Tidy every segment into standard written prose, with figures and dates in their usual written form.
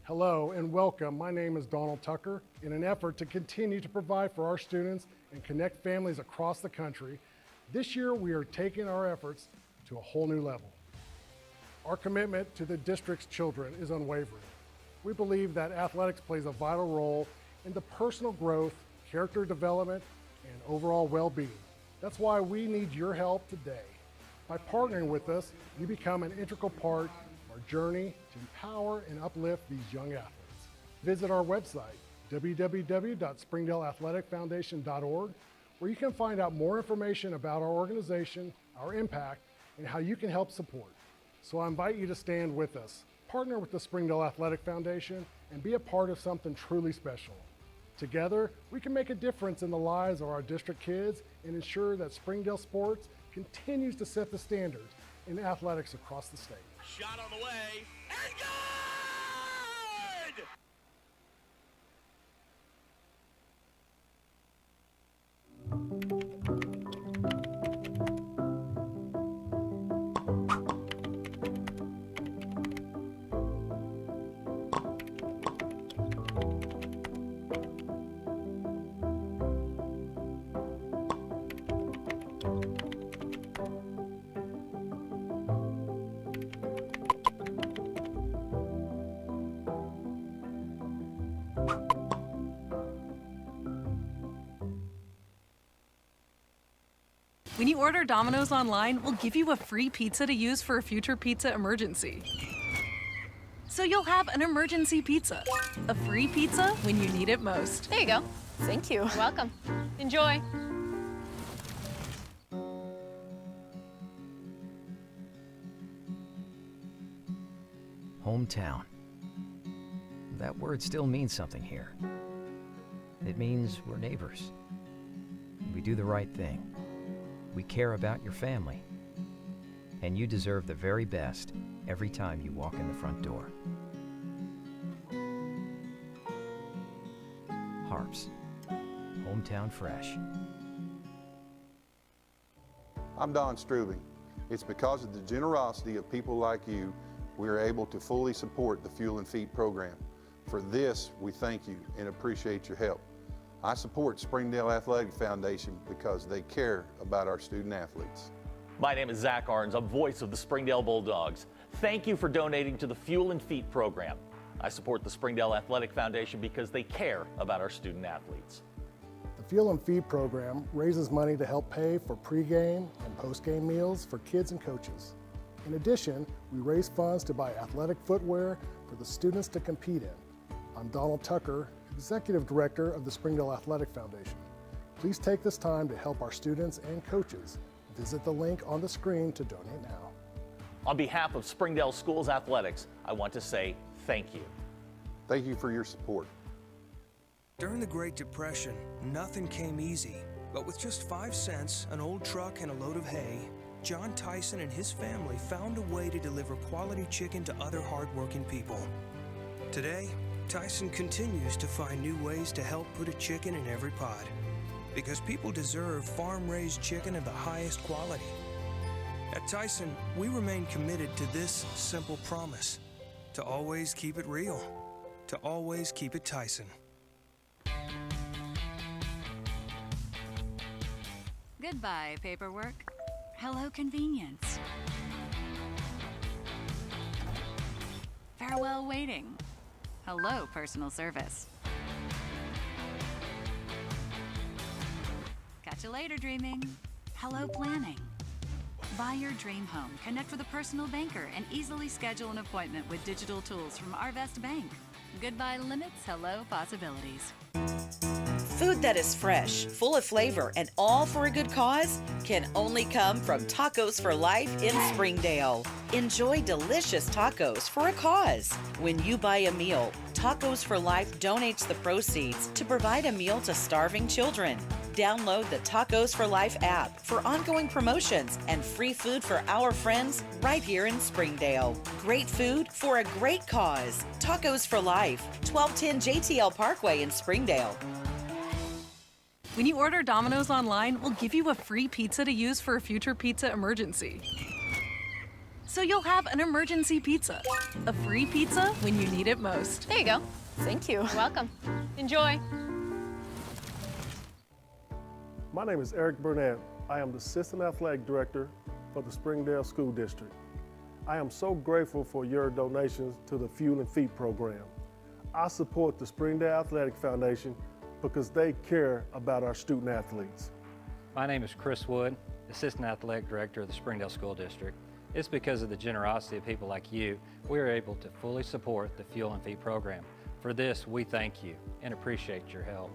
Hello and welcome. My name is Donald Tucker. In an effort to continue to provide for our students and connect families across the country, this year we are taking our efforts to a whole new level. Our commitment to the district's children is unwavering. We believe that athletics plays a vital role in the personal growth, character development, and overall well-being. That's why we need your help today. By partnering with us, you become an integral part of our journey to empower and uplift these young athletes. Visit our website, www.springdaleathleticfoundation.org, where you can find out more information about our organization, our impact, and how you can help support. So I invite you to stand with us, partner with the Springdale Athletic Foundation, and be a part of something truly special. Together, we can make a difference in the lives of our district kids and ensure that Springdale sports continues to set the standards in athletics across the state. Shot on the way, and good! When you order Domino's online, we'll give you a free pizza to use for a future pizza emergency. So you'll have an emergency pizza. A free pizza when you need it most. There you go. Thank you. You're welcome. Enjoy. Hometown. That word still means something here. It means we're neighbors. We do the right thing. We care about your family. And you deserve the very best every time you walk in the front door. Harps. Hometown fresh. I'm Don Strubing. It's because of the generosity of people like you we are able to fully support the Fuel and Feed program. For this, we thank you and appreciate your help. I support Springdale Athletic Foundation because they care about our student athletes. My name is Zach Arns. I'm voice of the Springdale Bulldogs. Thank you for donating to the Fuel and Feed program. I support the Springdale Athletic Foundation because they care about our student athletes. The Fuel and Feed program raises money to help pay for pregame and postgame meals for kids and coaches. In addition, we raise funds to buy athletic footwear for the students to compete in. I'm Donald Tucker, Executive Director of the Springdale Athletic Foundation. Please take this time to help our students and coaches. Visit the link on the screen to donate now. On behalf of Springdale Schools Athletics, I want to say thank you. Thank you for your support. During the Great Depression, nothing came easy. But with just 5 cents, an old truck, and a load of hay, John Tyson and his family found a way to deliver quality chicken to other hardworking people. Today, Tyson continues to find new ways to help put a chicken in every pot. Because people deserve farm-raised chicken of the highest quality. At Tyson, we remain committed to this simple promise: to always keep it real, to always keep it Tyson. Goodbye, paperwork. Hello, convenience. Farewell, waiting. Hello, personal service. Catch you later, dreaming. Hello, planning. Buy your dream home, connect with a personal banker, and easily schedule an appointment with digital tools from Arvest Bank. Goodbye limits, hello possibilities. Food that is fresh, full of flavor, and all for a good cause can only come from Tacos for Life in Springdale. Enjoy delicious tacos for a cause. When you buy a meal, Tacos for Life donates the proceeds to provide a meal to starving children. Download the Tacos for Life app for ongoing promotions and free food for our friends right here in Springdale. Great food for a great cause. Tacos for Life, 1210 JTL Parkway in Springdale. When you order Domino's online, we'll give you a free pizza to use for a future pizza emergency. So So you'll have an emergency pizza. A free pizza when you need it most. There you go. Thank you. You're welcome. Enjoy. My name is Eric Burnett. I am the Assistant Athletic Director for the Springdale School District. I am so grateful for your donations to the Fuel and Feet program. I support the Springdale Athletic Foundation because they care about our student athletes. My name is Chris Wood, Assistant Athletic Director of the Springdale School District. It's because of the generosity of people like you, we are able to fully support the Fuel and Feed program. For this, we thank you and appreciate your help.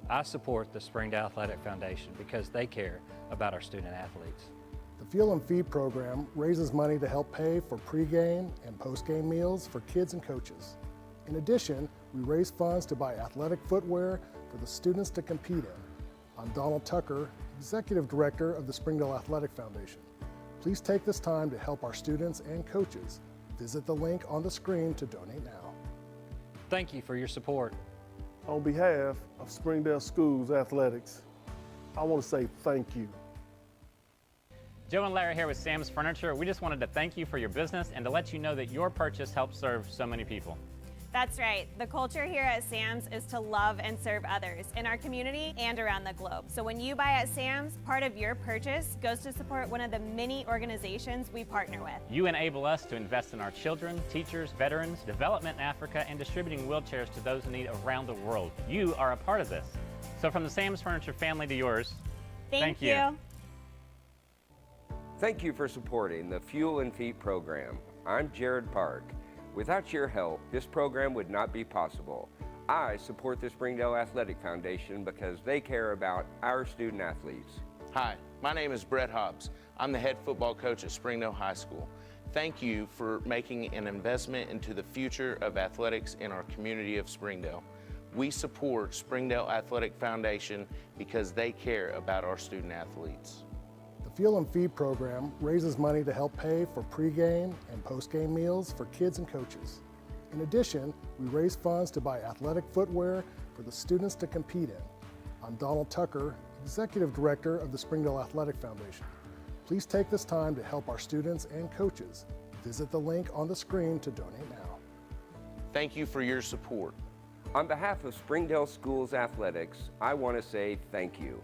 I support the Springdale Athletic Foundation because they care about our student athletes. The Fuel and Feed program raises money to help pay for pregame and postgame meals for kids and coaches. In addition, we raise funds to buy athletic footwear for the students to compete in. I'm Donald Tucker, Executive Director of the Springdale Athletic Foundation. Please take this time to help our students and coaches. Visit the link on the screen to donate now. Thank you for your support. On behalf of Springdale Schools Athletics, I want to say thank you. Joe and Larry here with Sam's Furniture. We just wanted to thank you for your business and to let you know that your purchase helps serve so many people. That's right. The culture here at Sam's is to love and serve others in our community and around the globe. So when you buy at Sam's, part of your purchase goes to support one of the many organizations we partner with. You enable us to invest in our children, teachers, veterans, development in Africa, and distributing wheelchairs to those in need around the world. You are a part of this. So from the Sam's Furniture family to yours, thank you. Thank you for supporting the Fuel and Feet program. I'm Jared Park. Without your help, this program would not be possible. I support the Springdale Athletic Foundation because they care about our student athletes. Hi, my name is Brett Hobbs. I'm the head football coach at Springdale High School. Thank you for making an investment into the future of athletics in our community of Springdale. We support Springdale Athletic Foundation because they care about our student athletes. The Fuel and Feed program raises money to help pay for pregame and postgame meals for kids and coaches. In addition, we raise funds to buy athletic footwear for the students to compete in. I'm Donald Tucker, Executive Director of the Springdale Athletic Foundation. Please take this time to help our students and coaches. Visit the link on the screen to donate now. Thank you for your support. On behalf of Springdale Schools Athletics, I want to say thank you.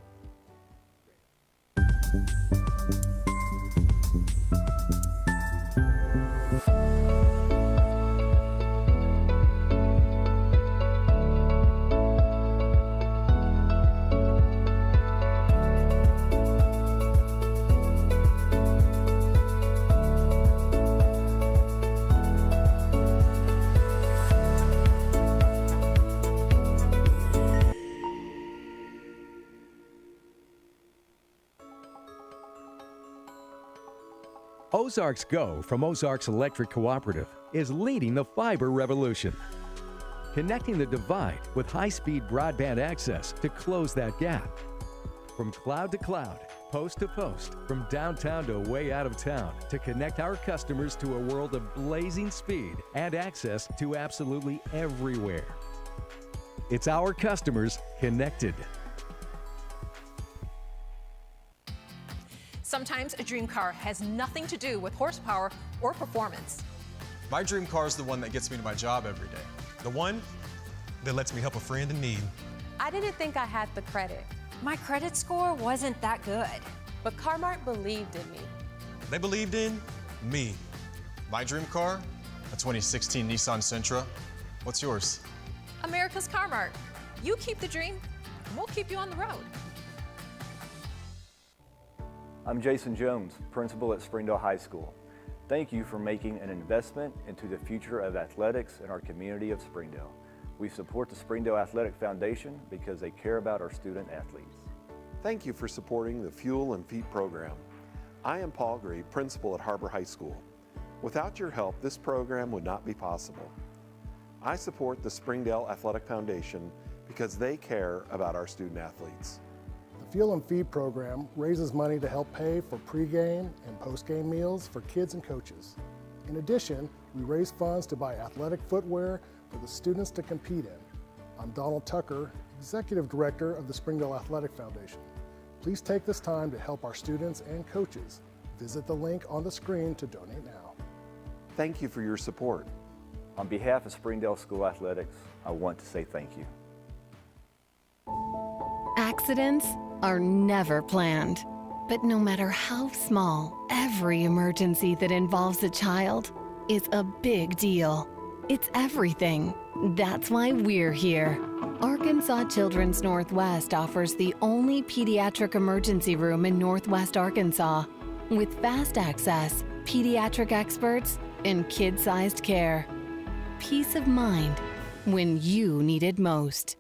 Ozarks Go from Ozarks Electric Cooperative is leading the fiber revolution, connecting the divide with high-speed broadband access to close that gap. From cloud to cloud, post to post, from downtown to way out of town, to connect our customers to a world of blazing speed and access to absolutely everywhere. It's our customers connected. Sometimes a dream car has nothing to do with horsepower or performance. My dream car is the one that gets me to my job every day. The one that lets me help a friend in need. I didn't think I had the credit. My credit score wasn't that good. But Car-Mart believed in me. They believed in me. My dream car? A 2016 Nissan Sentra. What's yours? America's Car-Mart. You keep the dream, and we'll keep you on the road. I'm Jason Jones, principal at Springdale High School. Thank you for making an investment into the future of athletics in our community of Springdale. We support the Springdale Athletic Foundation because they care about our student athletes. Thank you for supporting the Fuel and Feet program. I am Paul Gree, principal at Harbor High School. Without your help, this program would not be possible. I support the Springdale Athletic Foundation because they care about our student athletes. The Fuel and Feed program raises money to help pay for pregame and postgame meals for kids and coaches. In addition, we raise funds to buy athletic footwear for the students to compete in. I'm Donald Tucker, Executive Director of the Springdale Athletic Foundation. Please take this time to help our students and coaches. Visit the link on the screen to donate now. Thank you for your support. On behalf of Springdale School Athletics, I want to say thank you. Accidents are never planned, but no matter how small, every emergency that involves a child is a big deal. It's everything. That's why we're here. Arkansas Children's Northwest offers the only pediatric emergency room in Northwest Arkansas with fast access, pediatric experts, and kid-sized care. Peace of mind when you need it most.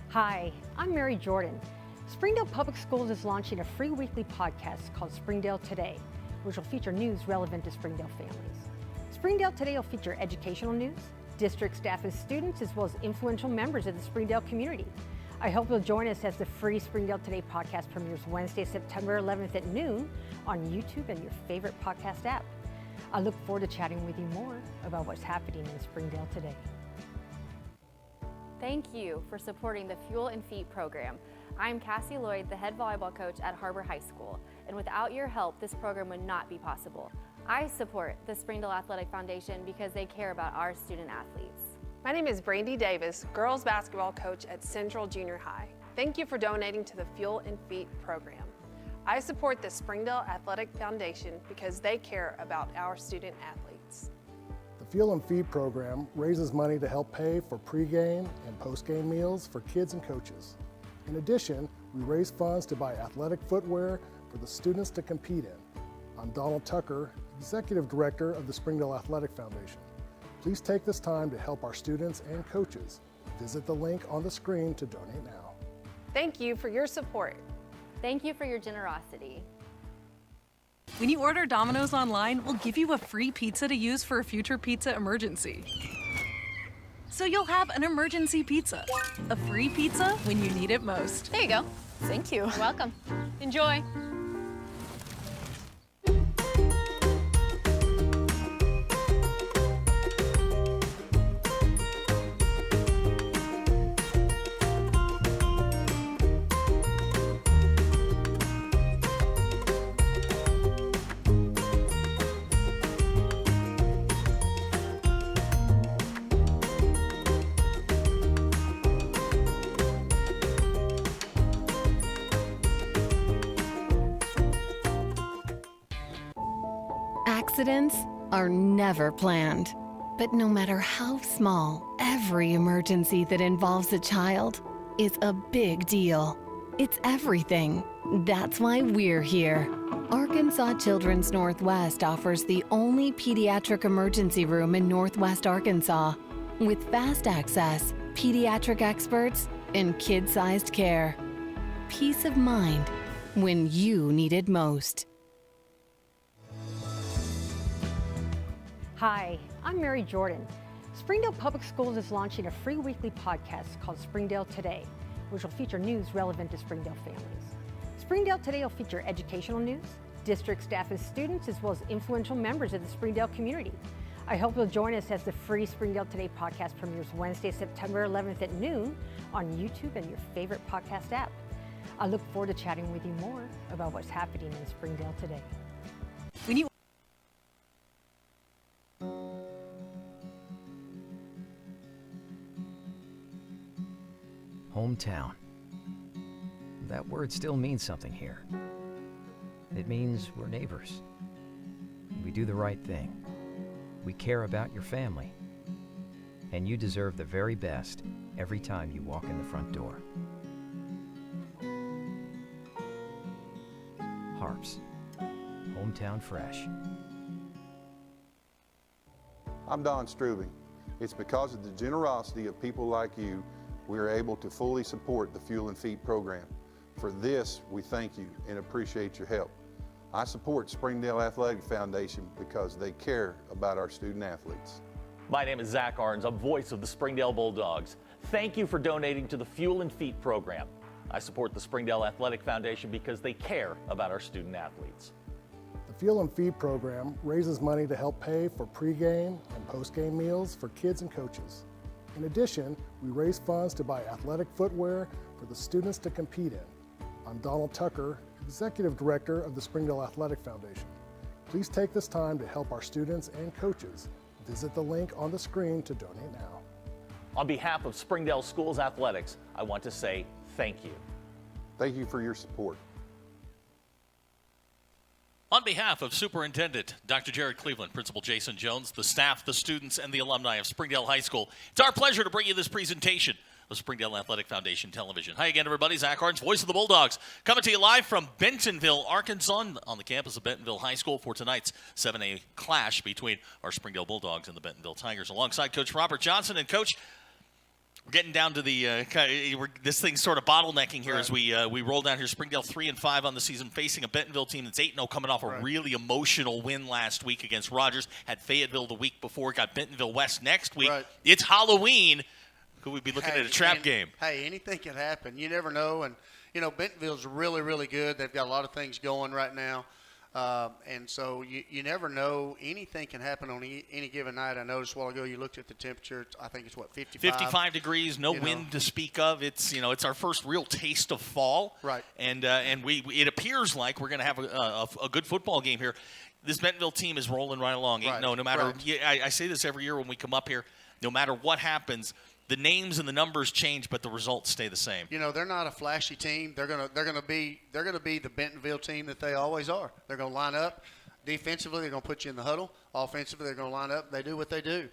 Hi, I'm Mary Jordan. Springdale Public Schools is launching a free weekly podcast called Springdale Today, which will feature news relevant to Springdale families. Springdale Today will feature educational news, district staff and students, as well as influential members of the Springdale community. I hope you'll join us as the free Springdale Today podcast premieres Wednesday, September 11th at noon on YouTube and your favorite podcast app. I look forward to chatting with you more about what's happening in Springdale today. Thank you for supporting the Fuel and Feet program. I'm Cassie Lloyd, the head volleyball coach at Harbor High School, and without your help, this program would not be possible. I support the Springdale Athletic Foundation because they care about our student athletes. My name is Brandy Davis, girls basketball coach at Central Junior High. Thank you for donating to the Fuel and Feet program. I support the Springdale Athletic Foundation because they care about our student athletes. The Fuel and Feed program raises money to help pay for pregame and postgame meals for kids and coaches. In addition, we raise funds to buy athletic footwear for the students to compete in. I'm Donald Tucker, Executive Director of the Springdale Athletic Foundation. Please take this time to help our students and coaches. Visit the link on the screen to donate now. Thank you for your support. Thank you for your generosity. When you order Domino's online, we'll give you a free pizza to use for a future pizza emergency. So you'll have an emergency pizza. A free pizza when you need it most. There you go. Thank you. You're welcome. Enjoy. Accidents are never planned, but no matter how small, every emergency that involves a child is a big deal. It's everything. That's why we're here. Arkansas Children's Northwest offers the only pediatric emergency room in Northwest Arkansas with fast access, pediatric experts, and kid-sized care. Peace of mind when you need it most. Hi, I'm Mary Jordan. Springdale Public Schools is launching a free weekly podcast called Springdale Today, which will feature news relevant to Springdale families. Springdale Today will feature educational news, district staff and students, as well as influential members of the Springdale community. I hope you'll join us as the free Springdale Today podcast premieres Wednesday, September 11th at noon on YouTube and your favorite podcast app. I look forward to chatting with you more about what's happening in Springdale today. When you Hometown. That word still means something here. It means we're neighbors. We do the right thing. We care about your family. And you deserve the very best every time you walk in the front door. Harps. Hometown fresh. I'm Don Strubing. It's because of the generosity of people like you we are able to fully support the Fuel and Feet program. For this, we thank you and appreciate your help. I support Springdale Athletic Foundation because they care about our student athletes. My name is Zach Arns. I'm voice of the Springdale Bulldogs. Thank you for donating to the Fuel and Feet program. I support the Springdale Athletic Foundation because they care about our student athletes. The Fuel and Feed program raises money to help pay for pregame and postgame meals for kids and coaches. In addition, we raise funds to buy athletic footwear for the students to compete in. I'm Donald Tucker, Executive Director of the Springdale Athletic Foundation. Please take this time to help our students and coaches. Visit the link on the screen to donate now. On behalf of Springdale Schools Athletics, I want to say thank you. Thank you for your support. On behalf of Superintendent Dr. Jared Cleveland, Principal Jason Jones, the staff, the students, and the alumni of Springdale High School, it's our pleasure to bring you this presentation of Springdale Athletic Foundation Television. Hi again, everybody. Zach Arns, voice of the Bulldogs, coming to you live from Bentonville, Arkansas, on the campus of Bentonville High School for tonight's 7A clash between our Springdale Bulldogs and the Bentonville Tigers. Alongside Coach Robert Johnson. And Coach, we're getting down to the this thing's sort of bottlenecking here as we roll down here. Springdale 3-5 on the season, facing a Bentonville team that's 8-0, coming off a really emotional win last week against Rogers. Had Fayetteville the week before, got Bentonville West next week. It's Halloween. Could we be looking at a trap game? Hey, anything can happen. You never know. And Bentonville's really, really good. They've got a lot of things going right now. And so you never know. Anything can happen on any given night. I noticed a while ago you looked at the temperature. I think it's, 55? 55 degrees, no wind to speak of. It's it's our first real taste of fall. Right. And it appears like we're going to have a good football game here. This Bentonville team is rolling right along. Right. No matter I say this every year when we come up here, no matter what happens, the names and the numbers change, but the results stay the same. They're not a flashy team. They're gonna be the Bentonville team that they always are. They're gonna line up defensively. They're gonna put you in the huddle. Offensively, they're gonna line up. They do what they do.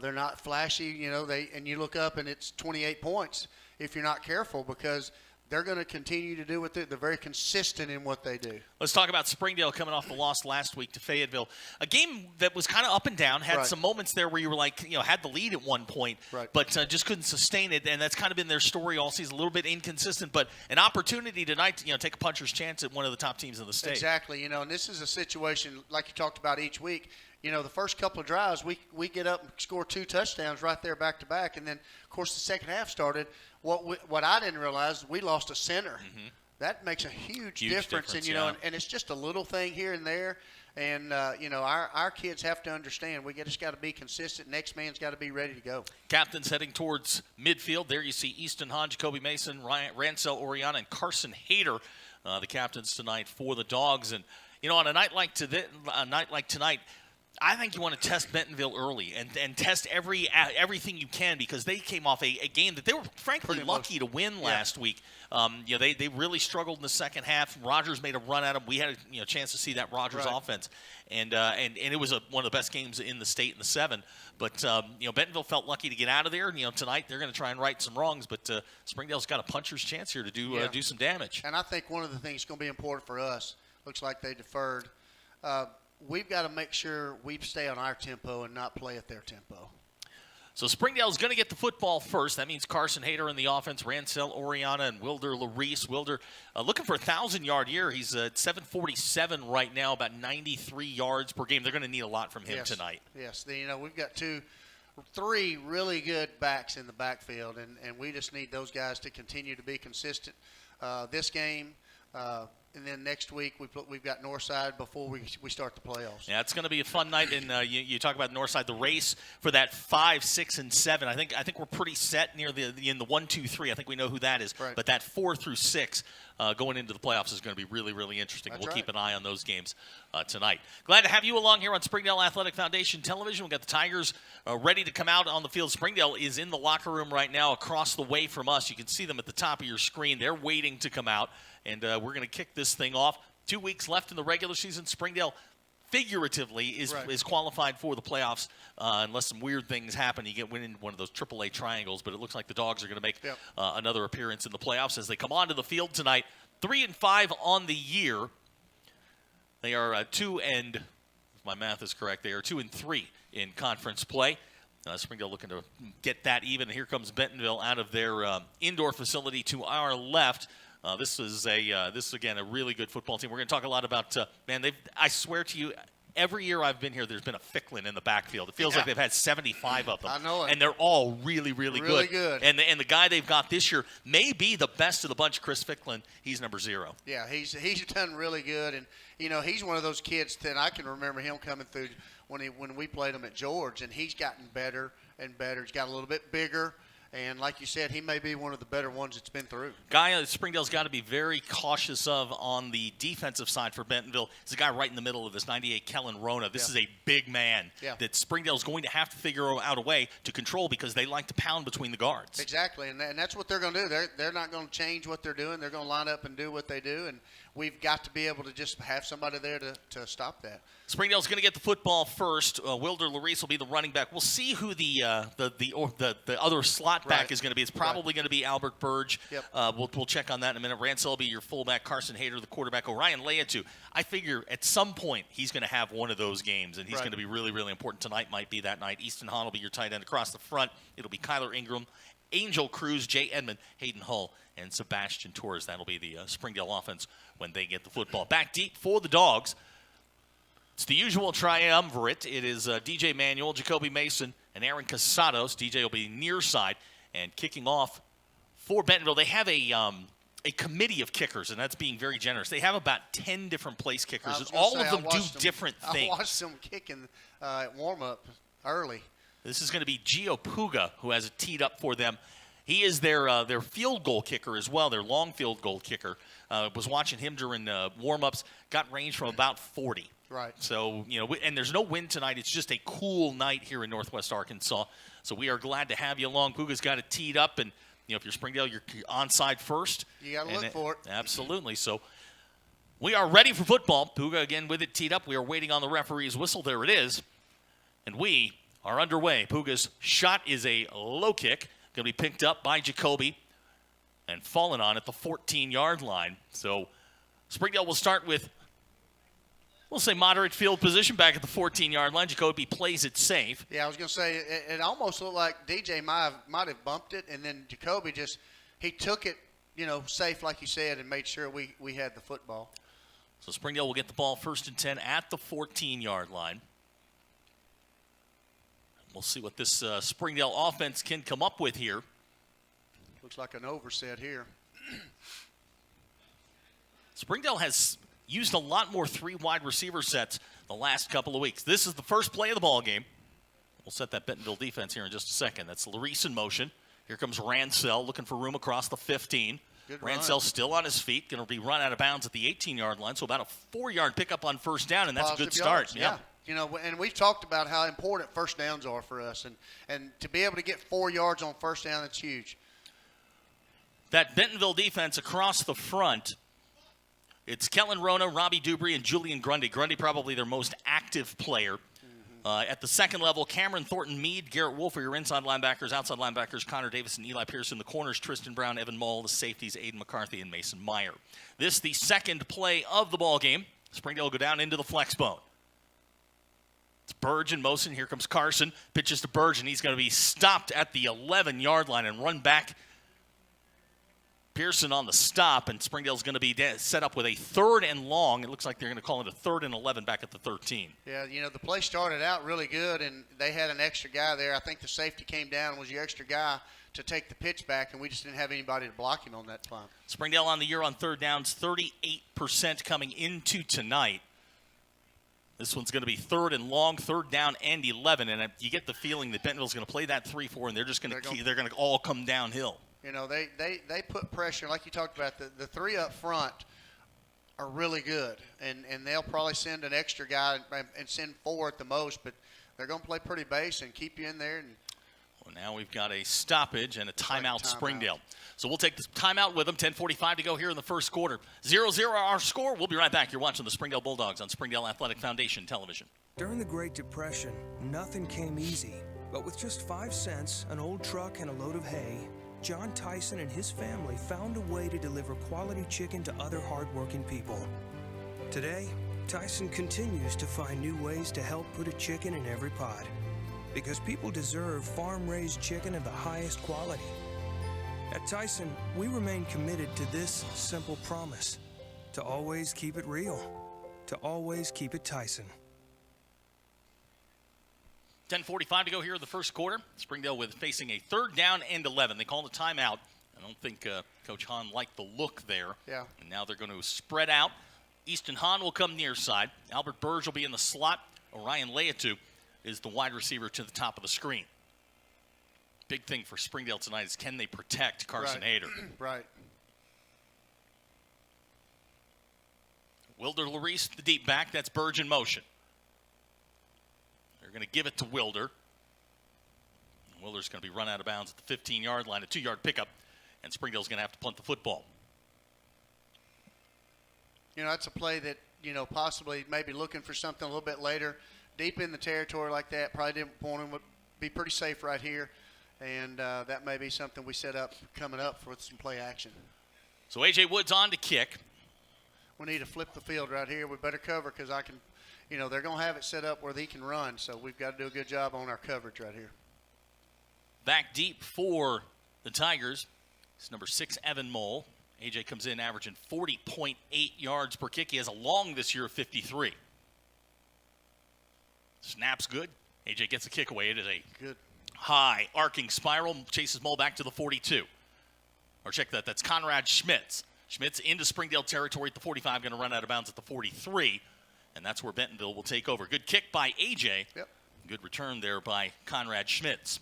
They're not flashy. And you look up and it's 28 points if you're not careful, because they're going to continue to do what they're very consistent in what they do. Let's talk about Springdale coming off the loss last week to Fayetteville. A game that was kind of up and down, had some moments there where you were like, had the lead at one point, but just couldn't sustain it. And that's kind of been their story all season, a little bit inconsistent, but an opportunity tonight to, take a puncher's chance at one of the top teams in the state. Exactly. And this is a situation like you talked about each week. The first couple of drives, we get up and score 2 touchdowns right there back to back. And then, of course, the second half started. What I didn't realize, we lost a center. Mm-hmm. That makes a huge difference. And, and it's just a little thing here and there. And, our kids have to understand we just got to be consistent. Next man's got to be ready to go. Captains heading towards midfield. There you see Easton Hahn, Jacoby Mason, Rancel Oriana, and Carson Hayter, the captains tonight for the Dogs. And, on a night like tonight, I think you want to test Bentonville early and test everything you can, because they came off a game that they were frankly lucky to win last week. They really struggled in the second half. Rogers made a run at them. We had a chance to see that Rogers offense, and it was one of the best games in the state in the 7. But Bentonville felt lucky to get out of there. Tonight they're going to try and right some wrongs, but Springdale's got a puncher's chance here to do some damage. And I think one of the things that's going to be important for us, looks like they deferred. We've got to make sure we stay on our tempo and not play at their tempo. So Springdale's going to get the football first. That means Carson Hayter in the offense, Rancel Oriana, and Wilder Larice. Wilder looking for a 1,000-yard year. He's at 747 right now, about 93 yards per game. They're going to need a lot from him tonight. Yes, we've got 3 really good backs in the backfield, and we just need those guys to continue to be consistent. This game, and then next week we've got Northside before we start the playoffs. Yeah, it's going to be a fun night. And you talk about Northside, the race for that 5, 6, and 7. I think we're pretty set near in the 1, 2, 3. I think we know who that is. But that 4 through 6 going into the playoffs is going to be really, really interesting. We'll keep an eye on those games tonight. Glad to have you along here on Springdale Athletic Foundation Television. We've got the Tigers ready to come out on the field. Springdale is in the locker room right now across the way from us. You can see them at the top of your screen. They're waiting to come out. And we're going to kick this thing off. 2 weeks left in the regular season. Springdale, figuratively, is qualified for the playoffs unless some weird things happen. You get winning one of those AAA triangles, but it looks like the Dogs are going to make another appearance in the playoffs as they come onto the field tonight. 3-5 on the year. They are 2 and, if my math is correct, they are 2-3 in conference play. Springdale looking to get that even. Here comes Bentonville out of their indoor facility to our left. This is again a really good football team. We're going to talk a lot about I swear to you, every year I've been here, there's been a Ficklin in the backfield. It feels like they've had 75 of them. I know it. And they're all really, really good. And the guy they've got this year may be the best of the bunch, Chris Ficklin. He's number 0. Yeah, he's done really good, and he's one of those kids that I can remember him coming through when we played him at George, and he's gotten better and better. He's got a little bit bigger. And like you said, he may be one of the better ones that's been through. Guy Springdale's got to be very cautious of on the defensive side for Bentonville is a guy right in the middle of this, 98, Kellen Rona. This is a big man that Springdale's going to have to figure out a way to control because they like to pound between the guards. Exactly, and that's what they're going to do. They're not going to change what they're doing. They're going to line up and do what they do, and we've got to be able to just have somebody there to stop that. Springdale's going to get the football first. Wilder Larice will be the running back. We'll see who the other slot back is going to be. It's probably going to be Albert Burge. Yep. We'll check on that in a minute. Ransell will be your fullback. Carson Hayter, the quarterback. Orion Leatu. I figure at some point he's going to have one of those games, and he's going to be really, really important. Tonight might be that night. Easton Hahn will be your tight end across the front. It'll be Kyler Ingram, Angel Cruz, Jay Edmond, Hayden Hull, and Sebastian Torres. That'll be the Springdale offense when they get the football. Back deep for the Dogs. It's the usual triumvirate. It is DJ Manuel, Jacoby Mason, and Aaron Casados. DJ will be near side. And kicking off for Bentonville, they have a committee of kickers, and that's being very generous. They have about 10 different place kickers, and all of them do different things. I watched them kicking at warm-up early. This is going to be Gio Puga, who has it teed up for them. He is their field goal kicker as well, their long field goal kicker. Was watching him during warm-ups, got range from about 40. Right. So, and there's no wind tonight. It's just a cool night here in Northwest Arkansas. So we are glad to have you along. Puga's got it teed up, and, if you're Springdale, you're onside first. You got to look for it. Absolutely. So we are ready for football. Puga again with it teed up. We are waiting on the referee's whistle. There it is. And we are underway. Puga's shot is a low kick. Going to be picked up by Jacoby and fallen on at the 14-yard line. So Springdale will start with, we'll say, moderate field position back at the 14-yard line. Jacoby plays it safe. Yeah, I was going to say, it almost looked like DJ might have bumped it, and then Jacoby he took it, safe like you said, and made sure we had the football. So Springdale will get the ball 1st and 10 at the 14-yard line. We'll see what this Springdale offense can come up with here. Looks like an overset here. Springdale has used a lot more 3 wide receiver sets the last couple of weeks. This is the first play of the ball game. We'll set that Bentonville defense here in just a second. That's Larice in motion. Here comes Ransell looking for room across the 15. Ransell still on his feet, going to be run out of bounds at the 18-yard line, so about a 4-yard pickup on first down, and that's a good start. Yeah. And we've talked about how important first downs are for us, and to be able to get 4 yards on first down, that's huge. That Bentonville defense across the front, it's Kellen Rona, Robbie Dubry, and Julian Grundy. Grundy probably their most active player. At the second level, Cameron Thornton Mead, Garrett Wolf are your inside linebackers. Outside linebackers, Connor Davis and Eli Pearson. The corners, Tristan Brown, Evan Mull. The safeties, Aiden McCarthy and Mason Meyer. This the second play of the ball game. Springdale will go down into the flex bone. It's Burge in motion. Here comes Carson. Pitches to Burge, and he's going to be stopped at the 11-yard line and run back. Pearson on the stop, and Springdale's going to be set up with a 3rd and long. It looks like they're going to call it a 3rd and 11 back at the 13. Yeah, the play started out really good, and they had an extra guy there. I think the safety came down and was your extra guy to take the pitch back, and we just didn't have anybody to block him on that play. Springdale on the year on third downs, 38% coming into tonight. This one's going to be 3rd and long, 3rd down and 11, and you get the feeling that Bentonville's going to play that 3-4, and they're just going to all come downhill. They put pressure, like you talked about. The 3 up front are really good, and they'll probably send an extra guy and send 4 at the most, but they're going to play pretty base and keep you in there. Well, now we've got a stoppage and a timeout, Springdale. So we'll take the timeout with them. 10:45 to go here in the first quarter. 0-0 our score. We'll be right back. You're watching the Springdale Bulldogs on Springdale Athletic Foundation Television. During the Great Depression, nothing came easy. But with just 5 cents, an old truck, and a load of hay, John Tyson and his family found a way to deliver quality chicken to other hardworking people. Today, Tyson continues to find new ways to help put a chicken in every pot. Because people deserve farm-raised chicken of the highest quality. At Tyson, we remain committed to this simple promise: to always keep it real, to always keep it Tyson. 10:45 to go here in the first quarter. Springdale facing a 3rd down and 11. They called a timeout. I don't think Coach Hahn liked the look there. Yeah. And now they're going to spread out. Easton Hahn will come near side. Albert Burge will be in the slot. Orion Leatu is the wide receiver to the top of the screen. Big thing for Springdale tonight is can they protect Carson Hader? Right. Wilder Larice, the deep back. That's Burge in motion. They're going to give it to Wilder. Wilder's going to be run out of bounds at the 15-yard line, a 2-yard pickup, and Springdale's going to have to punt the football. You know, that's a play that, you know, possibly maybe looking for something a little bit later. Deep in the territory like that, probably didn't want him to be pretty safe right here. And that may be something we set up coming up for some play action. So A.J. Woods on to kick. We need to flip the field right here. We better cover because I can, you know, they're going to have it set up where they can run. So we've got to do a good job on our coverage right here. Back deep for the Tigers. It's number 6, Evan Mole. A.J. comes in averaging 40.8 yards per kick. He has a long this year of 53. Snap's good. A.J. gets a kick away. It is a good high arcing spiral. Chases Mole back to the 42. Or check that. That's Conrad Schmitz. Schmitz into Springdale territory at the 45. Going to run out of bounds at the 43. And that's where Bentonville will take over. Good kick by A.J. Yep. Good return there by Conrad Schmitz.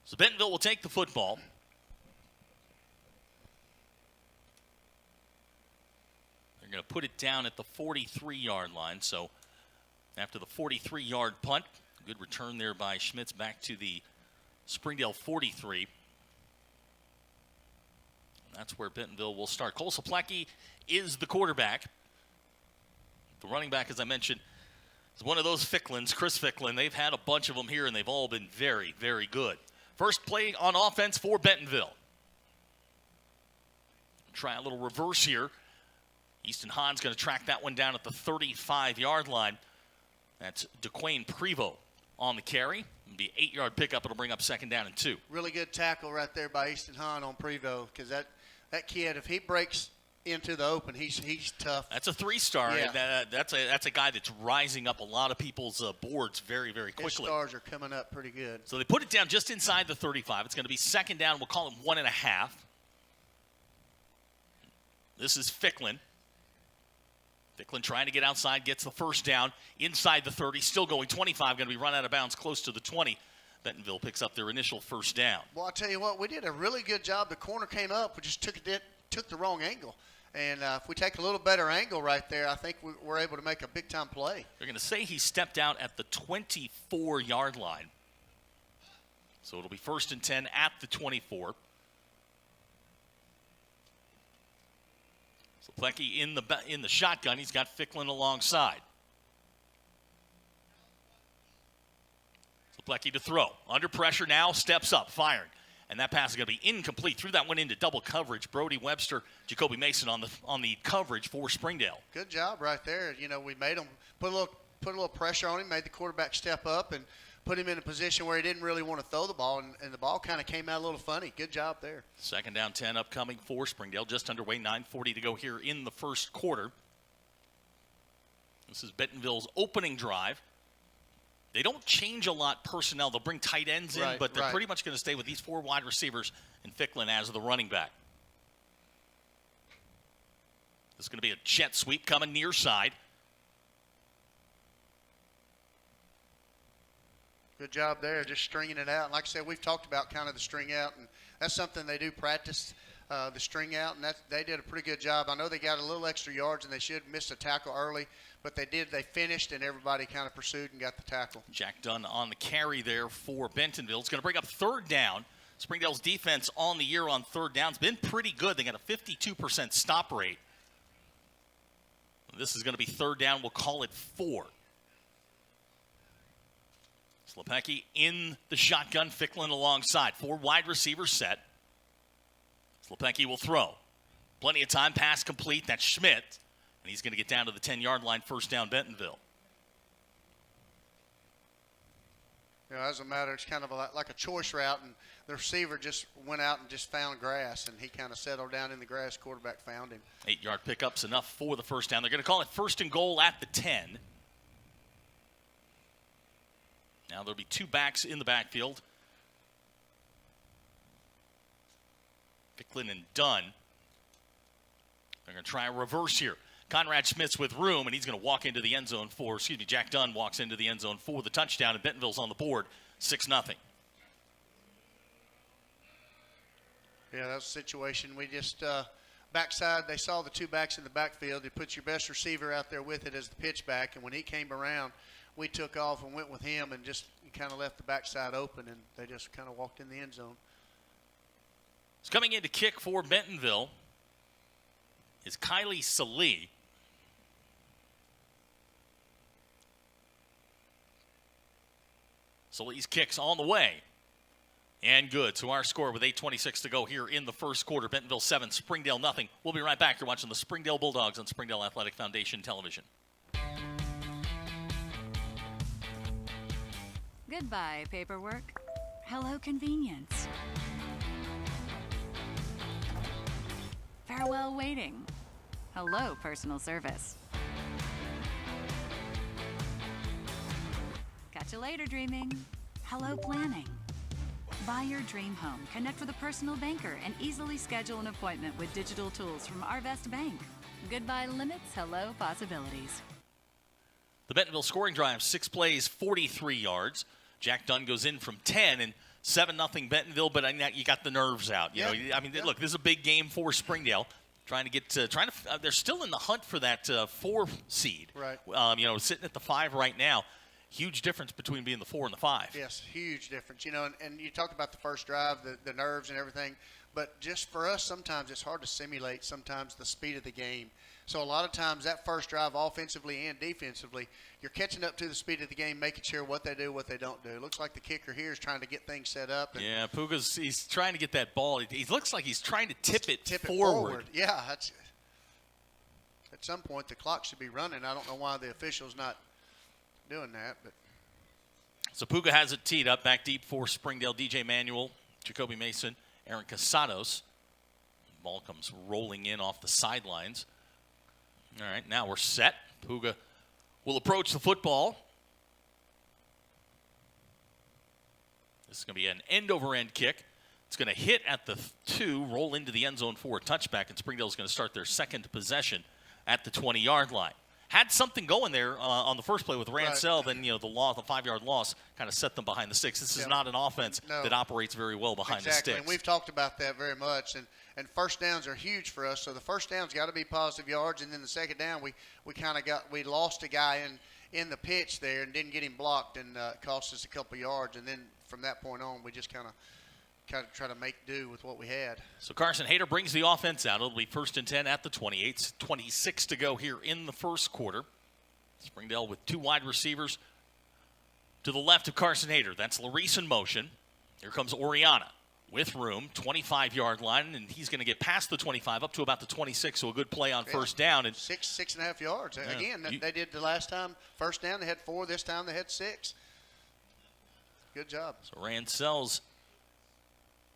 So Bentonville will take the football. They're going to put it down at the 43-yard line. So after the 43-yard punt, good return there by Schmitz back to the Springdale 43. And that's where Bentonville will start. Cole Saplecki is the quarterback. The running back, as I mentioned, is one of those Ficklins, Chris Ficklin. They've had a bunch of them here, and they've all been very, very good. First play on offense for Bentonville. Try a little reverse here. Easton Hahn's going to track that one down at the 35-yard line. That's DeQuayne Prevost on the carry. It'll be an 8-yard pickup. It'll bring up 2nd down and 2. Really good tackle right there by Easton Hahn on Prevost because that kid, if he breaks into the open, he's tough. That's a 3-star. Yeah. That's a guy that's rising up a lot of people's boards very, very quickly. His stars are coming up pretty good. So they put it down just inside the 35. It's going to be 2nd down. We'll call it 1.5. This is Ficklin. Ficklin trying to get outside, gets the 1st down inside the 30. Still going 25. Going to be run out of bounds close to the 20. Bentonville picks up their initial 1st down. Well, I'll tell you what, we did a really good job. The corner came up. We just took the wrong angle. And if we take a little better angle right there, I think we're able to make a big-time play. They're going to say he stepped out at the 24-yard line. So it'll be 1st and 10 at the 24. So Plecky in the shotgun. He's got Ficklin alongside. So Plecky to throw. Under pressure now, steps up, firing. And that pass is going to be incomplete. Threw that one into double coverage. Brody Webster, Jacoby Mason on the coverage for Springdale. Good job right there. You know, we made him put a little pressure on him, made the quarterback step up, and put him in a position where he didn't really want to throw the ball, and the ball kind of came out a little funny. Good job there. 2nd down 10 upcoming for Springdale. Just underway, 9:40 to go here in the first quarter. This is Bentonville's opening drive. They don't change a lot personnel. They'll bring tight ends in, but they're pretty much going to stay with these 4 wide receivers and Ficklin as the running back. This is going to be a jet sweep coming near side. Good job there, just stringing it out. And like I said, we've talked about kind of the string out, and that's something they do practice, the string out, and they did a pretty good job. I know they got a little extra yards, and they should have missed a tackle early, but they did. They finished, and everybody kind of pursued and got the tackle. Jack Dunn on the carry there for Bentonville. It's going to bring up 3rd down. Springdale's defense on the year on 3rd down has been pretty good. They got a 52% stop rate. This is going to be 3rd down. We'll call it 4. Slepecki in the shotgun, Ficklin alongside. 4 wide receivers set. Slepecki will throw. Plenty of time, pass complete. That's Schmidt. And he's going to get down to the 10-yard line, 1st down Bentonville. You know, as a matter, it's kind of like a choice route, and the receiver just went out and just found grass, and he kind of settled down in the grass. Quarterback found him. 8-yard pickup's enough for the 1st down. They're going to call it 1st and goal at the 10. Now there'll be 2 backs in the backfield. Ficklin and Dunn. They're going to try a reverse here. Conrad Schmitz with room, and he's going to walk into the end zone Jack Dunn walks into the end zone for the touchdown, and Bentonville's on the board, 6-0. Yeah, that was a situation. We just backside, they saw the two backs in the backfield. They put your best receiver out there with it as the pitch back, and when he came around, we took off and went with him and just kind of left the backside open, and they just kind of walked in the end zone. It's coming in to kick for Bentonville is Kylie Salee. Salee's kick's on the way. And good. So our score with 8:26 to go here in the first quarter. Bentonville 7, Springdale nothing. We'll be right back. You're watching the Springdale Bulldogs on Springdale Athletic Foundation Television. Goodbye, paperwork. Hello, convenience. Farewell, waiting. Hello, personal service. Catch you later, dreaming. Hello, planning. Buy your dream home, connect with a personal banker, and easily schedule an appointment with digital tools from Arvest Bank. Goodbye limits, hello possibilities. The Bentonville scoring drive, 6 plays, 43 yards. Jack Dunn goes in from 10, and 7-0 Bentonville, but you got the nerves out. You know, I mean, look, this is a big game for Springdale. They're still in the hunt for that 4 seed. Right. Sitting at the 5 right now. Huge difference between being the 4 and the 5. Yes, huge difference. And you talked about the first drive, the nerves and everything. But just for us, sometimes it's hard to simulate sometimes the speed of the game. So a lot of times that first drive, offensively and defensively, you're catching up to the speed of the game, making sure what they do, what they don't do. It looks like the kicker here is trying to get things set up. Yeah, he's trying to get that ball. He looks like he's trying to tip it forward. Yeah, at some point the clock should be running. I don't know why the official's not doing that, but so Puga has it teed up back deep for Springdale. DJ Manuel, Jacoby Mason, Aaron Casados. Ball comes rolling in off the sidelines. All right, now we're set. Puga will approach the football. This is going to be an end-over-end kick. It's going to hit at the 2, roll into the end zone for a touchback, and Springdale is going to start their second possession at the 20-yard line. Had something going there on the first play with Ransell, then the 5-yard loss kind of set them behind the sticks. This is not an offense that operates very well behind the sticks. And we've talked about that very much. And first downs are huge for us. So the first down's got to be positive yards, and then the second down we lost a guy in the pitch there and didn't get him blocked, and cost us a couple yards. And then from that point on, we just kind of try to make do with what we had. So Carson Hayter brings the offense out. It'll be 1st and 10 at the 28. 26 to go here in the first quarter. Springdale with 2 wide receivers to the left of Carson Hayter. That's Larice in motion. Here comes Oriana with room, 25-yard line, and he's going to get past the 25 up to about the 26, so a good play on first down. And 6.5 yards. Yeah, again, they did the last time. First down, they had 4. This time they had 6. Good job. So Ransell's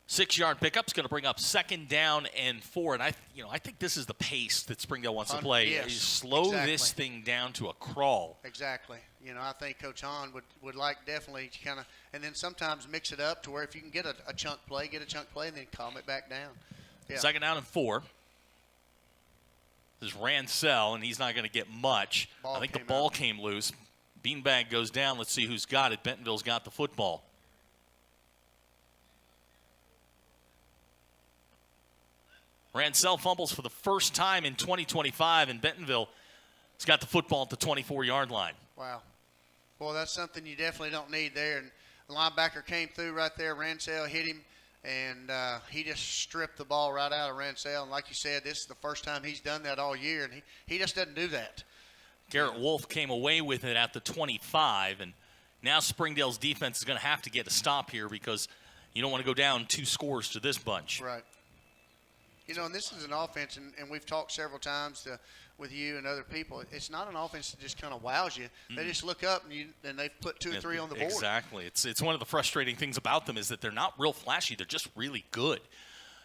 6-yard pickup's going to bring up 2nd down and 4. And I think this is the pace that Springdale wants to play. Yes, slow this thing down to a crawl. Exactly. I think Coach Hahn would like definitely kind of, and then sometimes mix it up to where if you can get a chunk play, and then calm it back down. Yeah. 2nd down and 4. This is Ransell, and he's not going to get much. I think the ball came loose. Beanbag goes down. Let's see who's got it. Bentonville's got the football. Ransell fumbles for the first time in 2025, and Bentonville has got the football at the 24-yard line. Wow. Well, that's something you definitely don't need there. And the linebacker came through right there. Ransell hit him, and he just stripped the ball right out of Ransell. And like you said, this is the first time he's done that all year, and he just doesn't do that. Garrett Wolf came away with it at the 25, and now Springdale's defense is going to have to get a stop here because you don't want to go down 2 scores to this bunch. Right. And this is an offense, and we've talked several times with you and other people. It's not an offense that just kind of wows you. They just look up, and they've put 2 or 3 on the board. Exactly. It's one of the frustrating things about them is that they're not real flashy. They're just really good.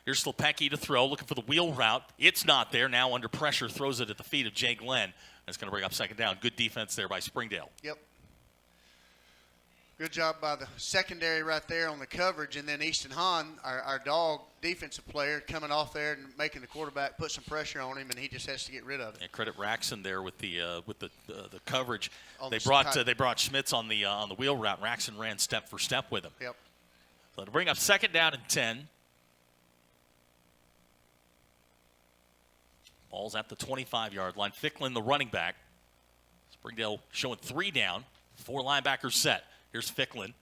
Here's Slepecki to throw, looking for the wheel route. It's not there. Now under pressure, throws it at the feet of Jay Glenn. That's going to bring up 2nd down. Good defense there by Springdale. Yep. Good job by the secondary right there on the coverage, and then Easton Hahn, our dog defensive player, coming off there and making the quarterback put some pressure on him, and he just has to get rid of it. And credit Raxon there with the coverage. On They the brought Schmitz on the wheel route. Raxon ran step for step with him. Yep. So to bring up 2nd down and 10. Ball's at the 25-yard line. Ficklin, the running back. Springdale showing 3 down, 4 linebackers set. Here's Ficklin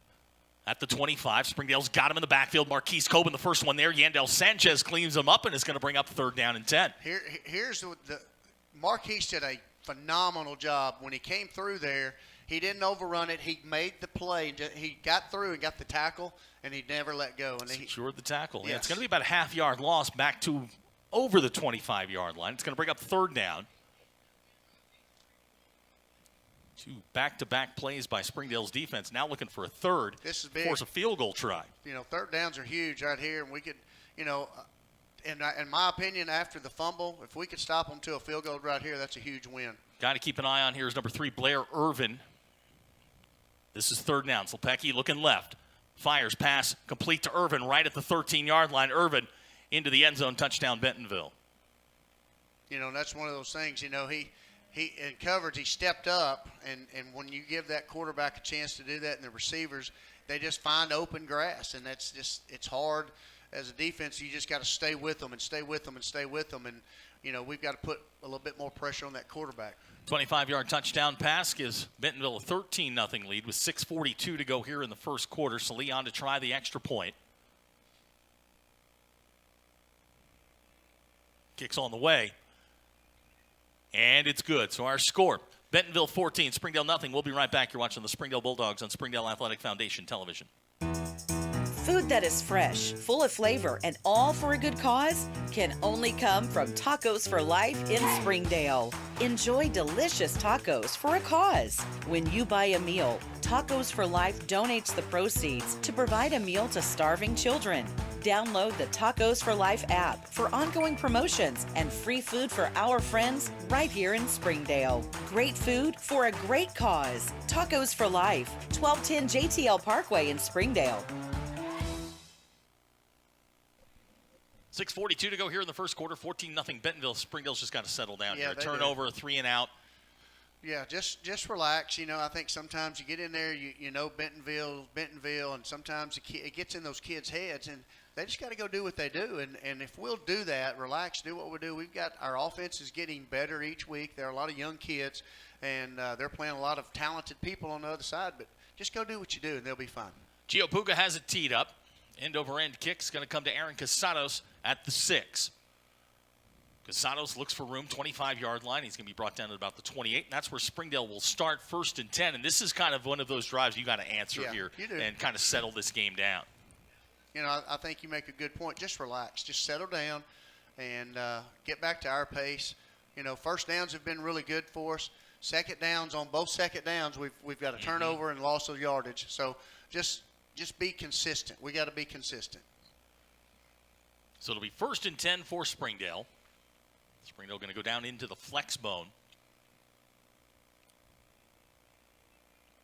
at the 25. Springdale's got him in the backfield. Marquise Coben, the first one there. Yandel Sanchez cleans him up and is going to bring up 3rd down and 10. Here's the Marquise did a phenomenal job when he came through there. He didn't overrun it. He made the play. He got through and got the tackle, and he never let go. And Secured the tackle. Yes. Yeah, it's going to be about a half-yard loss back to over the 25-yard line. It's going to bring up 3rd down. 2 back-to-back plays by Springdale's defense. Now looking for a 3rd. This is big. Force a field goal try. 3rd downs are huge right here, and we could, in my opinion, after the fumble, if we could stop them to a field goal right here, that's a huge win. Guy to keep an eye on here is number 3, Blair Irvin. This is 3rd down. Slepecki looking left. Fires pass complete to Irvin right at the 13-yard line. Irvin into the end zone, touchdown Bentonville. That's one of those things, he in coverage, he stepped up, and when you give that quarterback a chance to do that and the receivers, they just find open grass, and it's hard as a defense. You just got to stay with them and stay with them and stay with them, and we've got to put a little bit more pressure on that quarterback. 25-yard touchdown pass gives Bentonville a 13-0 lead with 6:42 to go here in the first quarter. So Leon to try the extra point. Kicks on the way. And it's good. So our score, Bentonville 14, Springdale 0. We'll be right back. You're watching the Springdale Bulldogs on Springdale Athletic Foundation Television. Food that is fresh, full of flavor, and all for a good cause can only come from Tacos for Life in Springdale. Enjoy delicious tacos for a cause. When you buy a meal, Tacos for Life donates the proceeds to provide a meal to starving children. Download the Tacos for Life app for ongoing promotions and free food for our friends right here in Springdale. Great food for a great cause. Tacos for Life, 1210 JTL Parkway in Springdale. 6:42 to go here in the first quarter. 14-0 Bentonville. Springdale's just got to settle down here. A they turnover, a 3 and out. Yeah, just relax. I think sometimes you get in there, Bentonville, and sometimes it gets in those kids' heads, and they just got to go do what they do. And if we'll do that, relax, do what we do. We've got our offense is getting better each week. There are a lot of young kids, and they're playing a lot of talented people on the other side. But just go do what you do, and they'll be fine. Gio Puga has it teed up. End-over-end kick's going to come to Aaron Casados at the 6. Casados looks for room, 25-yard line. He's going to be brought down to about the 28, and that's where Springdale will start 1st and 10. And this is kind of one of those drives you got to answer here and kind of settle this game down. I think you make a good point. Just relax. Just settle down and get back to our pace. First downs have been really good for us. Second downs, on both second downs, we've got a turnover and loss of yardage. So just be consistent. We got to be consistent. So it'll be 1st and 10 for Springdale. Springdale going to go down into the flex bone.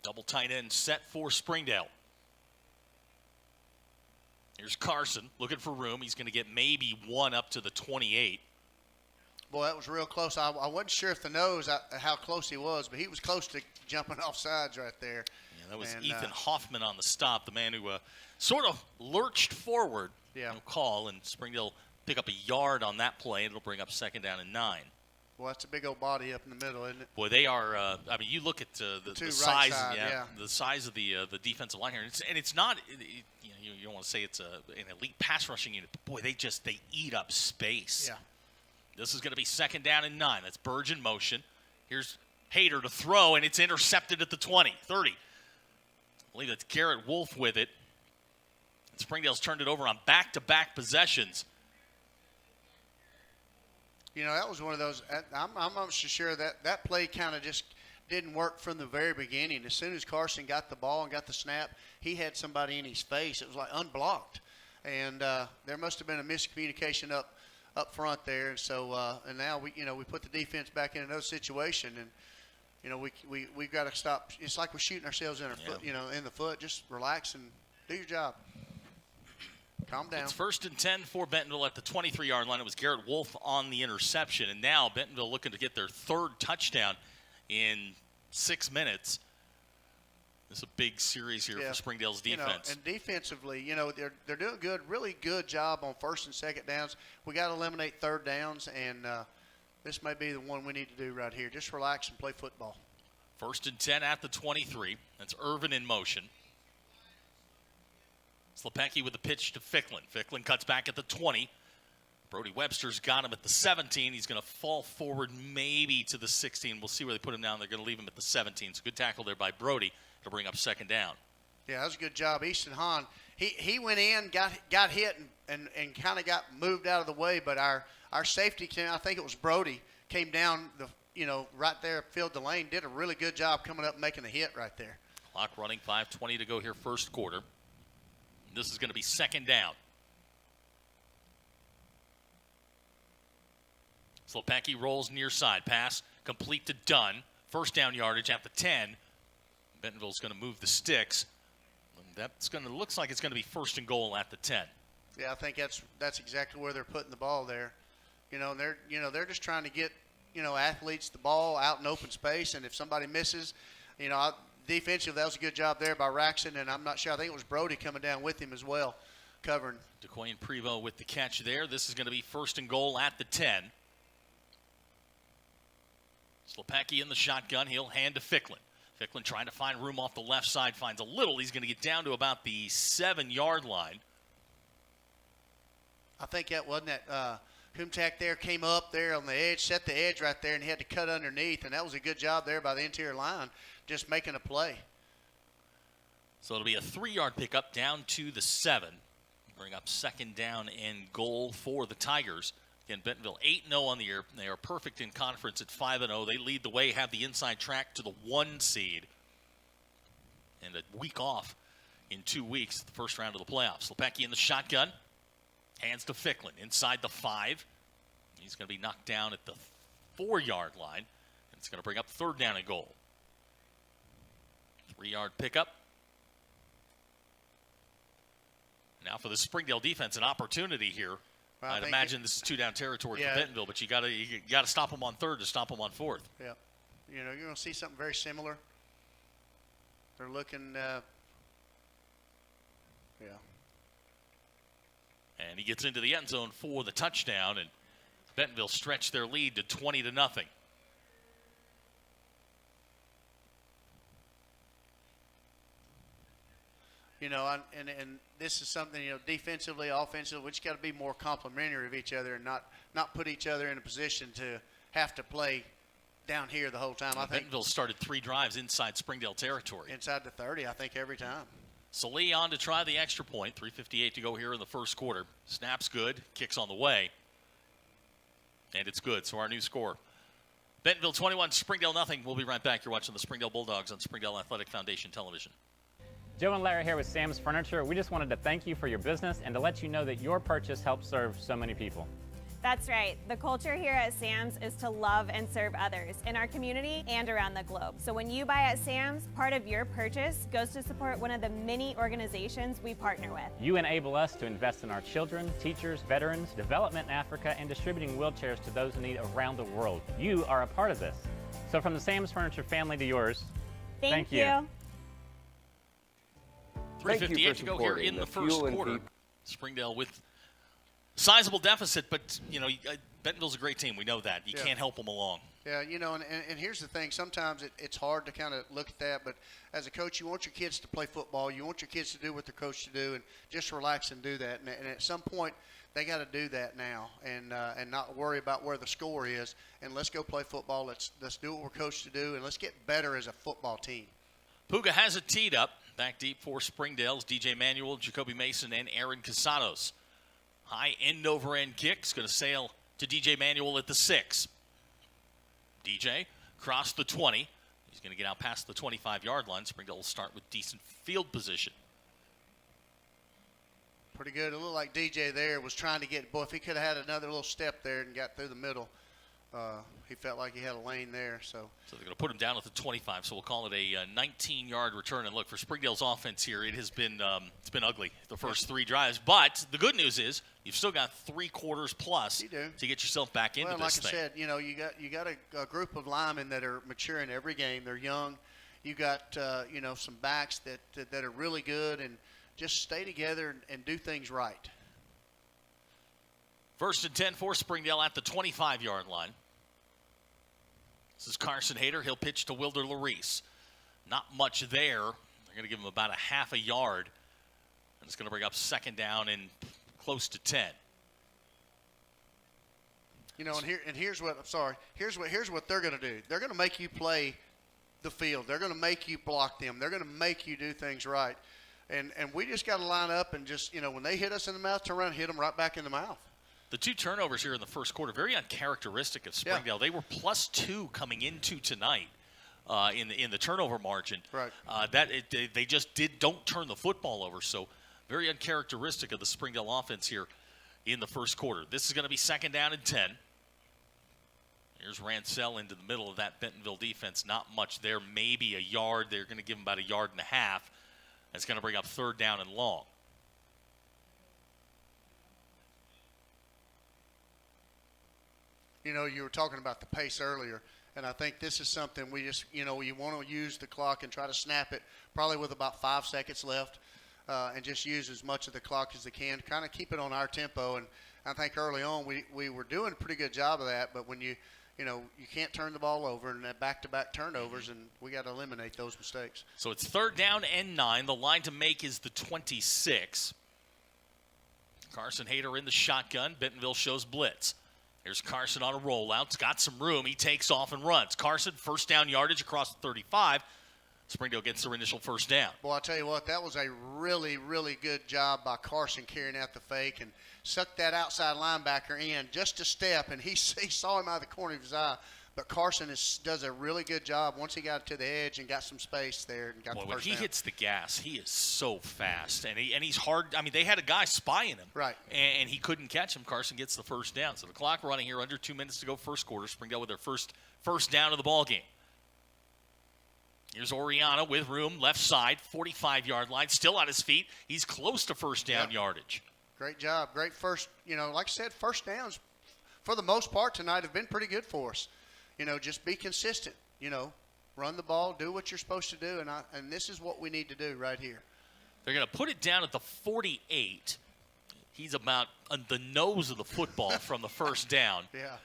Double tight end set for Springdale. Here's Carson looking for room. He's going to get maybe 1 up to the 28. Boy, that was real close. I wasn't sure if the nose how close he was, but he was close to jumping off sides right there. Yeah, that was Ethan Hoffman on the stop, the man who sort of lurched forward. Yeah. No call, and Springdale pick up a yard on that play, and it'll bring up 2nd down and 9. Well, that's a big old body up in the middle, isn't it? Boy, they are. You look at the size, the size of the defensive line here, and it's not. You don't want to say it's an elite pass rushing unit, but boy, they eat up space. Yeah. This is going to be 2nd down and 9. That's Burge in motion. Here's Hayter to throw, and it's intercepted at the 20, 30. I believe that's Garrett Wolf with it. And Springdale's turned it over on back-to-back possessions. That was one of those. I'm not sure that play kind of just didn't work from the very beginning. As soon as Carson got the ball and got the snap, he had somebody in his face. It was like unblocked, and there must have been a miscommunication up front there. And so and now we put the defense back in another situation, and we've got to stop. It's like we're shooting ourselves in our foot, in the foot. Just relax and do your job. Calm down. It's 1st and 10 for Bentonville at the 23-yard line. It was Garrett Wolf on the interception, and now Bentonville looking to get their 3rd touchdown in 6 minutes. This is a big series here for Springdale's defense. And defensively, they're doing good, really good job on 1st and 2nd downs. We got to eliminate 3rd downs, and this may be the one we need to do right here. Just relax and play football. 1st and 10 at the 23. That's Irvin in motion. Slepecki with the pitch to Ficklin. Ficklin cuts back at the 20. Brody Webster's got him at the 17. He's going to fall forward maybe to the 16. We'll see where they put him down. They're going to leave him at the 17. So good tackle there by Brody to bring up 2nd down. Yeah, that was a good job. Easton Hahn, he went in, got hit, and kind of got moved out of the way. But our safety, I think it was Brody, came down right there, filled the lane, did a really good job coming up and making the hit right there. Clock running, 5:20 to go here, 1st quarter. This is going to be 2nd down. Slepecki rolls near side. Pass complete to Dunn. 1st down yardage at the 10. Bentonville's going to move the sticks. Looks like it's going to be 1st and goal at the 10. Yeah, I think that's exactly where they're putting the ball there. They're just trying to get athletes the ball out in open space, and if somebody misses, defensive, that was a good job there by Raxon, and I'm not sure. I think it was Brody coming down with him as well, covering. DeQuain Prevost with the catch there. This is going to be 1st and goal at the 10. Slepecki in the shotgun. He'll hand to Ficklin. Ficklin trying to find room off the left side. Finds a little. He's going to get down to about the 7-yard line. I think that wasn't that Kumtak there came up there on the edge, set the edge right there, and he had to cut underneath, and that was a good job there by the interior line, just making a play. So it'll be a 3-yard pickup down to the 7. Bring up 2nd down and goal for the Tigers. Again, Bentonville 8-0 on the year. They are perfect in conference at 5-0. They lead the way, have the inside track to the 1 seed. And a week off in 2 weeks, the first round of the playoffs. Slepecki in the shotgun. Hands to Ficklin inside the 5. He's going to be knocked down at the 4-yard line. It's going to bring up 3rd down and goal. 3-yard pickup. Now for the Springdale defense, an opportunity here. Well, I'd imagine this is 2-down territory for Bentonville, but you got to stop them on 3rd to stop them on 4th. Yeah, you're going to see something very similar. They're looking, And he gets into the end zone for the touchdown, and Bentonville stretched their lead to 20-0. And this is something, defensively, offensively, we just got to be more complimentary of each other and not put each other in a position to have to play down here the whole time. I think Bentonville started 3 drives inside Springdale territory. Inside the 30, I think, every time. Salee on to try the extra point. 3:58 to go here in the 1st quarter. Snap's good. Kicks on the way. And it's good. So our new score. Bentonville 21, Springdale nothing. We'll be right back. You're watching the Springdale Bulldogs on Springdale Athletic Foundation Television. Joe and Larry here with Sam's Furniture. We just wanted to thank you for your business and to let you know that your purchase helps serve so many people. That's right. The culture here at Sam's is to love and serve others in our community and around the globe. So when you buy at Sam's, part of your purchase goes to support one of the many organizations we partner with. You enable us to invest in our children, teachers, veterans, development in Africa, and distributing wheelchairs to those in need around the world. You are a part of this. So from the Sam's Furniture family to yours, thank you. 3:58 to go here in the 1st quarter. Springdale with sizable deficit, but, Bentonville's a great team. We know that. You can't help them along. Yeah, and here's the thing. Sometimes it's hard to kind of look at that, but as a coach, you want your kids to play football. You want your kids to do what they're coached to do and just relax and do that. And at some point, they got to do that now and not worry about where the score is. And let's go play football. Let's do what we're coached to do, and let's get better as a football team. Puga has it teed up. Back deep for Springdale's DJ Manuel, Jacoby Mason, and Aaron Casados. High end-over-end kick is going to sail to DJ Manuel at the 6. DJ crossed the 20. He's going to get out past the 25-yard line. Springdale will start with decent field position. Pretty good. It looked like DJ there was trying to get, boy, if he could have had another little step there and got through the middle, he felt like he had a lane there. So they're going to put him down at the 25. So we'll call it a 19-yard return. And look, for Springdale's offense here, it has been it's been ugly the first 3 drives. But the good news is you've still got 3 quarters plus to get yourself back into this thing. Like I said, you got a group of linemen that are maturing every game. They're young. You got some backs that are really good, and just stay together and do things right. 1st and 10 for Springdale at the 25-yard line. This is Carson Hayter. He'll pitch to Wilder Larice. Not much there. They're going to give him about a half a yard. And it's going to bring up 2nd down and close to 10. Here's what they're going to do. They're going to make you play the field. They're going to make you block them. They're going to make you do things right. And we just got to line up and just, when they hit us in the mouth, turn around and hit them right back in the mouth. The 2 turnovers here in the first quarter, very uncharacteristic of Springdale. They were +2 coming into tonight in the turnover margin. Right. They just don't turn the football over. So very uncharacteristic of the Springdale offense here in the first quarter. This is going to be 2nd down and 10. Here's Ransell into the middle of that Bentonville defense. Not much there, maybe a yard. They're going to give him about a yard and a half. That's going to bring up 3rd down and long. You were talking about the pace earlier, and I think this is something we just, you want to use the clock and try to snap it probably with about 5 seconds left and just use as much of the clock as they can, kind of keep it on our tempo. And I think early on we were doing a pretty good job of that, but when you can't turn the ball over and back-to-back turnovers, and we got to eliminate those mistakes. So it's 3rd down and 9. The line to make is the 26. Carson Hayter in the shotgun. Bentonville shows blitz. Here's Carson on a rollout. It's got some room. He takes off and runs. Carson, 1st down yardage across the 35. Springdale gets their initial 1st down. Boy, I'll tell you what, that was a really, really good job by Carson carrying out the fake and sucked that outside linebacker in just a step, and he saw him out of the corner of his eye. But Carson does a really good job once he got to the edge and got some space there and got the 1st down. When he hits the gas, he is so fast, and he's hard. I mean, they had a guy spying him, right? And he couldn't catch him. Carson gets the 1st down. So the clock running here, under 2 minutes to go, first quarter. Springdale with their first down of the ball game. Here's Oriana with room, left side, 45-yard line, still on his feet. He's close to 1st down yardage. Great job, great first. Like I said, 1st downs for the most part tonight have been pretty good for us. Just be consistent. Run the ball, do what you're supposed to do, and this is what we need to do right here. They're going to put it down at the 48. He's about on the nose of the football from the 1st down. Yeah.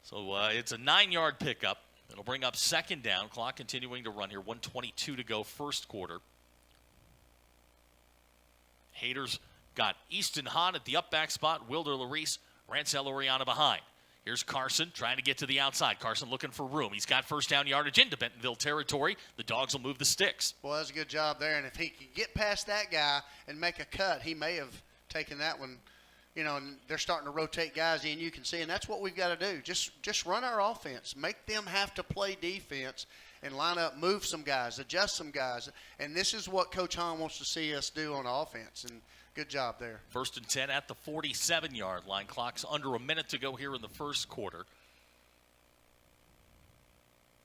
So it's a 9-yard pickup. It'll bring up 2nd down. Clock continuing to run here. 1:22 to go, first quarter. Hayter's got Easton Hahn at the up back spot. Wilder Larice, Ransell Oriana behind. Here's Carson trying to get to the outside. Carson looking for room. He's got 1st down yardage into Bentonville territory. The Dogs will move the sticks. Well, that's a good job there. And if he can get past that guy and make a cut, he may have taken that one. And they're starting to rotate guys in. You can see, and that's what we've got to do. Just run our offense. Make them have to play defense and line up, move some guys, adjust some guys. And this is what Coach Hahn wants to see us do on offense. And good job there. 1st and 10 at the 47-yard line. Clock's under a minute to go here in the first quarter.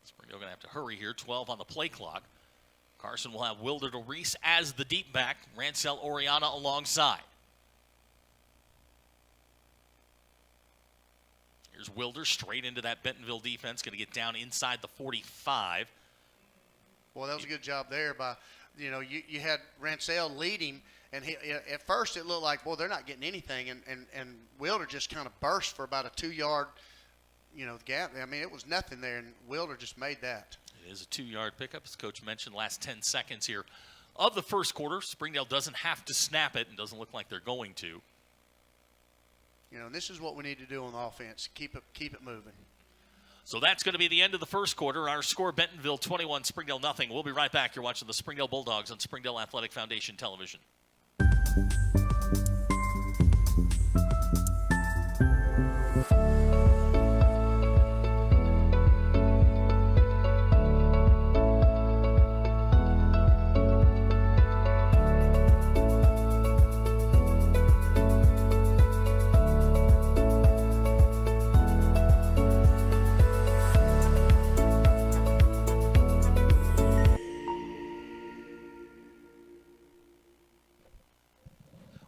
Springdale going to have to hurry here. 12 on the play clock. Carson will have Wilder to Reese as the deep back. Ransell Oriana alongside. Here's Wilder straight into that Bentonville defense. Going to get down inside the 45. Well, that was a good job there by, you had Ransell lead him. And at first it looked like, boy, they're not getting anything. And Wilder just kind of burst for about a 2-yard, gap. I mean, it was nothing there, and Wilder just made that. It is a 2-yard pickup, as Coach mentioned, last 10 seconds here of the first quarter. Springdale doesn't have to snap it and doesn't look like they're going to. This is what we need to do on the offense. Keep it moving. So that's going to be the end of the first quarter. Our score, Bentonville 21, Springdale nothing. We'll be right back. You're watching the Springdale Bulldogs on Springdale Athletic Foundation Television.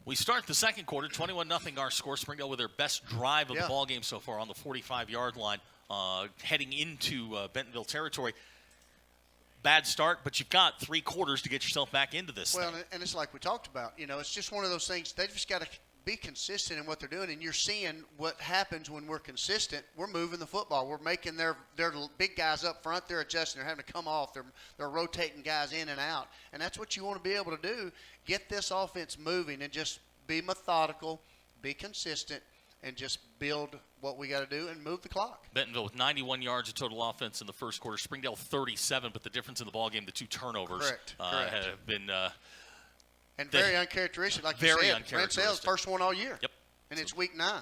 We start the second quarter, 21-0 our score. Springdale with their best drive of the ball game so far on the 45-yard line, heading into Bentonville territory. Bad start, but you've got 3 quarters to get yourself back into this thing. And it's like we talked about. It's just one of those things. They've just got to be consistent in what they're doing, and you're seeing what happens when we're consistent. We're moving the football. We're making their big guys up front. They're adjusting. They're having to come off. They're rotating guys in and out, and that's what you want to be able to do. Get this offense moving and just be methodical, be consistent, and just build what we got to do and move the clock. Bentonville with 91 yards of total offense in the first quarter. Springdale 37, but the difference in the ballgame, the 2 turnovers have been and very uncharacteristic, like you said. Mansell's first one all year. Yep. And it's week 9.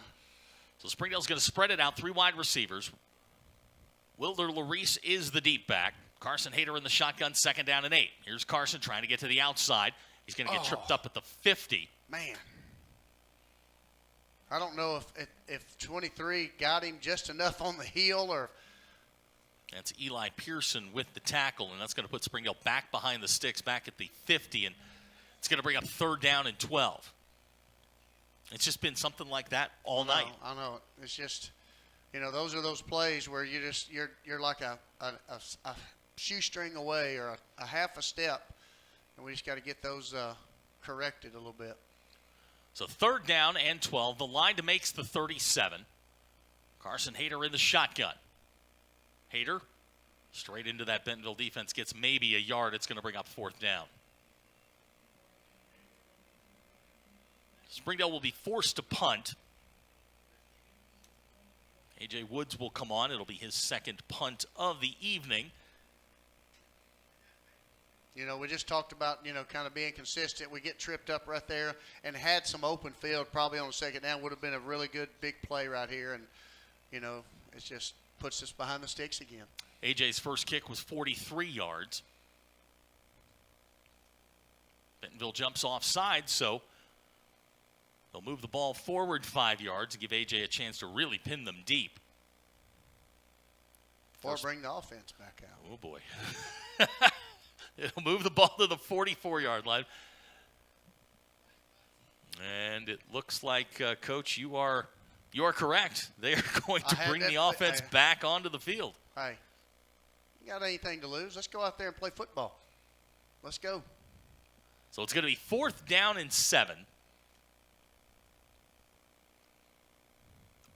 So Springdale's going to spread it out, 3 wide receivers. Wilder Larice is the deep back. Carson Hayter in the shotgun, 2nd down and 8. Here's Carson trying to get to the outside. He's going to get tripped up at the 50. Man. I don't know if 23 got him just enough on the heel or. That's Eli Pearson with the tackle, and that's going to put Springdale back behind the sticks, back at the 50, and it's going to bring up 3rd down and 12. It's just been something like that all night. I know. It's just, those are those plays where you're like a shoestring away or a half a step, and we just got to get those corrected a little bit. So 3rd down and 12. The line to makes the 37. Carson Hayter in the shotgun. Hayter straight into that Bentonville defense, gets maybe a yard. It's going to bring up 4th down. Springdale will be forced to punt. A.J. Woods will come on. It'll be his 2nd punt of the evening. We just talked about, kind of being consistent. We get tripped up right there and had some open field probably on the 2nd down. Would have been a really good big play right here. And, it just puts us behind the sticks again. A.J.'s first kick was 43 yards. Bentonville jumps offside, so they'll move the ball forward 5 yards and give A.J. a chance to really pin them deep. Or bring the offense back out. Oh, boy. It'll move the ball to the 44-yard line. And it looks like, Coach, you are correct. They are going to bring the offense back onto the field. Hey, you got anything to lose? Let's go out there and play football. Let's go. So it's going to be 4th down and 7.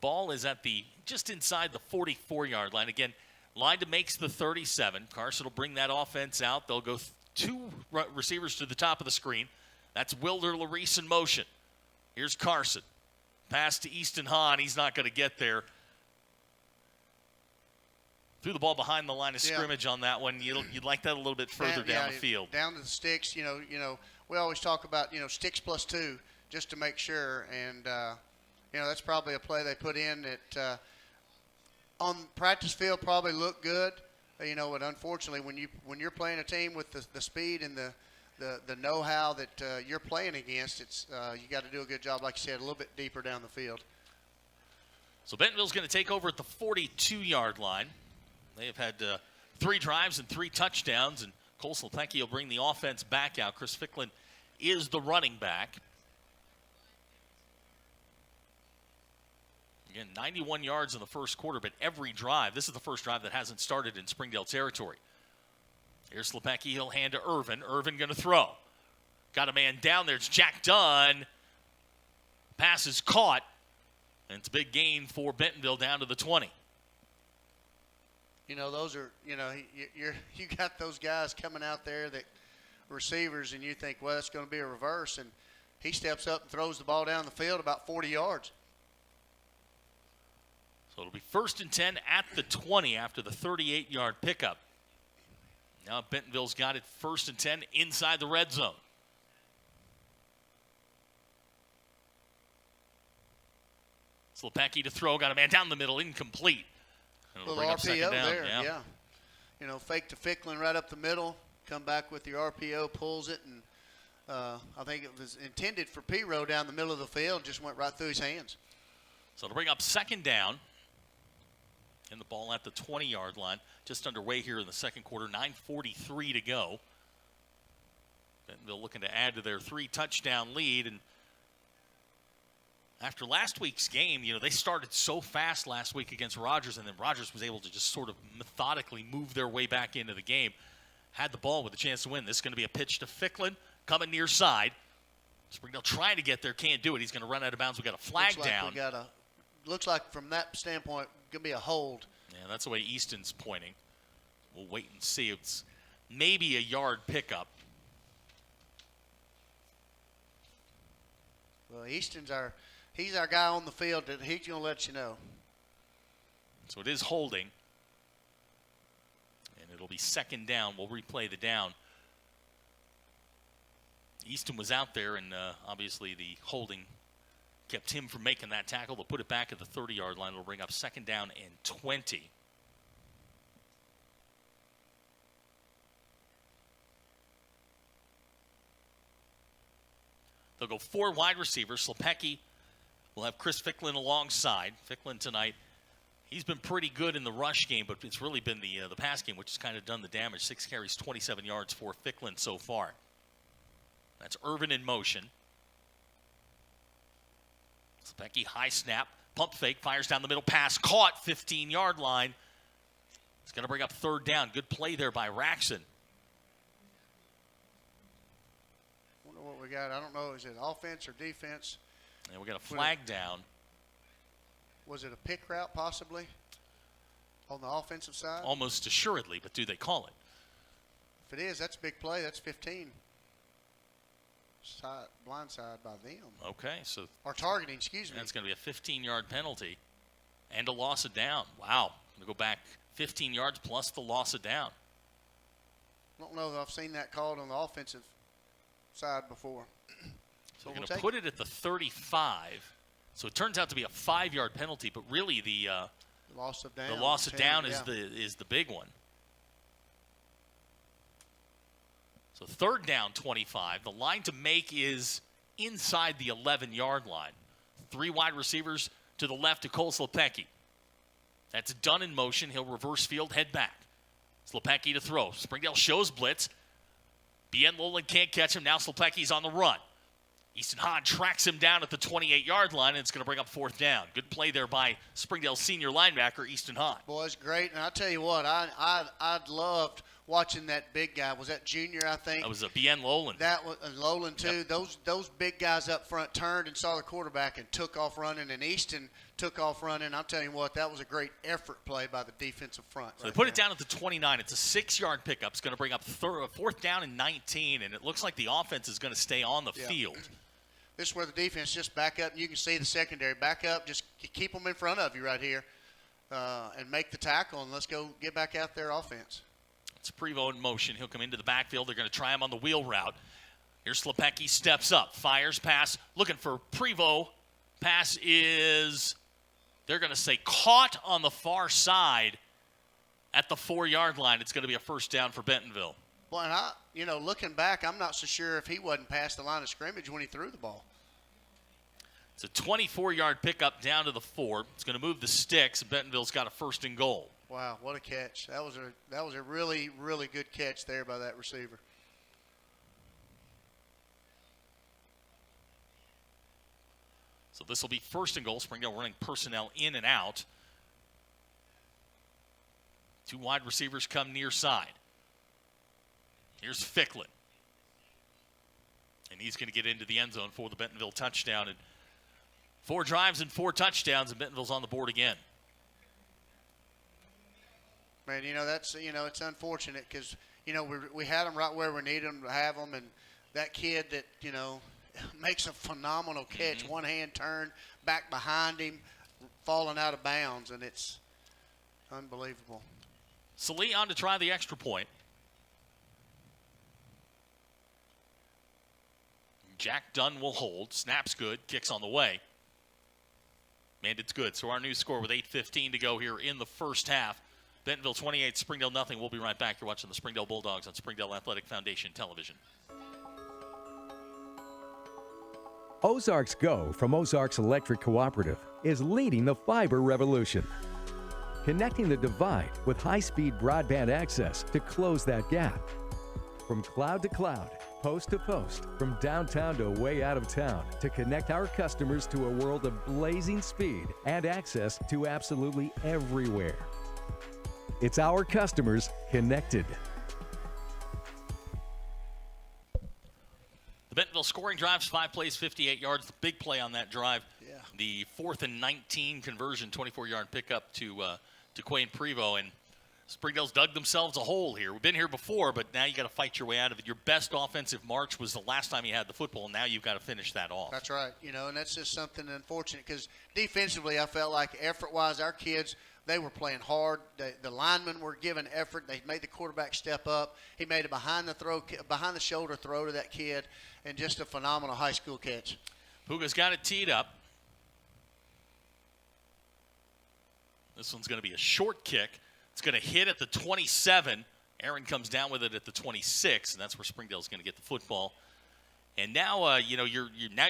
Ball is at just inside the 44-yard line. Again, line to makes the 37. Carson will bring that offense out. They'll go 2 receivers to the top of the screen. That's Wilder Larice in motion. Here's Carson. Pass to Easton Hahn. He's not going to get there. Threw the ball behind the line of scrimmage on that one. You'd like that a little bit further down the field. Down to the sticks. We always talk about, sticks plus 2 just to make sure. And, that's probably a play they put in that on practice field probably looked good. But unfortunately, when you're playing a team with the speed and the know-how that you're playing against, it's you got to do a good job, like you said, a little bit deeper down the field. So Bentonville's going to take over at the 42-yard line. They have had 3 drives and 3 touchdowns, and Cole Slepecki will bring the offense back out. Chris Ficklin is the running back. Again, 91 yards in the first quarter, but every drive, this is the first drive that hasn't started in Springdale territory. Here's Slepecki. He'll hand to Irvin. Irvin going to throw. Got a man down there. It's Jack Dunn. Pass is caught, and it's a big gain for Bentonville down to the 20. Those are, you got those guys coming out there that receivers, and you think, well, it's going to be a reverse, and he steps up and throws the ball down the field about 40 yards. So it'll be 1st and 10 at the 20 after the 38-yard pickup. Now Bentonville's got it 1st and 10 inside the red zone. Slepecki to throw, got a man down the middle, incomplete. A little RPO there, yeah. Fake to Ficklin right up the middle, come back with your RPO, pulls it, and I think it was intended for P-Row down the middle of the field, just went right through his hands. So it'll bring up 2nd down. And the ball at the 20-yard line, just underway here in the second quarter, 9:43 to go. Bentonville looking to add to their 3-touchdown lead, and after last week's game, they started so fast last week against Rogers, and then Rogers was able to just sort of methodically move their way back into the game. Had the ball with a chance to win. This is going to be a pitch to Ficklin, coming near side. Springdale trying to get there, can't do it. He's going to run out of bounds. We got a flag down. Looks like from that standpoint, going to be a hold. Yeah, that's the way Easton's pointing. We'll wait and see. It's maybe a yard pickup. Well, Easton's he's our guy on the field that he's going to let you know. So it is holding. And it'll be second down. We'll replay the down. Easton was out there, and obviously the holding kept him from making that tackle. They'll put it back at the 30-yard line. It'll bring up second down and 20. They'll go 4 wide receivers. Slepecki will have Chris Ficklin alongside. Ficklin tonight, he's been pretty good in the rush game, but it's really been the pass game which has kind of done the damage. 6 carries, 27 yards for Ficklin so far. That's Irvin in motion. Slepecki, high snap, pump fake, fires down the middle, pass caught, 15-yard line. It's going to bring up third down. Good play there by Raxon. Wonder what we got. I don't know. Is it offense or defense? And we got a flag down. Was it a pick route possibly on the offensive side? Almost assuredly, but do they call it? If it is, that's a big play. That's 15. Blindside by them. Okay, so or targeting, excuse me. That's going to be a 15-yard penalty and a loss of down. Wow, we go back 15 yards plus the loss of down. I don't know that I've seen that called on the offensive side before. So we're going to put it at the 35. So it turns out to be a 5-yard penalty, but really the loss of down. The loss of down is the big one. So third down, 25. The line to make is inside the 11-yard line. 3 wide receivers to the left to Cole Slepecki. That's done in motion. He'll reverse field, head back. Slepecki to throw. Springdale shows blitz. Bien Lolan can't catch him. Now Slepecki's on the run. Easton Hahn tracks him down at the 28-yard line, and it's going to bring up fourth down. Good play there by Springdale's senior linebacker, Easton Hahn. Boy, it's great. And I'll tell you what, I loved watching that big guy. Was that junior, I think? That was a Bien Lolan. That was Lolan, too. Yep. Those big guys up front turned and saw the quarterback and took off running, and Easton took off running. I'll tell you what, that was a great effort play by the defensive front. So they put it down at the 29. It's a 6-yard pickup. It's going to bring up fourth down and 19, and it looks like the offense is going to stay on the field. This is where the defense just back up, and you can see the secondary back up. Just keep them in front of you right here and make the tackle, and let's go get back out there offense. It's Prevost in motion. He'll come into the backfield. They're going to try him on the wheel route. Here's Slepecki, steps up, fires, pass, looking for Prevost. Pass is, they're going to say, caught on the far side at the 4-yard line. It's going to be a first down for Bentonville. Well, and looking back, I'm not so sure if he wasn't past the line of scrimmage when he threw the ball. It's a 24-yard pickup down to the 4. It's going to move the sticks, and Bentonville's got a first and goal. Wow, what a catch. That was a really, really good catch there by that receiver. So this will be first and goal. Springdale running personnel in and out. 2 wide receivers come near side. Here's Ficklin. And he's going to get into the end zone for the Bentonville touchdown. And 4 drives and 4 touchdowns, and Bentonville's on the board again. Man, that's it's unfortunate because we had them right where we need them to have them, and that kid that makes a phenomenal catch, one hand turn back behind him, falling out of bounds, and it's unbelievable. Salee on to try the extra point. Jack Dunn will hold. Snap's good. Kicks on the way. And it's good. So our new score with 8:15 to go here in the first half. Bentonville 28, Springdale nothing. We'll be right back. You're watching the Springdale Bulldogs on Springdale Athletic Foundation Television. Ozarks Go from Ozarks Electric Cooperative is leading the fiber revolution. Connecting the divide with high-speed broadband access to close that gap. From cloud to cloud, post to post, from downtown to way out of town, to connect our customers to a world of blazing speed and access to absolutely everywhere. It's our customers connected. The Bentonville scoring drives, 5 plays, 58 yards. The big play on that drive, the 4th and 19 conversion, 24-yard pickup to Quayne Prevost. And Springdale's dug themselves a hole here. We've been here before, but now you got to fight your way out of it. Your best offensive march was the last time you had the football, and now you've got to finish that off. That's right. And that's just something unfortunate because defensively I felt like effort-wise our kids, they were playing hard. The linemen were giving effort. They made the quarterback step up. He made a behind-the-shoulder throw to that kid, and just a phenomenal high school catch. Puga's got it teed up. This one's going to be a short kick. It's going to hit at the 27. Aaron comes down with it at the 26, and that's where Springdale's going to get the football. And now, you're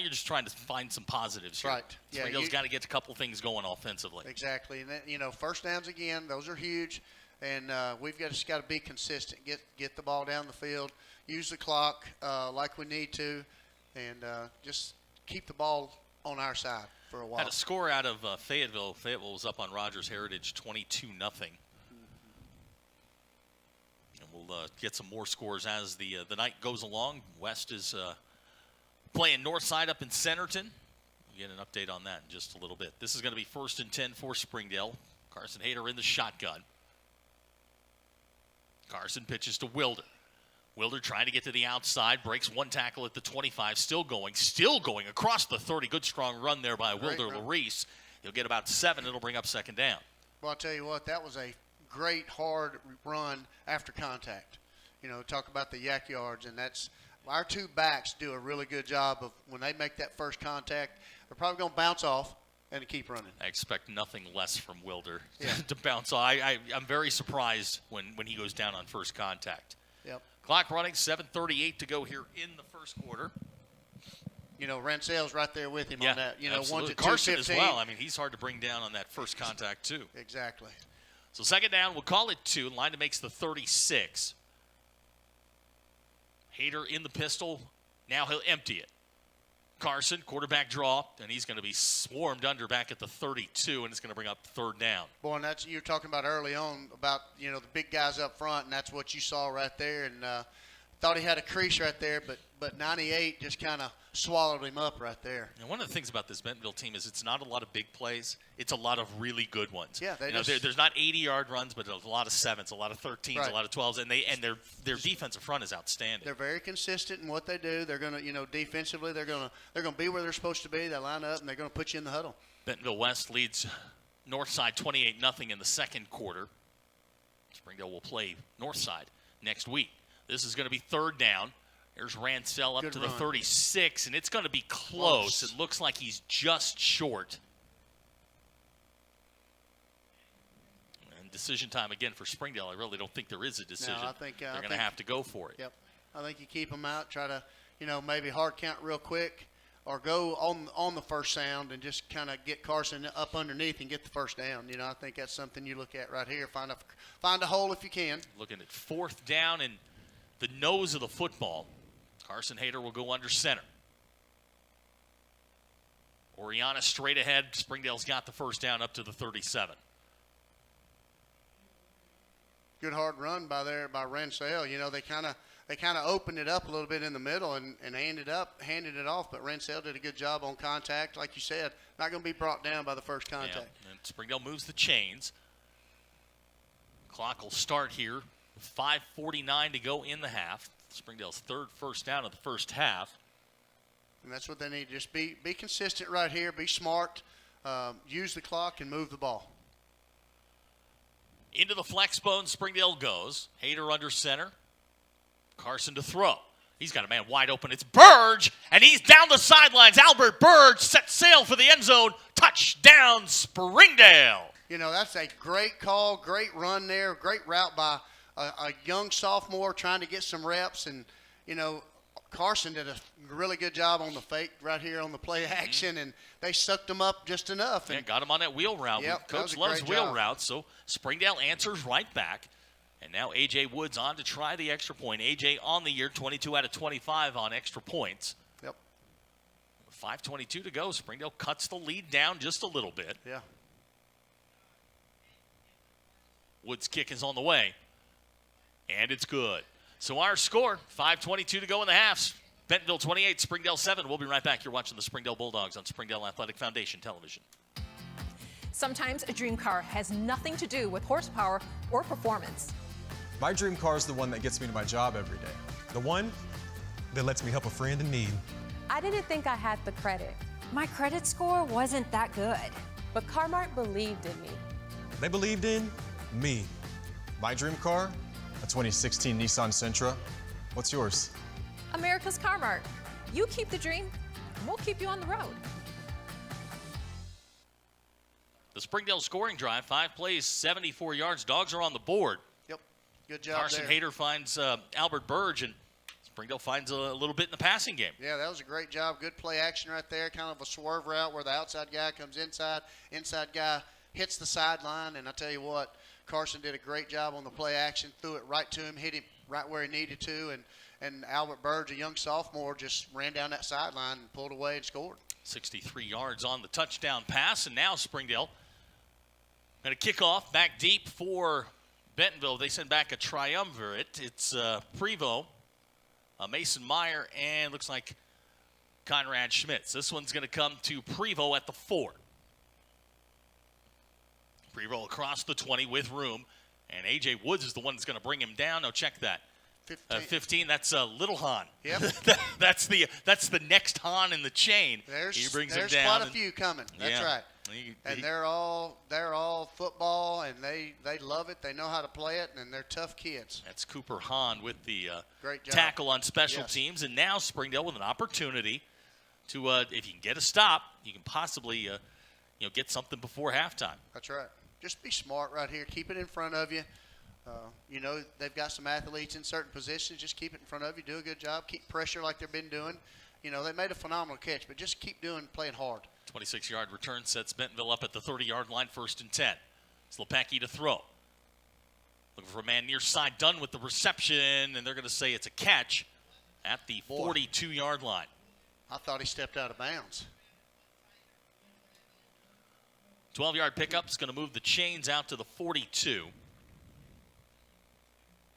just trying to find some positives here. Right. Springdale's got to get a couple things going offensively. Exactly. And then, first downs again, those are huge. And we've just got to be consistent. Get the ball down the field. Use the clock like we need to. And just keep the ball on our side for a while. Had a score out of Fayetteville. Fayetteville was up on Rogers Heritage 22-0. And we'll get some more scores as the night goes along. West is playing Northside up in Centerton. We'll get an update on that in just a little bit. This is going to be 1st and 10 for Springdale. Carson Hayter in the shotgun. Carson pitches to Wilder. Wilder trying to get to the outside, breaks one tackle at the 25, still going across the 30. Good strong run there by Wilder Larice. He'll get about 7. It'll bring up 2nd down. Well, I'll tell you what, that was a great hard run after contact. Talk about the yak yards, and that's our 2 backs do a really good job of when they make that first contact, they're probably going to bounce off and keep running. I expect nothing less from Wilder to bounce off. I'm very surprised when he goes down on first contact. Yep. Clock running, 7:38 to go here in the first quarter. Rancel's right there with him on that. 1 to Carson 2:15. as well. I mean, he's hard to bring down on that first contact too. Exactly. So 2nd down, we'll call it 2. Line to makes the 36. Hayter in the pistol. Now he'll empty it. Carson, quarterback draw, and he's going to be swarmed under back at the 32, and it's going to bring up 3rd down. Boy, and that's you're talking about early on about the big guys up front, and that's what you saw right there. And thought he had a crease right there, but 98 just kind of swallowed him up right there. And one of the things about this Bentonville team is it's not a lot of big plays. It's a lot of really good ones. Yeah, there's not 80-yard runs, but a lot of 7s, a lot of 13s, a lot of 12s, and their defensive front is outstanding. They're very consistent in what they do. They're going to, defensively, they're going to be where they're supposed to be. They line up and they're going to put you in the huddle. Bentonville West leads Northside 28-0 in the second quarter. Springdale will play Northside next week. This is going to be 3rd down. There's Rancel up to the 36, and it's going to be close. It looks like he's just short. And decision time again for Springdale. I really don't think there is a decision. No, I think they're going to have to go for it. Yep. I think you keep them out, try to, maybe hard count real quick, or go on the first sound and just kind of get Carson up underneath and get the first down. I think that's something you look at right here. Find a hole if you can. Looking at 4th down and the nose of the football. Carson Hayter will go under center. Oriana straight ahead. Springdale's got the first down up to the 37. Good hard run by Rancel. They kind of opened it up a little bit in the middle and handed it off. But Rancel did a good job on contact, like you said. Not going to be brought down by the first contact. Yeah, and Springdale moves the chains. Clock will start here. 5:49 to go in the half. Springdale's 3rd first down of the first half. And that's what they need. Just be consistent right here. Be smart. Use the clock and move the ball. Into the flex bone, Springdale goes. Hayter under center. Carson to throw. He's got a man wide open. It's Burge, and he's down the sidelines. Albert Burge sets sail for the end zone. Touchdown, Springdale. That's a great call, great run there, great route by a young sophomore trying to get some reps. And, Carson did a really good job on the fake right here on the play action, and they sucked him up just enough. And got him on that wheel route. Yep, Coach loves wheel routes, so Springdale answers right back. And now A.J. Woods on to try the extra point. A.J. on the year, 22 out of 25 on extra points. Yep. 5:22 to go. Springdale cuts the lead down just a little bit. Yeah. Woods' kick is on the way. And it's good. So our score, 5:22 to go in the halves. Bentonville 28, Springdale 7. We'll be right back. You're watching the Springdale Bulldogs on Springdale Athletic Foundation Television. Sometimes a dream car has nothing to do with horsepower or performance. My dream car is the one that gets me to my job every day. The one that lets me help a friend in need. I didn't think I had the credit. My credit score wasn't that good. But Carmart believed in me. They believed in me. My dream car, a 2016 Nissan Sentra. What's yours? America's Carmart. You keep the dream, and we'll keep you on the road. The Springdale scoring drive, 5 plays, 74 yards. Dogs are on the board. Yep, good job Carson there. Hayter finds Albert Burge, and Springdale finds a little bit in the passing game. Yeah, that was a great job. Good play action right there. Kind of a swerve route where the outside guy comes inside. Inside guy hits the sideline, and I tell you what, Carson did a great job on the play action. Threw it right to him, hit him right where he needed to, and Albert Burge, a young sophomore, just ran down that sideline and pulled away and scored. 63 yards on the touchdown pass, and now Springdale going to kick off back deep for Bentonville. They send back a triumvirate. It's Prevost, Mason Meyer, and looks like Conrad Schmitz. This one's going to come to Prevost at the 4. Prevost across the 20 with room, and A.J. Woods is the one that's going to bring him down. No, check that. 15. That's Little Han. Yep. that's the next Han in the chain. He brings him down. Quite a few coming. That's yeah. right. And they're all football, and they love it. They know how to play it, and they're tough kids. That's Cooper Hahn with the great job. Tackle on special teams, and now Springdale with an opportunity to, if you can get a stop, you can possibly, get something before halftime. That's right. Just be smart right here. Keep it in front of you. They've got some athletes in certain positions. Just keep it in front of you. Do a good job. Keep pressure like they've been doing. They made a phenomenal catch, but just keep playing hard. 26-yard return sets Bentonville up at the 30-yard line, 1st and 10. Slepacki to throw. Looking for a man near side, done with the reception, and they're going to say it's a catch at the 42-yard line. I thought he stepped out of bounds. 12-yard pickup is going to move the chains out to the 42.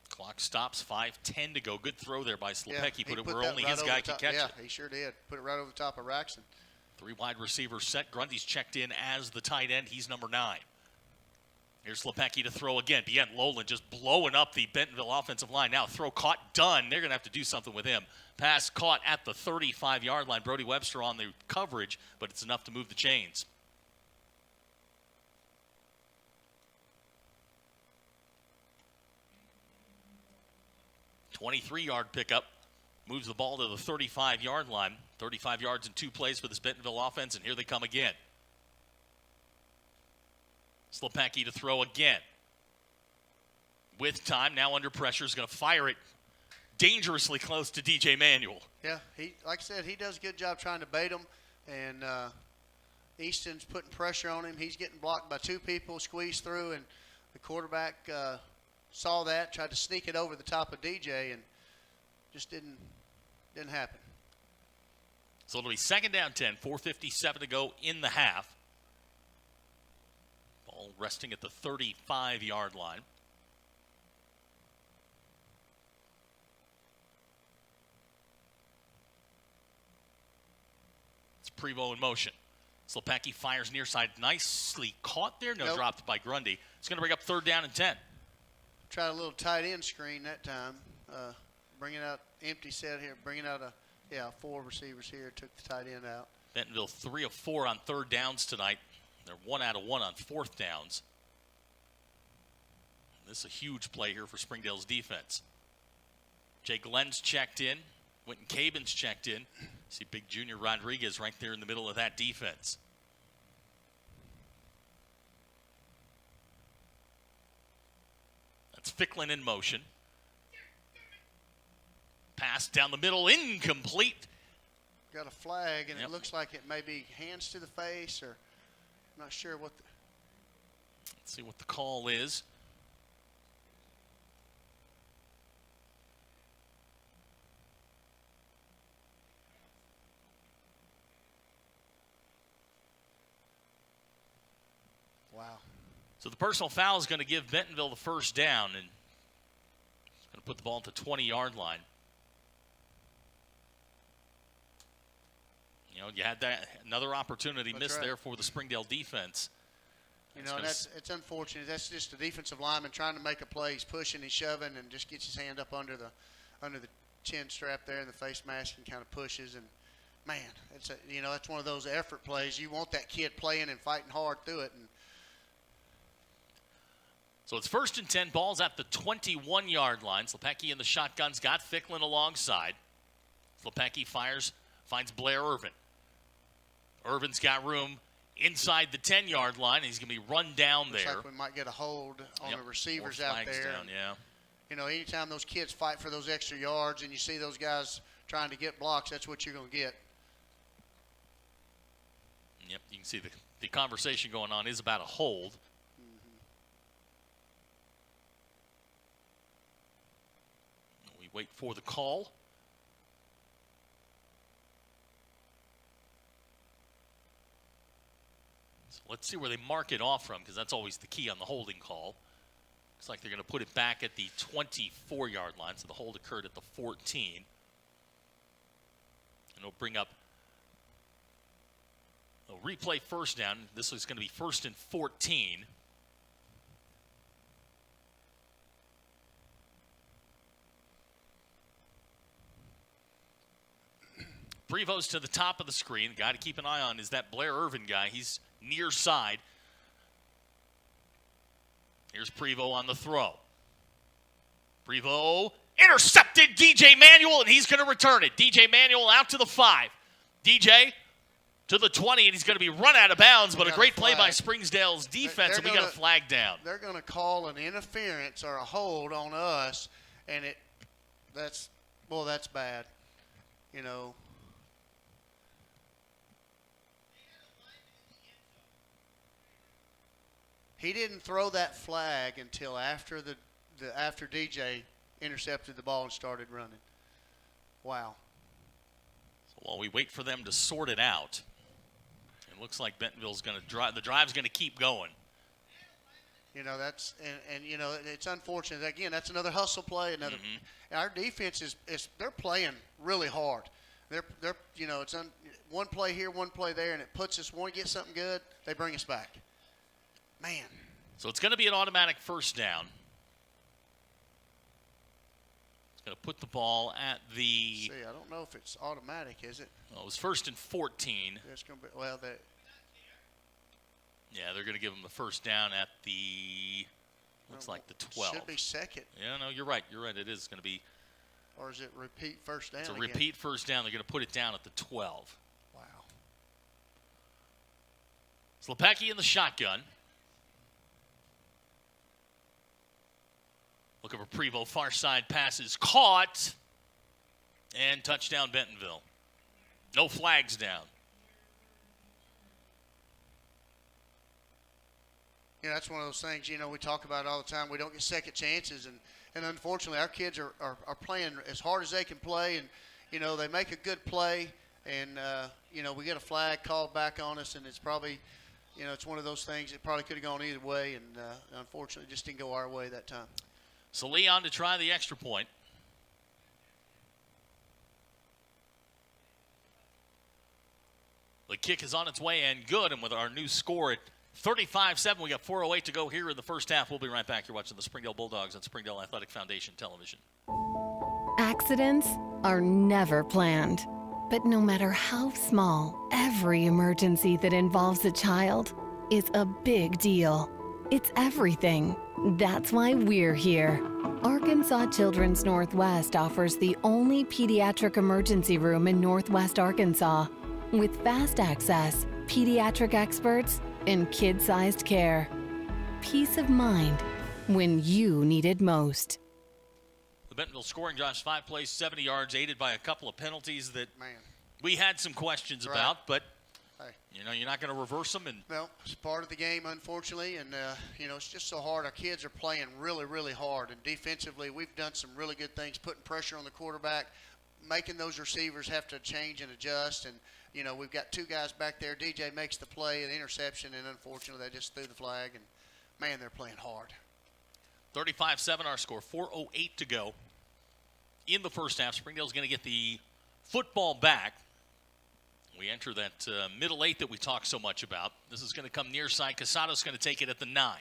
Clock stops, 5:10 to go. Good throw there by Slepacki. Put it where only his guy could catch it. Yeah, he sure did. Put it right over the top of Raxton. 3 wide receivers set. Grundy's checked in as the tight end. He's number 9. Here's Slepacki to throw again. Bien Lolan just blowing up the Bentonville offensive line. Now throw caught, done. They're going to have to do something with him. Pass caught at the 35-yard line. Brody Webster on the coverage, but it's enough to move the chains. $23-yard pickup. Moves the ball to the 35-yard line. 35 yards in 2 plays for this Bentonville offense, and here they come again. Slepacki to throw again. With time, now under pressure, is going to fire it dangerously close to DJ Manuel. Yeah, like I said, he does a good job trying to bait him, and Easton's putting pressure on him. He's getting blocked by 2 people, squeezed through, and the quarterback saw that, tried to sneak it over the top of DJ, and just didn't happen. So it'll be 2nd down 10, 4:57 to go in the half. Ball resting at the 35-yard line. It's Prevost in motion. Slepacki fires near side. Nicely caught there. No, dropped by Grundy. It's going to bring up 3rd down and 10. Tried a little tight end screen that time. Bringing out empty set here. Bringing out 4 receivers here. Took the tight end out. Bentonville 3 of 4 on 3rd downs tonight. They're 1 out of 1 on 4th downs. This is a huge play here for Springdale's defense. Jay Glenn's checked in. Quentin Cabin's checked in. See big Junior Rodriguez right there in the middle of that defense. That's Ficklin in motion. Pass down the middle, incomplete. Got a flag, and it looks like it may be hands to the face, or I'm not sure what. Let's see what the call is. So the personal foul is going to give Bentonville the first down, and it's going to put the ball at the 20-yard line. You know, you had that another opportunity missed there for the Springdale defense. You know, and it's unfortunate. That's just a defensive lineman trying to make a play. He's pushing, he's shoving, and just gets his hand up under the chin strap there in the face mask and kind of pushes. And man, that's one of those effort plays. You want that kid playing and fighting hard through it. And so it's 1st and 10. Ball's at the 21-yard line. Slepecki in the shotgun's got Ficklin alongside. Slepecki finds Blair Irvin. Irvin's got room inside the 10-yard line. He's going to be run down there. Looks like we might get a hold on the receivers out there. Down, yeah. You know, anytime those kids fight for those extra yards and you see those guys trying to get blocks, that's what you're going to get. Yep, you can see the conversation going on is about a hold. We wait for the call. Let's see where they mark it off from, because that's always the key on the holding call. Looks like they're going to put it back at the 24-yard line, so the hold occurred at the 14. And it'll bring up a replay first down. This is going to be 1st and 14. Prevo's to the top of the screen. The guy to keep an eye on is that Blair Irvin guy. He's near side. Here's Prevo on the throw. Prevo intercepted DJ Manuel, and he's going to return it. DJ Manuel out to the 5. DJ to the 20, and he's going to be run out of bounds, but a great play by Springdale's defense, and we got a flag down. They're going to call an interference or a hold on us, and that's bad. You know. He didn't throw that flag until after after DJ intercepted the ball and started running. Wow. So while we wait for them to sort it out, it looks like Bentonville's going to drive. The drive's going to keep going. You know, that's and you know, it's unfortunate. Again, that's another hustle play. Another. Our defense is they're playing really hard. They're you know, it's one play here, one play there, and it puts us one get something good, they bring us back. Man. So it's going to be an automatic first down. It's going to put the ball at the. See, I don't know if it's automatic, is it? Well, it was 1st and 14. It's going to be Yeah, they're going to give them the first down at the. Looks like the 12. Should be second. Yeah, no, you're right. You're right. It is going to be. Or is it repeat first down? It's a repeat first down. They're going to put it down at the 12. Wow. Slepecki in the shotgun. Looking for Prevo, far side passes caught, and touchdown Bentonville. No flags down. You know, that's one of those things, you know, we talk about all the time. We don't get second chances, and unfortunately our kids are playing as hard as they can play, and, you know, they make a good play, and, you know, we get a flag called back on us, and it's probably, you know, it's one of those things that probably could have gone either way, and unfortunately just didn't go our way that time. So Leon to try the extra point. The kick is on its way and good, and with our new score at 35-7, we got 4:08 to go here in the first half. We'll be right back. You're watching the Springdale Bulldogs on Springdale Athletic Foundation Television. Accidents are never planned. But no matter how small, every emergency that involves a child is a big deal. It's everything. That's why we're here. Arkansas Children's Northwest offers the only pediatric emergency room in Northwest Arkansas with fast access, pediatric experts, and kid-sized care. Peace of mind when you need it most. The Bentonville scoring drive's 5 plays, 70 yards, aided by a couple of penalties that we had some questions about, but you know, you're not going to reverse them. No, it's part of the game, unfortunately, and, you know, it's just so hard. Our kids are playing really, really hard, and defensively we've done some really good things, putting pressure on the quarterback, making those receivers have to change and adjust, and, you know, we've got two guys back there. DJ makes the play, an interception, and unfortunately they just threw the flag, and man, they're playing hard. 35-7 our score, 4:08 to go in the first half. Springdale's going to get the football back. We enter that middle 8 that we talk so much about. This is going to come near side. Casado's going to take it at the 9.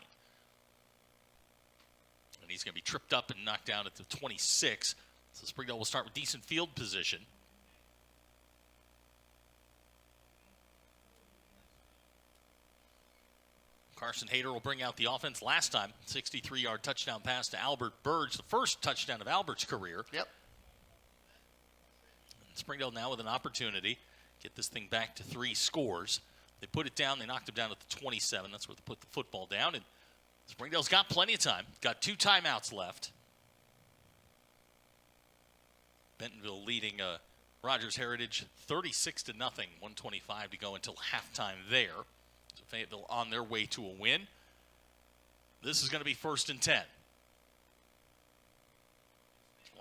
And he's going to be tripped up and knocked down at the 26. So Springdale will start with decent field position. Carson Hayter will bring out the offense. Last time, 63-yard touchdown pass to Albert Burge, the first touchdown of Albert's career. Yep. And Springdale now with an opportunity. Get this thing back to 3 scores. They put it down. They knocked him down at the 27. That's where they put the football down. And Springdale's got plenty of time. Got 2 timeouts left. Bentonville leading Rogers Heritage 36-0. 1:25 to go until halftime there. So Fayetteville on their way to a win. This is going to be 1st and 10.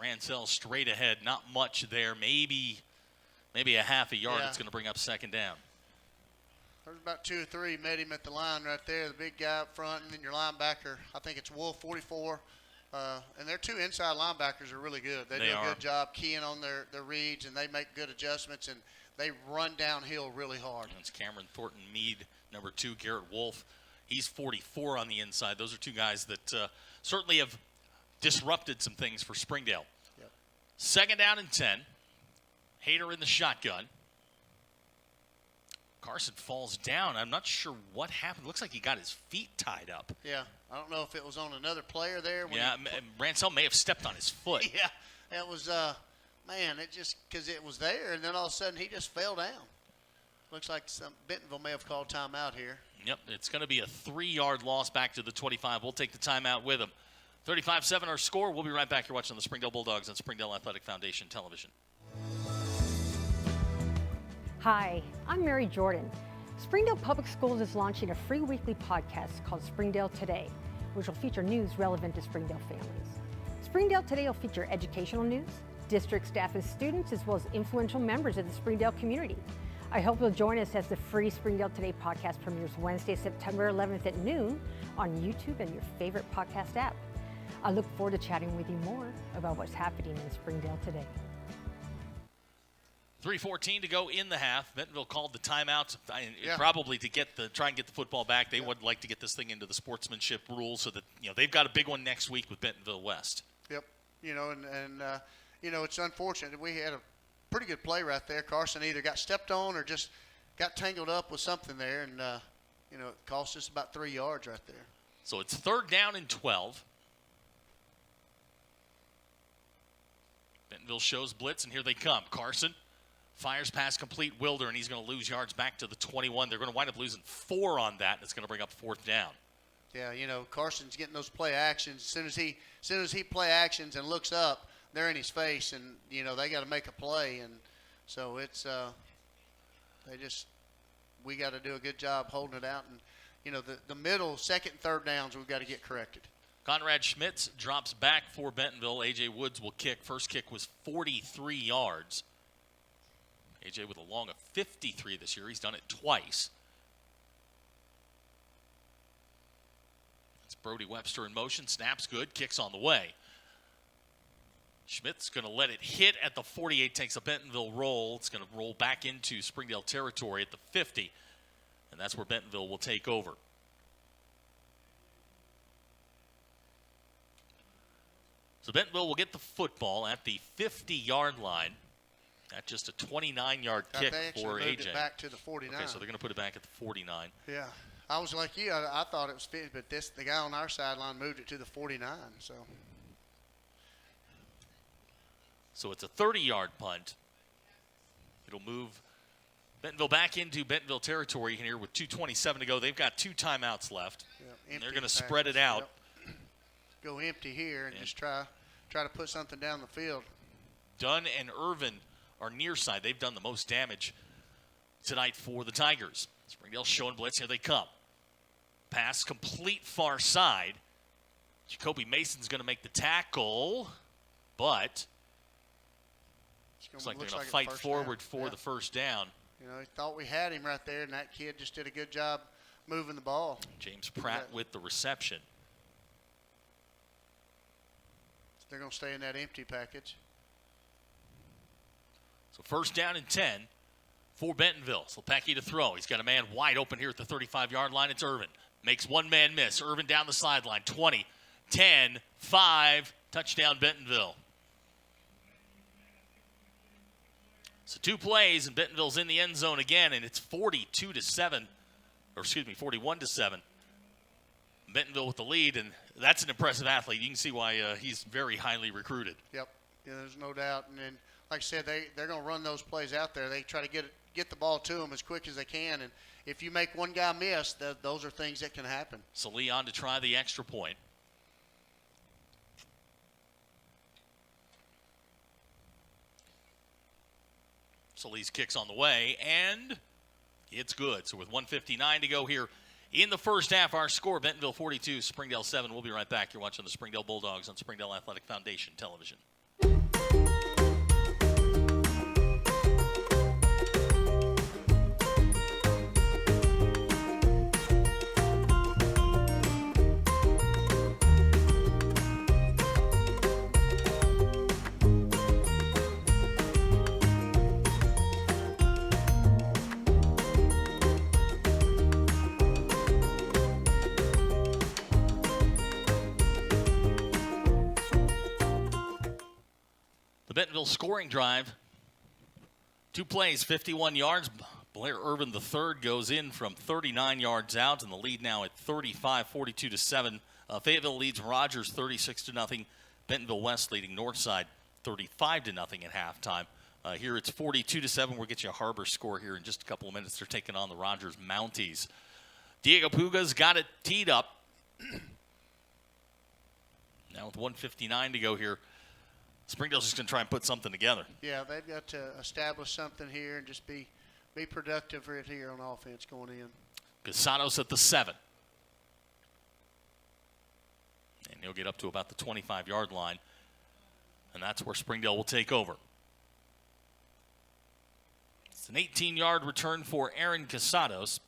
Ransell straight ahead. Not much there. Maybe a half a yard. Yeah. It's going to bring up 2nd down. There's about 2 or 3 met him at the line right there. The big guy up front, and then your linebacker. I think it's Wolf, 44. And their 2 inside linebackers are really good. They do a good job keying on their reads, and they make good adjustments, and they run downhill really hard. That's Cameron Thornton Mead, number 2, Garrett Wolf. He's 44 on the inside. Those are 2 guys that certainly have disrupted some things for Springdale. Yep. 2nd down and 10. Hayter in the shotgun. Carson falls down. I'm not sure what happened. Looks like he got his feet tied up. Yeah, I don't know if it was on another player there. Ransell may have stepped on his foot. Yeah, it was, man, it just, because it was there, and then all of a sudden he just fell down. Looks like Bentonville may have called timeout here. Yep, it's going to be a 3-yard loss back to the 25. We'll take the timeout with him. 35-7 our score. We'll be right back. You're watching the Springdale Bulldogs on Springdale Athletic Foundation Television. Hi, I'm Mary Jordan. Springdale Public Schools is launching a free weekly podcast called Springdale Today, which will feature news relevant to Springdale families. Springdale Today will feature educational news, district staff and students, as well as influential members of the Springdale community. I hope you'll join us as the free Springdale Today podcast premieres Wednesday, September 11th at noon on YouTube and your favorite podcast app. I look forward to chatting with you more about what's happening in Springdale today. 3:14 to go in the half. Bentonville called the timeout, probably to try and get the football back. They would like to get this thing into the sportsmanship rules so that they've got a big one next week with Bentonville West. Yep, and it's unfortunate. We had a pretty good play right there. Carson either got stepped on or just got tangled up with something there, and it cost us about 3 yards right there. So it's 3rd down and 12. Bentonville shows blitz, and here they come. Carson fires pass complete. Wilder, and he's going to lose yards back to the 21. They're going to wind up losing 4 on that, and it's going to bring up 4th down. Yeah, Carson's getting those play actions. As soon as he play actions and looks up, they're in his face, and they got to make a play, and so it's we got to do a good job holding it out, and the middle 2nd and 3rd downs we've got to get corrected. Conrad Schmitz drops back for Bentonville. A.J. Woods will kick. First kick was 43 yards. A.J. with a long of 53 this year. He's done it twice. It's Brody Webster in motion. Snaps good. Kicks on the way. Schmitz going to let it hit at the 48. Takes a Bentonville roll. It's going to roll back into Springdale territory at the 50. And that's where Bentonville will take over. So Bentonville will get the football at the 50-yard line. That's just a 29-yard kick for moved AJ. It back to the 49. Okay, so they're going to put it back at the 49. Yeah, I was like you. I thought it was 50, but the guy on our sideline moved it to the 49. So it's a 30-yard punt. It'll move Bentonville back into Bentonville territory here with 2:27 to go. They've got 2 timeouts left. Yep, and they're going to spread it out. Yep. Go empty here and just try to put something down the field. Dunn and Irvin are near side. They've done the most damage tonight for the Tigers. Springdale showing blitz. Here they come. Pass complete far side. Jacoby Mason's going to make the tackle, but looks like they're going to fight forward for the first down. He thought we had him right there, and that kid just did a good job moving the ball. James Pratt with the reception. They're going to stay in that empty package. So first down and 10 for Bentonville. So Lepecki to throw. He's got a man wide open here at the 35-yard line. It's Irvin. Makes one man miss. Irvin down the sideline. 20, 10, 5. Touchdown Bentonville. So 2 plays, and Bentonville's in the end zone again, and it's 41-7. Bentonville with the lead, and that's an impressive athlete. You can see why he's very highly recruited. Yep, yeah, there's no doubt. And then, like I said, they're going to run those plays out there. They try to get the ball to them as quick as they can, and if you make one guy miss, those are things that can happen. So Leon to try the extra point. So Lee's kicks on the way, and it's good. So with 1:59 to go here in the first half, our score, Bentonville 42, Springdale 7. We'll be right back. You're watching the Springdale Bulldogs on Springdale Athletic Foundation Television. Bentonville scoring drive. 2 plays, 51 yards. Blair Irvin III goes in from 39 yards out, and the lead now at 35, 42-7. Fayetteville leads Rogers 36-0. Bentonville West leading Northside 35-0 at halftime. Here it's 42-7. We'll get you a Harbor score here in just a couple of minutes. They're taking on the Rogers Mounties. Diego Puga's got it teed up. Now with 1:59 to go here, Springdale's just going to try and put something together. Yeah, they've got to establish something here and just be productive right here on offense going in. Casados at the 7. And he'll get up to about the 25-yard line. And that's where Springdale will take over. It's an 18-yard return for Aaron Casados.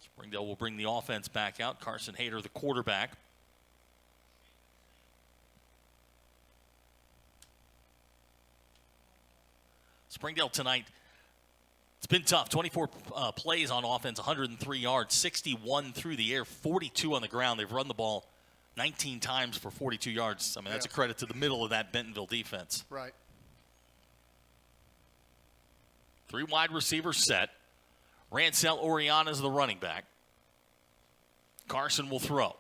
Springdale will bring the offense back out. Carson Hayter, the quarterback. Springdale tonight, it's been tough. 24 plays on offense, 103 yards, 61 through the air, 42 on the ground. They've run the ball 19 times for 42 yards. I mean, that's a credit to the middle of that Bentonville defense. Right. 3 wide receivers set. Rancel Oriana is the running back. Carson will throw.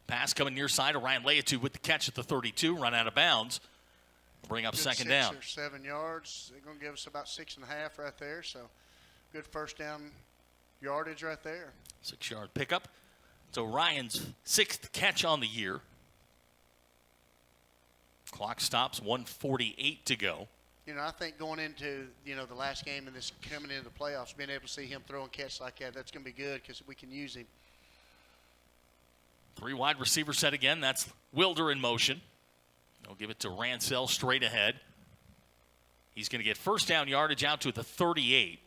Pass coming near side. Orion Leatu with the catch at the 32, run out of bounds. Bring up second down. 6 or 7 yards. They're going to give us about 6.5 right there. So good first down yardage right there. 6-yard pickup. So Ryan's 6th catch on the year. Clock stops, 1:48 to go. You know, I think going into, the last game and this coming into the playoffs, being able to see him throw and catch like that, that's going to be good because we can use him. 3 wide receiver set again. That's Wilder in motion. They'll give it to Rancel straight ahead. He's going to get first down yardage out to the 38.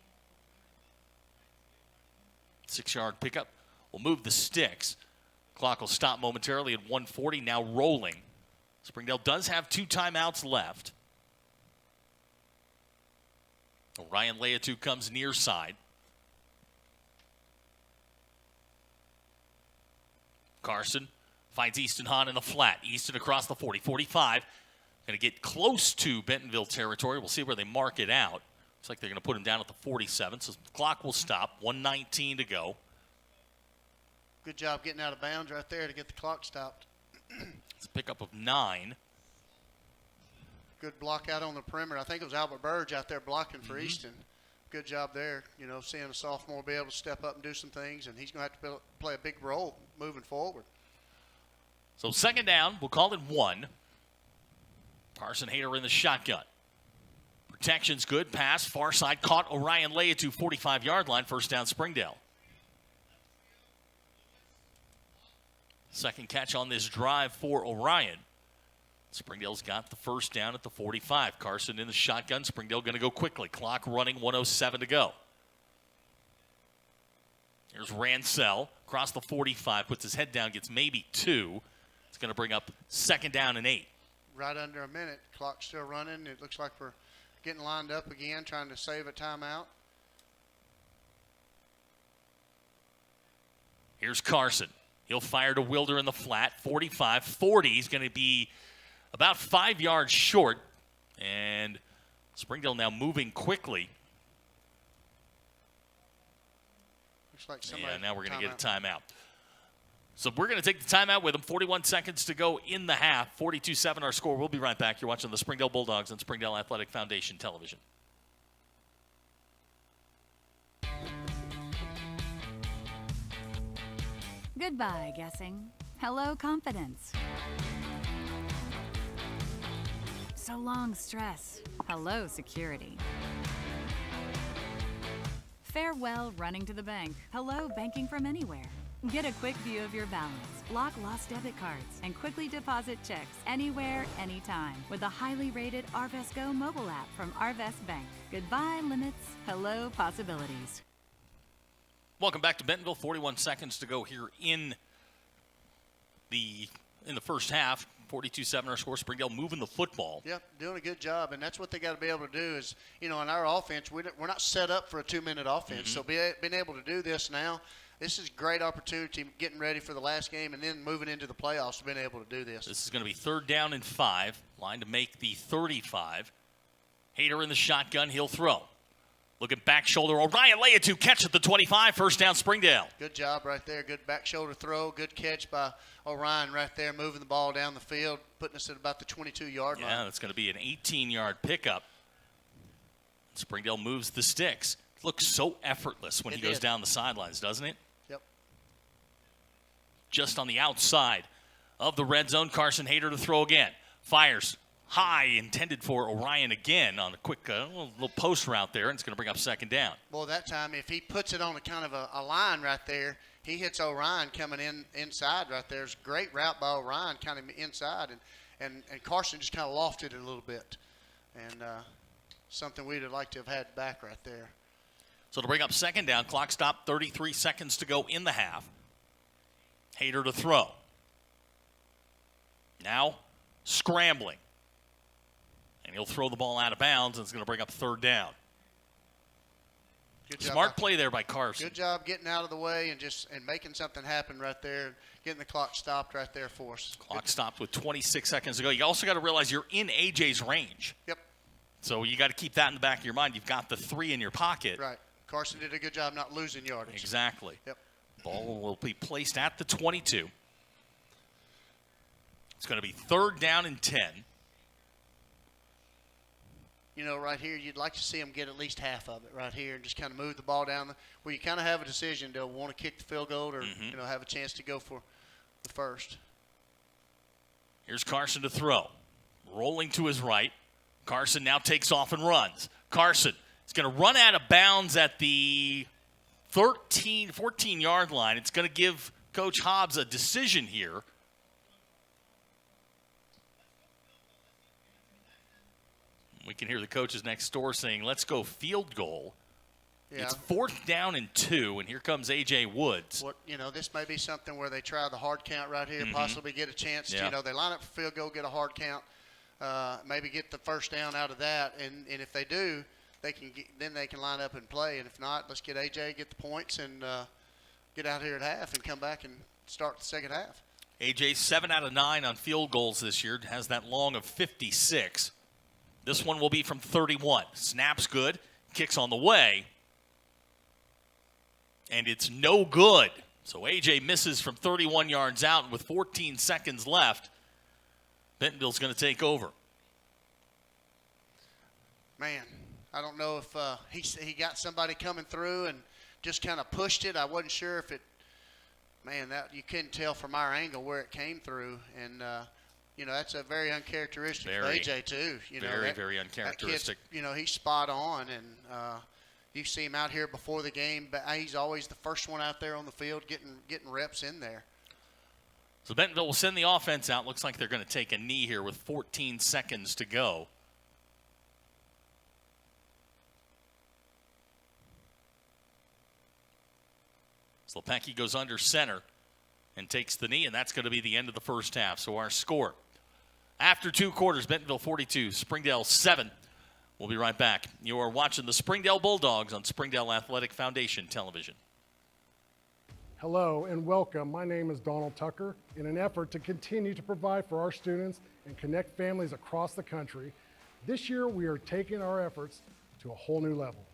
6-yard pickup. We'll move the sticks. Clock will stop momentarily at 1:40, now rolling. Springdale does have 2 timeouts left. Ryan Leatu comes near side. Carson finds Easton Hahn in the flat. Easton across the 40, 45. Going to get close to Bentonville territory. We'll see where they mark it out. Looks like they're going to put him down at the 47, so the clock will stop. 1:19 to go. Good job getting out of bounds right there to get the clock stopped. It's a pickup of 9. Good block out on the perimeter. I think it was Albert Burge out there blocking for Easton. Good job there. Seeing a sophomore be able to step up and do some things, and he's going to have to play a big role moving forward. So second down, we'll call it 1. Carson Hayter in the shotgun. Protection's good. Pass, far side, caught Orion Leatu, 45-yard line. First down, Springdale. Second catch on this drive for Orion. Springdale's got the first down at the 45. Carson in the shotgun. Springdale going to go quickly. Clock running, 1:07 to go. Here's Ransell across the 45, puts his head down, gets maybe 2. It's going to bring up 2nd down and 8. Right under a minute. Clock's still running. It looks like we're getting lined up again, trying to save a timeout. Here's Carson. He'll fire to Wilder in the flat. 45-40. He's going to be about 5 yards short. And Springdale now moving quickly. Looks like somebody. And now we're going to get a timeout. So we're going to take the timeout with them. 41 seconds to go in the half. 42-7 our score. We'll be right back. You're watching the Springdale Bulldogs on Springdale Athletic Foundation Television. Goodbye, guessing. Hello, confidence. So long, stress. Hello, security. Farewell, running to the bank. Hello, banking from anywhere. Get a quick view of your balance, block lost debit cards, and quickly deposit checks anywhere, anytime with the highly rated Arvest Go mobile app from Arvest Bank. Goodbye, limits. Hello, possibilities. Welcome back to Bentonville. 41 seconds to go here in the first half. 42-7 our score. Springdale moving the football. Yep, doing a good job, and that's what they got to be able to do is, in our offense, we're not set up for a 2-minute offense. So being able to do this now, this is a great opportunity getting ready for the last game and then moving into the playoffs, being able to do this. This is going to be 3rd down and 5. Line to make the 35. Hayter in the shotgun. He'll throw. Looking back shoulder. Orion Leatu catch at the 25. 1st down Springdale. Good job right there. Good back shoulder throw. Good catch by Orion right there, moving the ball down the field, putting us at about the 22-yard line. Yeah, that's going to be an 18-yard pickup. Springdale moves the sticks. It looks so effortless when he goes down the sidelines, doesn't it? Yep. Just on the outside of the red zone, Carson Hayter to throw again. Fires high, intended for Orion again on a quick little post route there, and it's going to bring up 2nd down. Well, that time, if he puts it on a kind of a line right there, he hits Orion coming inside right there. It's a great route by Orion kind of inside, and Carson just kind of lofted it a little bit. And something we'd have liked to have had back right there. So to bring up 2nd down, clock stop, 33 seconds to go in the half. Hayter to throw. Now scrambling. And he'll throw the ball out of bounds, and it's going to bring up 3rd down. Smart play there by Carson. Good job getting out of the way and making something happen right there, getting the clock stopped right there for us. Clock stopped with 26 seconds to go. You also got to realize you're in AJ's range. Yep. So you got to keep that in the back of your mind. You've got the 3 in your pocket. Right. Carson did a good job not losing yardage. Exactly. Yep. Ball will be placed at the 22. It's going to be 3rd down and 10. Right here, you'd like to see them get at least half of it right here and just kind of move the ball down where you kind of have a decision to want to kick the field goal or, have a chance to go for the first. Here's Carson to throw. Rolling to his right. Carson now takes off and runs. Carson is going to run out of bounds at the 14-yard line. It's going to give Coach Hobbs a decision here. We can hear the coaches next door saying, let's go field goal. Yeah. It's 4th down and 2, and here comes A.J. Woods. This may be something where they try the hard count right here, possibly get a chance to, they line up for field goal, get a hard count, maybe get the 1st down out of that. And if they do, then they can line up and play. And if not, let's get A.J., get the points, and get out here at half and come back and start the second half. A.J. 7 out of 9 on field goals this year, has that long of 56. This one will be from 31. Snap's good. Kicks on the way. And it's no good. So A.J. misses from 31 yards out. And with 14 seconds left, Bentonville's going to take over. Man, I don't know if he got somebody coming through and just kind of pushed it. I wasn't sure if it – that you couldn't tell from our angle where it came through. And that's a very uncharacteristic of AJ, too. Very uncharacteristic. That kid's, he's spot on, and you see him out here before the game, but he's always the first one out there on the field getting reps in there. So Bentonville will send the offense out. Looks like they're going to take a knee here with 14 seconds to go. So Lepecki goes under center and takes the knee, and that's going to be the end of the first half. So our score, after 2 quarters, Bentonville 42, Springdale 7. We'll be right back. You are watching the Springdale Bulldogs on Springdale Athletic Foundation Television. Hello and welcome. My name is Donald Tucker. In an effort to continue to provide for our students and connect families across the country, this year we are taking our efforts to a whole new level.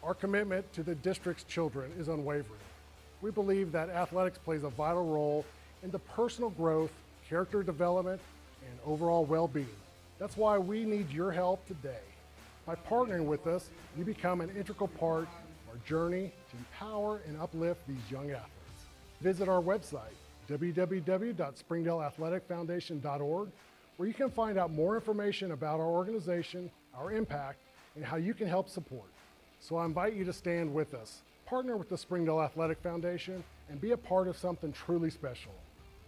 Our commitment to the district's children is unwavering. We believe that athletics plays a vital role in the personal growth, character development, and overall well-being. That's why we need your help today. By partnering with us, you become an integral part of our journey to empower and uplift these young athletes. Visit our website, www.springdaleathleticfoundation.org, where you can find out more information about our organization, our impact, and how you can help support. So I invite you to stand with us, partner with the Springdale Athletic Foundation, and be a part of something truly special.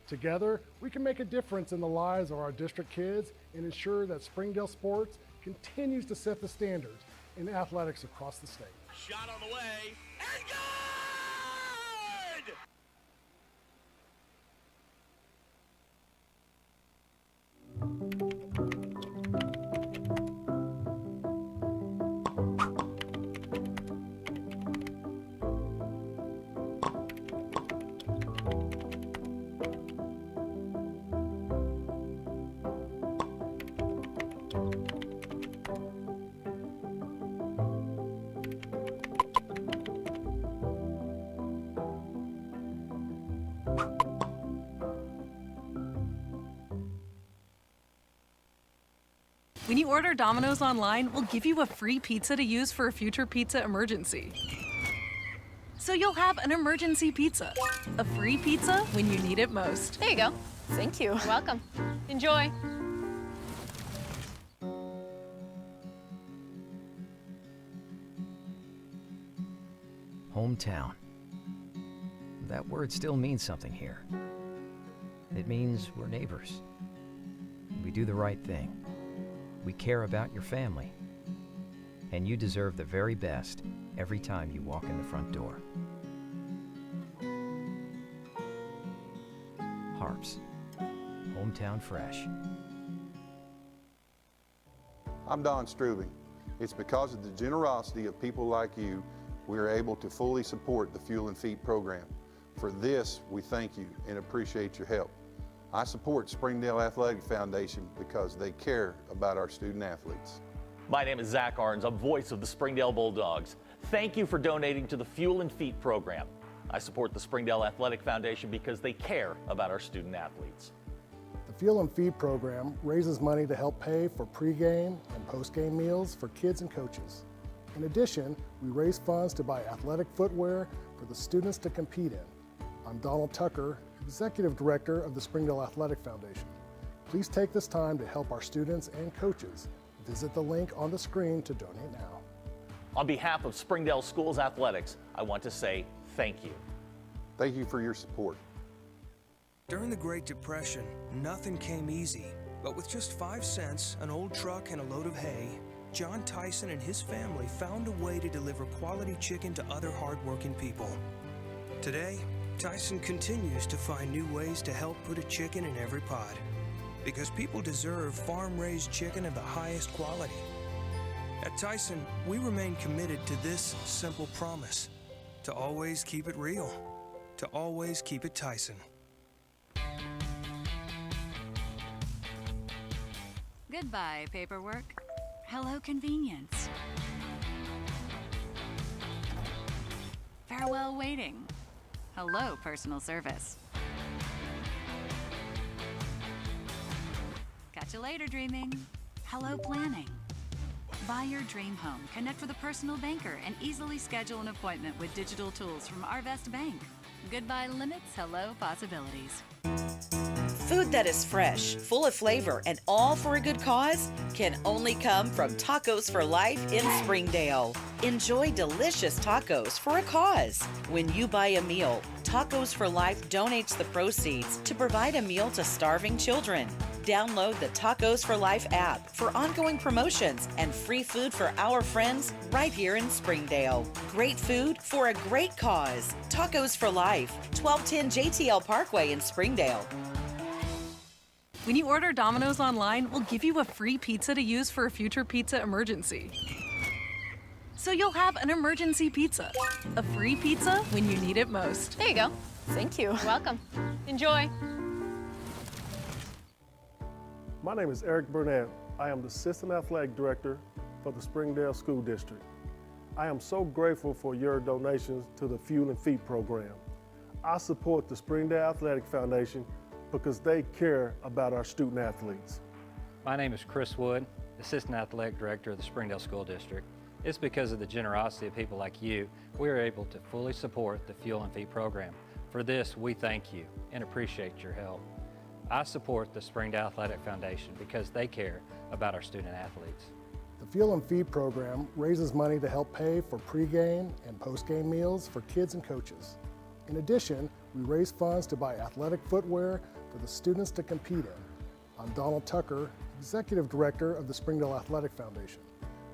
Together, we can make a difference in the lives of our district kids and ensure that Springdale sports continues to set the standards in athletics across the state. Shot on the way, and good! When you order Domino's online, we'll give you a free pizza to use for a future pizza emergency. So you'll have an emergency pizza. A free pizza when you need it most. There you go. Thank you. You're welcome. Enjoy. Hometown. That word still means something here. It means we're neighbors. We do the right thing. We care about your family. And you deserve the very best every time you walk in the front door. Harps. Hometown fresh. I'm Don Strubing. It's because of the generosity of people like you we are able to fully support the Fuel and Feed program. For this, we thank you and appreciate your help. I support Springdale Athletic Foundation because they care about our student athletes. My name is Zach Arns, a voice of the Springdale Bulldogs. Thank you for donating to the Fuel and Feed program. I support the Springdale Athletic Foundation because they care about our student athletes. The Fuel and Feed program raises money to help pay for pregame and postgame meals for kids and coaches. In addition, we raise funds to buy athletic footwear for the students to compete in. I'm Donald Tucker, Executive Director of the Springdale Athletic Foundation. Please take this time to help our students and coaches. Visit the link on the screen to donate now. On behalf of Springdale Schools Athletics, I want to say thank you. Thank you for your support. During the Great Depression, nothing came easy. But with just 5 cents, an old truck, and a load of hay, John Tyson and his family found a way to deliver quality chicken to other hardworking people. Today, Tyson continues to find new ways to help put a chicken in every pot. Because people deserve farm-raised chicken of the highest quality. At Tyson, we remain committed to this simple promise: to always keep it real, to always keep it Tyson. Goodbye, paperwork. Hello, convenience. Farewell, waiting. Hello, personal service. Catch you later, dreaming. Hello, planning. Buy your dream home, connect with a personal banker, and easily schedule an appointment with digital tools from Arvest Bank. Goodbye limits, hello possibilities. Food that is fresh, full of flavor, and all for a good cause can only come from Tacos for Life in Springdale. Enjoy delicious tacos for a cause. When you buy a meal, Tacos for Life donates the proceeds to provide a meal to starving children. Download the Tacos for Life app for ongoing promotions and free food for our friends right here in Springdale. Great food for a great cause. Tacos for Life, 1210 JTL Parkway in Springdale. When you order Domino's online, we'll give you a free pizza to use for a future pizza emergency. So you'll have an emergency pizza. A free pizza when you need it most. There you go. Thank you. You're welcome. Enjoy. My name is Eric Burnett. I am the Assistant Athletic Director for the Springdale School District. I am so grateful for your donations to the Fuel and Feet program. I support the Springdale Athletic Foundation because they care about our student athletes. My name is Chris Wood, Assistant Athletic Director of the Springdale School District. It's because of the generosity of people like you, we are able to fully support the Fuel and Feet program. For this, we thank you and appreciate your help. I support the Springdale Athletic Foundation because they care about our student athletes. The Fuel and Feed program raises money to help pay for pregame and postgame meals for kids and coaches. In addition, we raise funds to buy athletic footwear for the students to compete in. I'm Donald Tucker, Executive Director of the Springdale Athletic Foundation.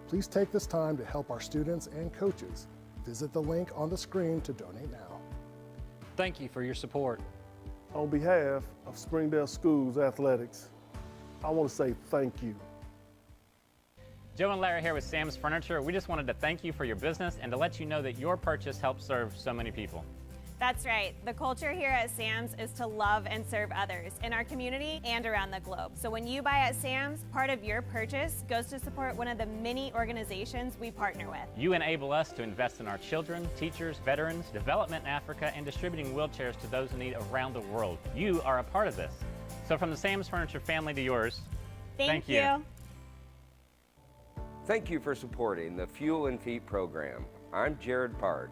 Please take this time to help our students and coaches. Visit the link on the screen to donate now. Thank you for your support. On behalf of Springdale Schools Athletics, I want to say thank you. Joe and Larry here with Sam's Furniture. We just wanted to thank you for your business and to let you know that your purchase helps serve so many people. That's right. The culture here at Sam's is to love and serve others in our community and around the globe. So when you buy at Sam's, part of your purchase goes to support one of the many organizations we partner with. You enable us to invest in our children, teachers, veterans, development in Africa, and distributing wheelchairs to those in need around the world. You are a part of this. So from the Sam's Furniture family to yours, thank you. Thank you for supporting the Fuel and Feet program. I'm Jared Park.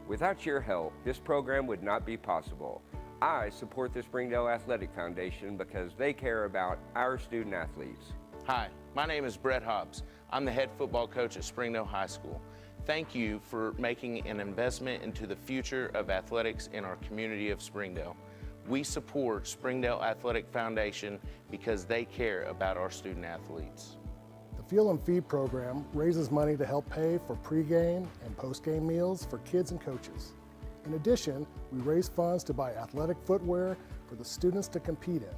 Without your help, this program would not be possible. I support the Springdale Athletic Foundation because they care about our student athletes. Hi, my name is Brett Hobbs. I'm the head football coach at Springdale High School. Thank you for making an investment into the future of athletics in our community of Springdale. We support Springdale Athletic Foundation because they care about our student athletes. The Fuel and Feed program raises money to help pay for pregame and postgame meals for kids and coaches. In addition, we raise funds to buy athletic footwear for the students to compete in.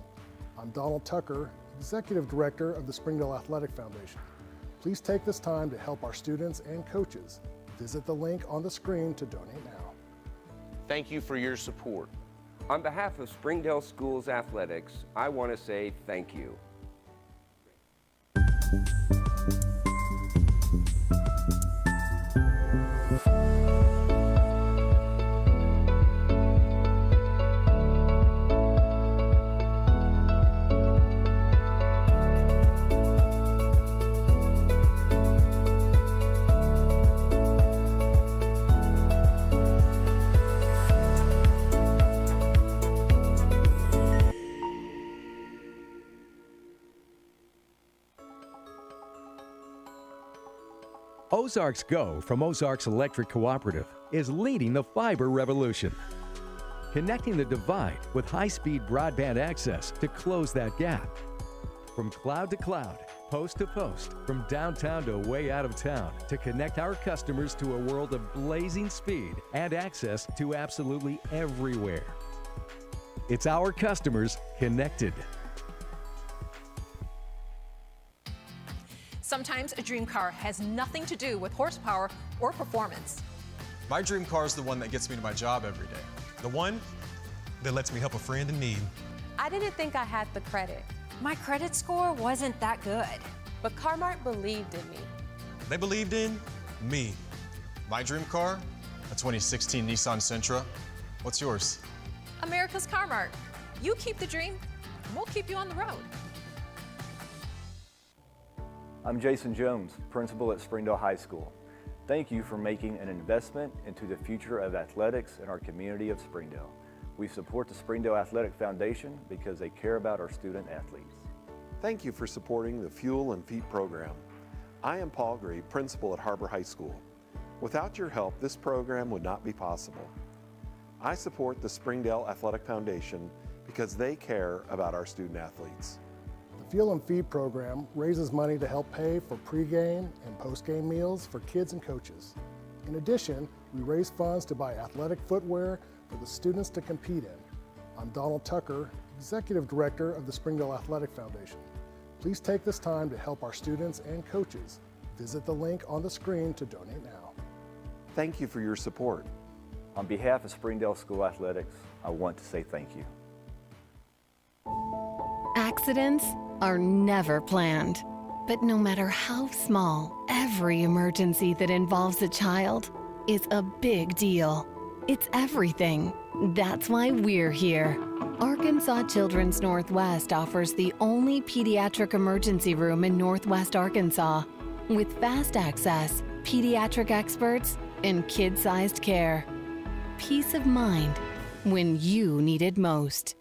I'm Donald Tucker, Executive Director of the Springdale Athletic Foundation. Please take this time to help our students and coaches. Visit the link on the screen to donate now. Thank you for your support. On behalf of Springdale Schools Athletics, I want to say thank you. Ozarks Go from Ozarks Electric Cooperative is leading the fiber revolution, connecting the divide with high-speed broadband access to close that gap. From cloud to cloud, post to post, from downtown to way out of town, to connect our customers to a world of blazing speed and access to absolutely everywhere. It's our customers connected. Sometimes a dream car has nothing to do with horsepower or performance. My dream car is the one that gets me to my job every day. The one that lets me help a friend in need. I didn't think I had the credit. My credit score wasn't that good. But Carmart believed in me. They believed in me. My dream car, a 2016 Nissan Sentra. What's yours? America's Carmart. You keep the dream, and we'll keep you on the road. I'm Jason Jones, principal at Springdale High School. Thank you for making an investment into the future of athletics in our community of Springdale. We support the Springdale Athletic Foundation because they care about our student athletes. Thank you for supporting the Fuel and Feet program. I am Paul Gree, principal at Harbor High School. Without your help, this program would not be possible. I support the Springdale Athletic Foundation because they care about our student athletes. Fuel and Feed program raises money to help pay for pregame and postgame meals for kids and coaches. In addition, we raise funds to buy athletic footwear for the students to compete in. I'm Donald Tucker, Executive Director of the Springdale Athletic Foundation. Please take this time to help our students and coaches. Visit the link on the screen to donate now. Thank you for your support. On behalf of Springdale School Athletics, I want to say thank you. Accidents are never planned, but no matter how small, every emergency that involves a child is a big deal. It's everything. That's why we're here. Arkansas Children's Northwest offers the only pediatric emergency room in Northwest Arkansas, with fast access, pediatric experts, and kid-sized care. Peace of mind when you need it most.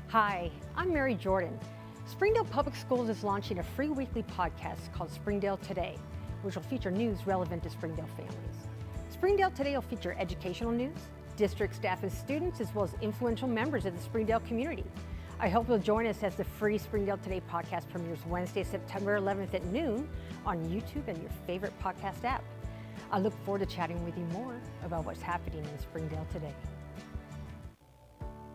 Hi, I'm Mary Jordan. Springdale Public Schools is launching a free weekly podcast called Springdale Today, which will feature news relevant to Springdale families. Springdale Today will feature educational news, district staff and students, as well as influential members of the Springdale community. I hope you'll join us as the free Springdale Today podcast premieres Wednesday, September 11th at noon on YouTube and your favorite podcast app. I look forward to chatting with you more about what's happening in Springdale today.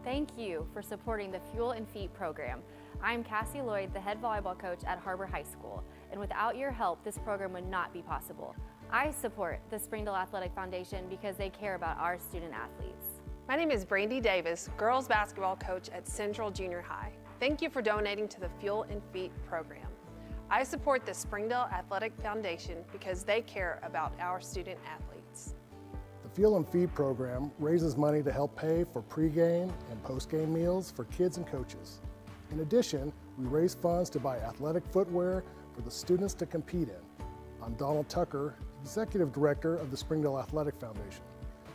Thank you for supporting the Fuel and Feet program. I'm Cassie Lloyd, the head volleyball coach at Harbor High School, and without your help, this program would not be possible. I support the Springdale Athletic Foundation because they care about our student athletes. My name is Brandy Davis, girls basketball coach at Central Junior High. Thank you for donating to the Fuel and Feet program. I support the Springdale Athletic Foundation because they care about our student athletes. The Fuel and Feed program raises money to help pay for pregame and postgame meals for kids and coaches. In addition, we raise funds to buy athletic footwear for the students to compete in. I'm Donald Tucker, Executive Director of the Springdale Athletic Foundation.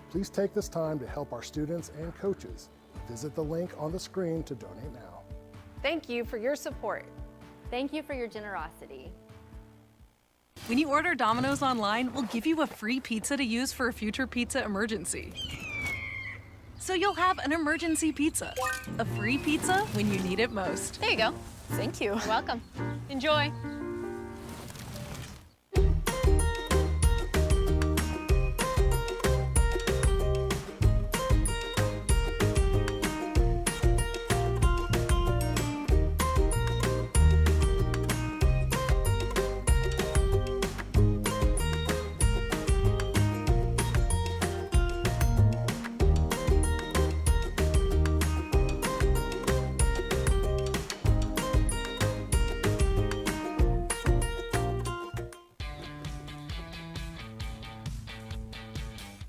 Please take this time to help our students and coaches. Visit the link on the screen to donate now. Thank you for your support. Thank you for your generosity. When you order Domino's online, we'll give you a free pizza to use for a future pizza emergency. So you'll have an emergency pizza. A free pizza when you need it most. There you go. Thank you. You're welcome. Enjoy.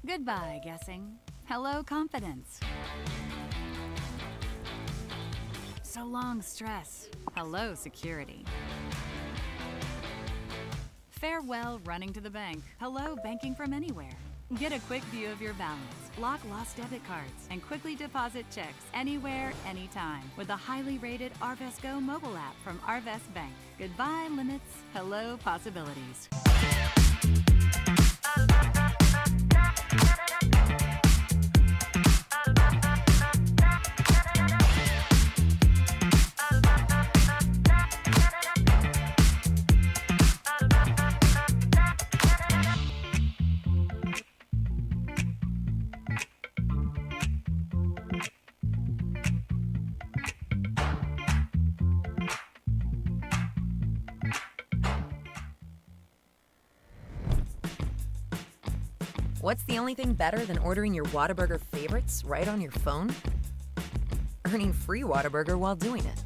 Goodbye, guessing. Hello, confidence. So long, stress. Hello, security. Farewell, running to the bank. Hello, banking from anywhere. Get a quick view of your balance, lock lost debit cards, and quickly deposit checks anywhere, anytime with the highly rated Arvest Go mobile app from Arvest Bank. Goodbye, limits. Hello, possibilities. What's the only thing better than ordering your Whataburger favorites right on your phone? Earning free Whataburger while doing it.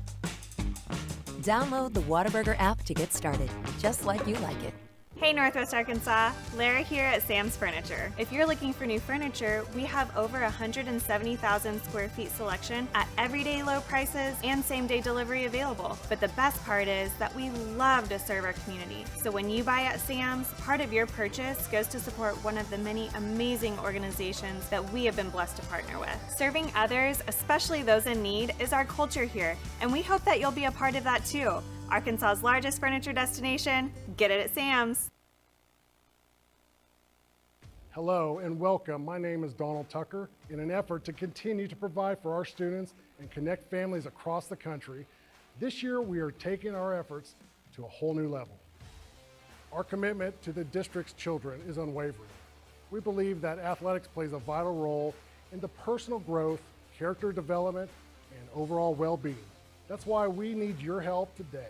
Download the Whataburger app to get started, just like you like it. Hey Northwest Arkansas, Lara here at Sam's Furniture. If you're looking for new furniture, we have over 170,000 square feet selection at everyday low prices and same-day delivery available. But the best part is that we love to serve our community. So when you buy at Sam's, part of your purchase goes to support one of the many amazing organizations that we have been blessed to partner with. Serving others, especially those in need, is our culture here, and we hope that you'll be a part of that too. Arkansas's largest furniture destination, get it at Sam's. Hello and welcome. My name is Donald Tucker. In an effort to continue to provide for our students and connect families across the country, this year we are taking our efforts to a whole new level. Our commitment to the district's children is unwavering. We believe that athletics plays a vital role in the personal growth, character development, and overall well-being. That's why we need your help today.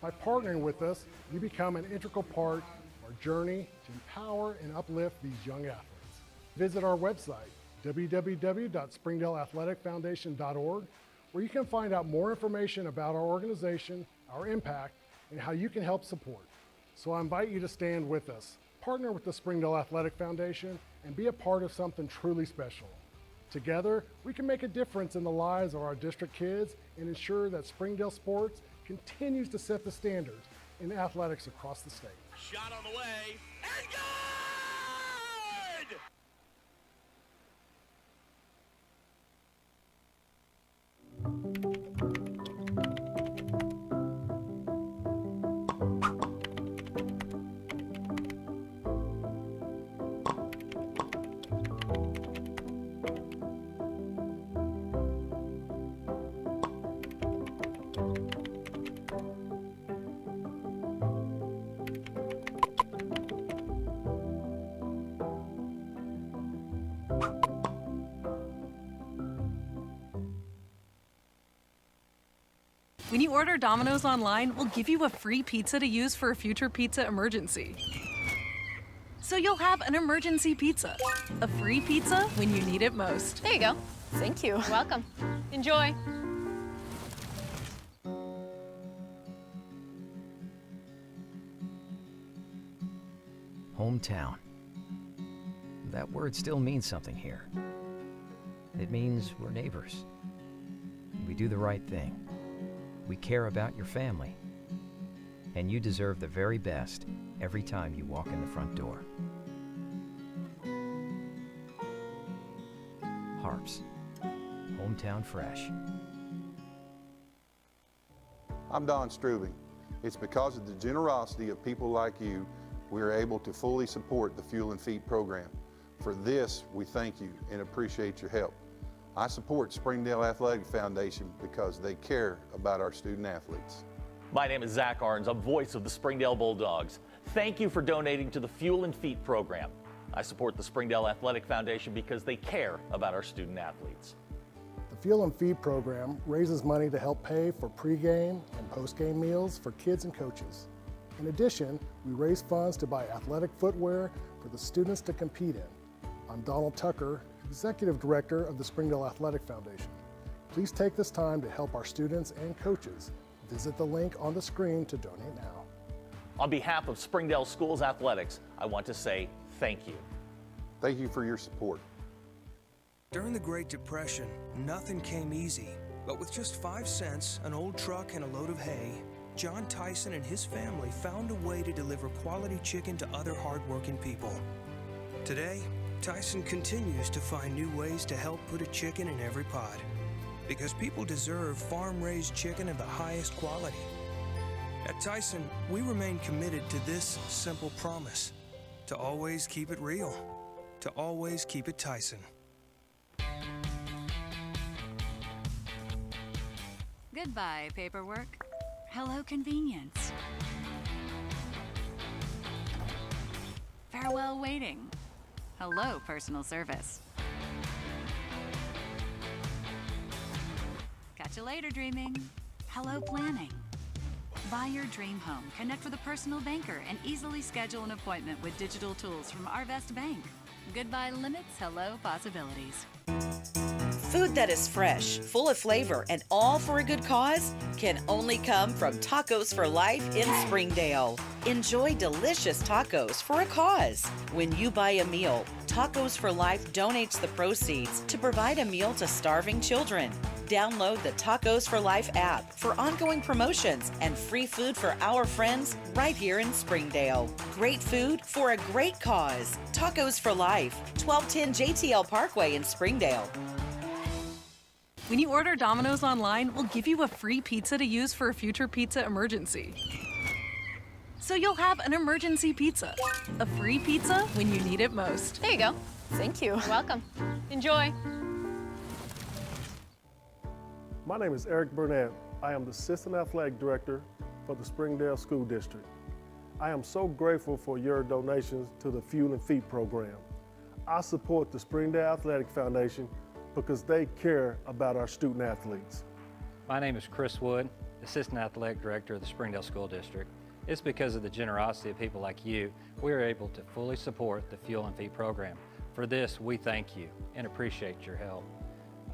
By partnering with us, you become an integral part of our journey to empower and uplift these young athletes. Visit our website, www.springdaleathleticfoundation.org, where you can find out more information about our organization, our impact, and how you can help support. So I invite you to stand with us, partner with the Springdale Athletic Foundation, and be a part of something truly special. Together, we can make a difference in the lives of our district kids and ensure that Springdale sports continues to set the standards in athletics across the state. Shot on the way, and good! When you order Domino's online, we'll give you a free pizza to use for a future pizza emergency. So you'll have an emergency pizza. A free pizza when you need it most. There you go. Thank you. Welcome. Enjoy. Hometown. That word still means something here. It means we're neighbors. We do the right thing. We care about your family. And you deserve the very best every time you walk in the front door. Harps. Hometown fresh. I'm Don Strubing. It's because of the generosity of people like you we are able to fully support the Fuel and Feed program. For this, we thank you and appreciate your help. I support Springdale Athletic Foundation because they care about our student athletes. My name is Zach Arns. I'm voice of the Springdale Bulldogs. Thank you for donating to the Fuel and Feed program. I support the Springdale Athletic Foundation because they care about our student athletes. The Fuel and Feed program raises money to help pay for pregame and postgame meals for kids and coaches. In addition, we raise funds to buy athletic footwear for the students to compete in. I'm Donald Tucker, Executive Director of the Springdale Athletic Foundation. Please take this time to help our students and coaches. Visit the link on the screen to donate now. On behalf of Springdale Schools Athletics, I want to say thank you. Thank you for your support. During the Great Depression, nothing came easy. But with just 5 cents, an old truck, and a load of hay, John Tyson and his family found a way to deliver quality chicken to other hardworking people. Today, Tyson continues to find new ways to help put a chicken in every pot. Because people deserve farm-raised chicken of the highest quality. At Tyson, we remain committed to this simple promise: to always keep it real, to always keep it Tyson. Goodbye, paperwork. Hello, convenience. Farewell, waiting. Hello, personal service. Catch you later, dreaming. Hello, planning. Buy your dream home, connect with a personal banker, and easily schedule an appointment with digital tools from Arvest Bank. Goodbye limits, hello possibilities. Food that is fresh, full of flavor, and all for a good cause can only come from Tacos for Life in Springdale. Enjoy delicious tacos for a cause. When you buy a meal, Tacos for Life donates the proceeds to provide a meal to starving children. Download the Tacos for Life app for ongoing promotions and free food for our friends right here in Springdale. Great food for a great cause. Tacos for Life, 1210 JTL Parkway in Springdale. When you order Domino's online, we'll give you a free pizza to use for a future pizza emergency. So you'll have an emergency pizza. A free pizza when you need it most. There you go. Thank you. Welcome. Enjoy. My name is Eric Burnett. I am the Assistant Athletic Director for the Springdale School District. I am so grateful for your donations to the Fuel and Feet program. I support the Springdale Athletic Foundation because they care about our student athletes. My name is Chris Wood, Assistant Athletic Director of the Springdale School District. It's because of the generosity of people like you, we are able to fully support the Fuel and Feet program. For this, we thank you and appreciate your help.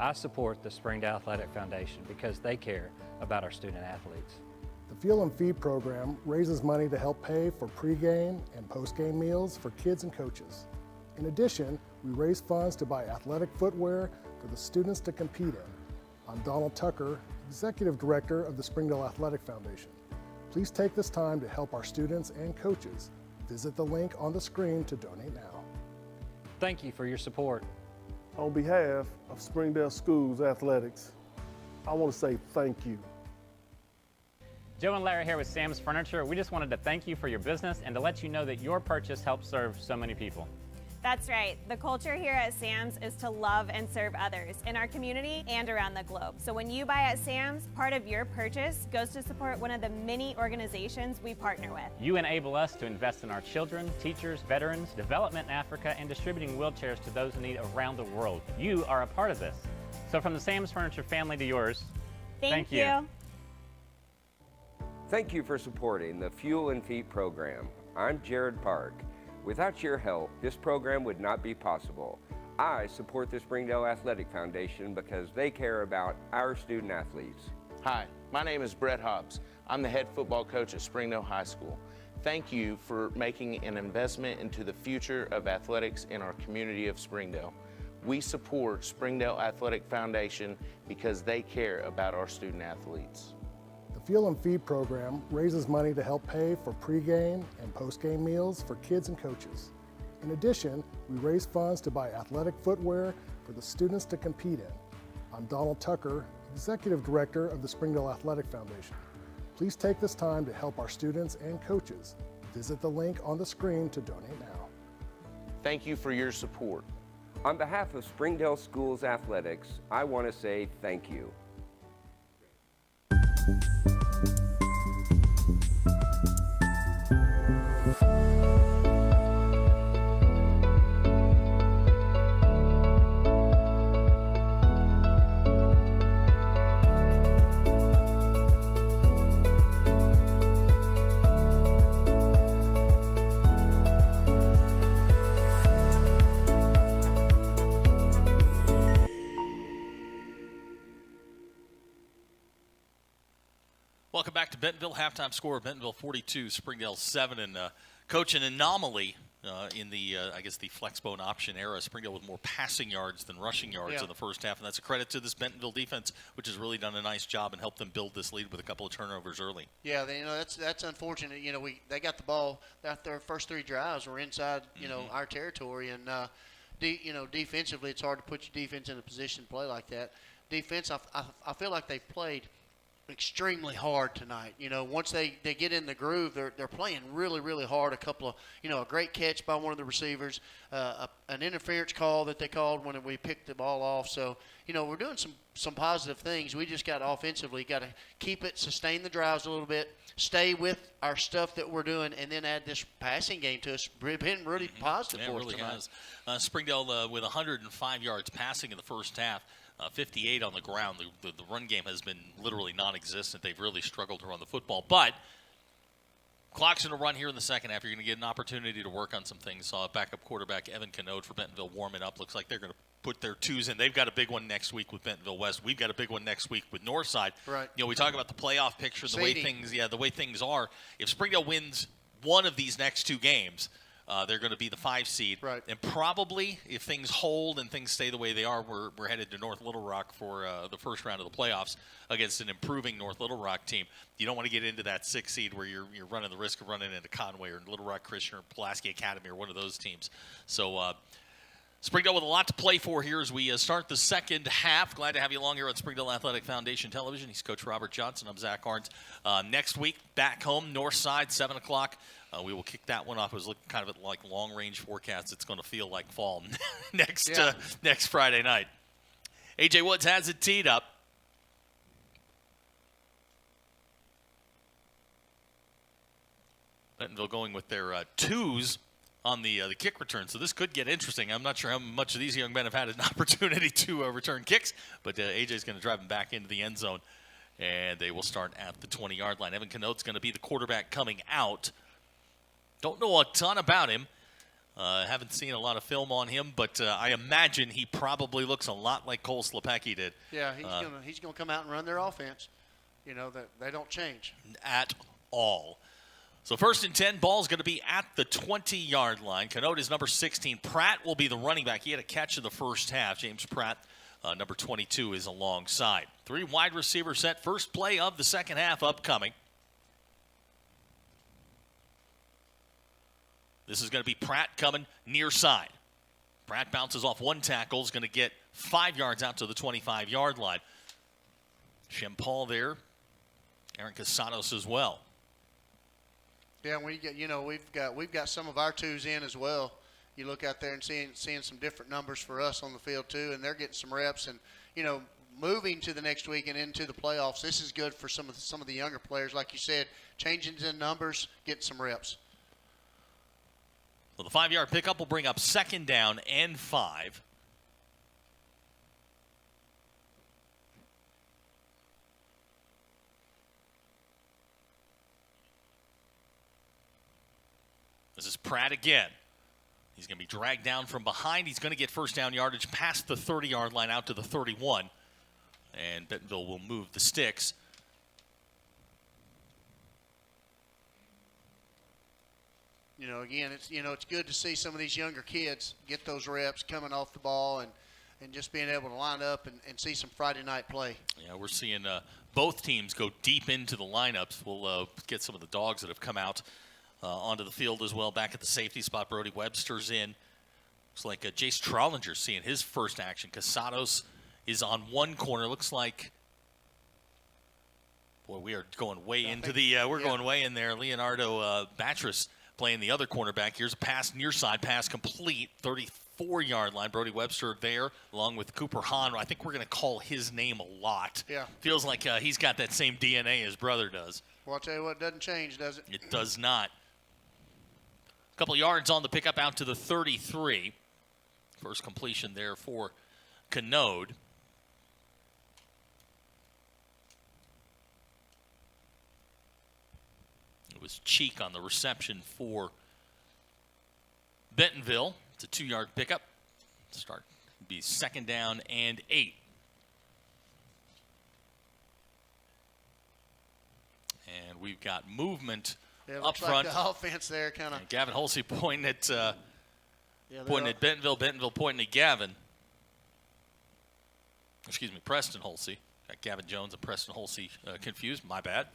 I support the Springdale Athletic Foundation because they care about our student athletes. The Fuel and Feed program raises money to help pay for pregame and postgame meals for kids and coaches. In addition, we raise funds to buy athletic footwear for the students to compete in. I'm Donald Tucker, Executive Director of the Springdale Athletic Foundation. Please take this time to help our students and coaches. Visit the link on the screen to donate now. Thank you for your support. On behalf of Springdale Schools Athletics, I want to say thank you. Joe and Larry here with Sam's Furniture. We just wanted to thank you for your business and to let you know that your purchase helps serve so many people. That's right. The culture here at Sam's is to love and serve others in our community and around the globe. So when you buy at Sam's, part of your purchase goes to support one of the many organizations we partner with. You enable us to invest in our children, teachers, veterans, development in Africa, and distributing wheelchairs to those in need around the world. You are a part of this. So from the Sam's Furniture family to yours, thank you. Thank you for supporting the Fuel and Feet program. I'm Jared Park. Without your help, this program would not be possible. I support the Springdale Athletic Foundation because they care about our student athletes. Hi, my name is Brett Hobbs. I'm the head football coach at Springdale High School. Thank you for making an investment into the future of athletics in our community of Springdale. We support Springdale Athletic Foundation because they care about our student athletes. The Fuel and Feed program raises money to help pay for pregame and postgame meals for kids and coaches. In addition, we raise funds to buy athletic footwear for the students to compete in. I'm Donald Tucker, Executive Director of the Springdale Athletic Foundation. Please take this time to help our students and coaches. Visit the link on the screen to donate now. Thank you for your support. On behalf of Springdale Schools Athletics, I want to say thank you. Welcome back to Bentonville. Halftime score: Bentonville 42, Springdale 7. And coach, an anomaly in the I guess the flexbone option era. Springdale with more passing yards than rushing yards in the first half, and that's a credit to this Bentonville defense, which has really done a nice job and helped them build this lead with a couple of turnovers early. Yeah, that's unfortunate. They got the ball. Their first three drives were inside our territory, and defensively, it's hard to put your defense in a position to play like that. Defense, I feel like they've played extremely hard tonight. Once they get in the groove, they're playing really, really hard. A couple of, a great catch by one of the receivers, an interference call that they called when we picked the ball off. So, we're doing some positive things. We just got offensively, got to keep it, sustain the drives a little bit, stay with our stuff that we're doing, and then add this passing game to us. It's been really positive for us tonight. It really has. Springdale with 105 yards passing in the first half. 58 on the ground. The run game has been literally non-existent. They've really struggled to run the football. But clock's going to run here in the second half. You're going to get an opportunity to work on some things. Saw backup quarterback Evan Canode for Bentonville warming up. Looks like they're going to put their twos in. They've got a big one next week with Bentonville West. We've got a big one next week with Northside. Right. We talk about the playoff picture, the way things are. If Springdale wins one of these next two games, they're going to be the 5 seed. Right. And probably, if things hold and things stay the way they are, we're headed to North Little Rock for the first round of the playoffs against an improving North Little Rock team. You don't want to get into that 6 seed where you're running the risk of running into Conway or Little Rock Christian or Pulaski Academy or one of those teams. So Springdale with a lot to play for here as we start the second half. Glad to have you along here on Springdale Athletic Foundation Television. He's Coach Robert Johnson. I'm Zach Arns. Next week, back home, Northside, 7 o'clock. We will kick that one off. It was looking kind of like long-range forecast. It's going to feel like fall next Friday night. A.J. Woods has it teed up. Bentonville going with their twos on the kick return, so this could get interesting. I'm not sure how much of these young men have had an opportunity to return kicks, but AJ's going to drive them back into the end zone, and they will start at the 20-yard line. Evan Canote's going to be the quarterback coming out. Don't know a ton about him. Haven't seen a lot of film on him, but I imagine he probably looks a lot like Cole Slepecki did. Yeah, he's gonna come out and run their offense. You know, that they don't change at all. So 1st and 10, ball's going to be at the 20-yard line. Canote is number 16. Pratt will be the running back. He had a catch in the first half. James Pratt, number 22, is alongside. 3 wide receivers set. First play of the second half upcoming. This is going to be Pratt coming near side. Pratt bounces off 1 tackle, is going to get 5 yards out to the 25-yard line. Shempal there. Aaron Casados as well. Yeah, when you get, we've got some of our twos in as well. You look out there and seeing some different numbers for us on the field too, and they're getting some reps. And moving to the next week and into the playoffs, this is good for some of the younger players, like you said, changing the numbers, getting some reps. So the 5-yard pickup will bring up 2nd down and 5. This is Pratt again. He's going to be dragged down from behind. He's going to get first down yardage past the 30-yard line out to the 31. And Bentonville will move the sticks. Again, it's good to see some of these younger kids get those reps coming off the ball and just being able to line up and see some Friday night play. Yeah, we're seeing both teams go deep into the lineups. We'll get some of the dogs that have come out onto the field as well. Back at the safety spot, Brody Webster's in. Looks like Jace Trollinger's seeing his first action. Casados is on one corner. Looks like, boy, we are going way into the going way in there. Leonardo Batris playing the other cornerback. Here's a pass near side, pass complete, 34-yard line. Brody Webster there, along with Cooper Hahn. I think we're going to call his name a lot. Yeah. Feels like he's got that same DNA his brother does. Well, I'll tell you what, it doesn't change, does it? It does not. A couple yards on the pickup out to the 33. First completion there for Canode. It was Cheek on the reception for Bentonville. It's a 2-yard pickup. Start be 2nd down and 8. And we've got movement up front. Like the offense there kind of. Gavin Holsey pointing at Bentonville. Bentonville pointing at Gavin. Excuse me, Preston Holsey. Got Gavin Jones and Preston Holsey confused. My bad.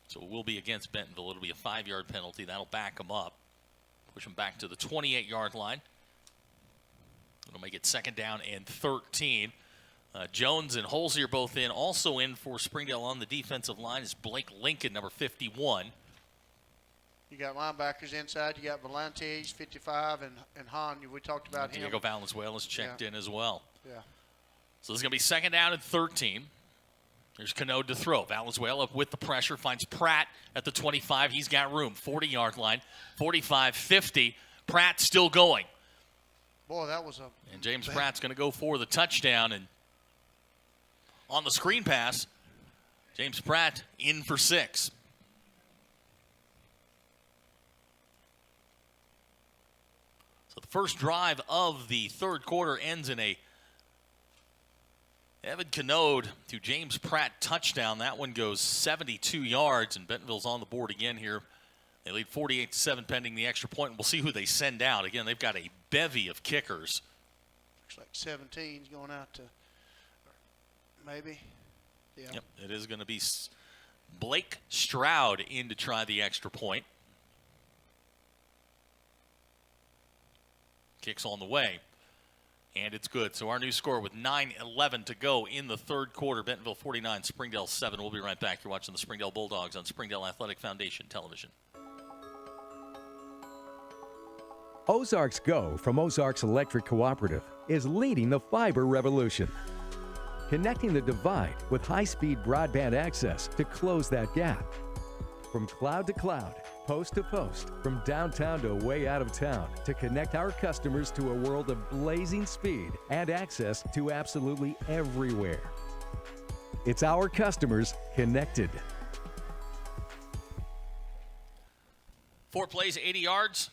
So it will be against Bentonville. It'll be a 5-yard penalty. That'll back them up. Push them back to the 28-yard line. It'll make it 2nd down and 13. Jones and Holsey are both in. Also in for Springdale on the defensive line is Blake Lincoln, number 51. You got linebackers inside. You got Volantes, 55, and Hahn. We talked about him. Diego Valenzuela's checked in as well. Yeah. So this is going to be 2nd down and 13. There's Canode to throw. Valenzuela with the pressure finds Pratt at the 25. He's got room. 40-yard line, 45, 50. Pratt still going. Boy, that was And James Pratt's going to go for the touchdown. And on the screen pass, James Pratt in for 6. So the first drive of the third quarter ends in a Evan Canode to James Pratt touchdown. That one goes 72 yards, and Bentonville's on the board again here. They lead 48-7 pending the extra point, and we'll see who they send out. Again, they've got a bevy of kickers. Looks like 17's going out to maybe. Yeah. Yep, it is going to be Blake Stroud in to try the extra point. Kicks on the way. And it's good. So our new score with 9:11 to go in the third quarter. Bentonville 49, Springdale 7. We'll be right back. You're watching the Springdale Bulldogs on Springdale Athletic Foundation Television. Ozarks Go from Ozarks Electric Cooperative is leading the fiber revolution. Connecting the divide with high-speed broadband access to close that gap. From cloud to cloud, post to post, from downtown to way out of town, to connect our customers to a world of blazing speed and access to absolutely everywhere. It's our customers connected. 4 plays, 80 yards.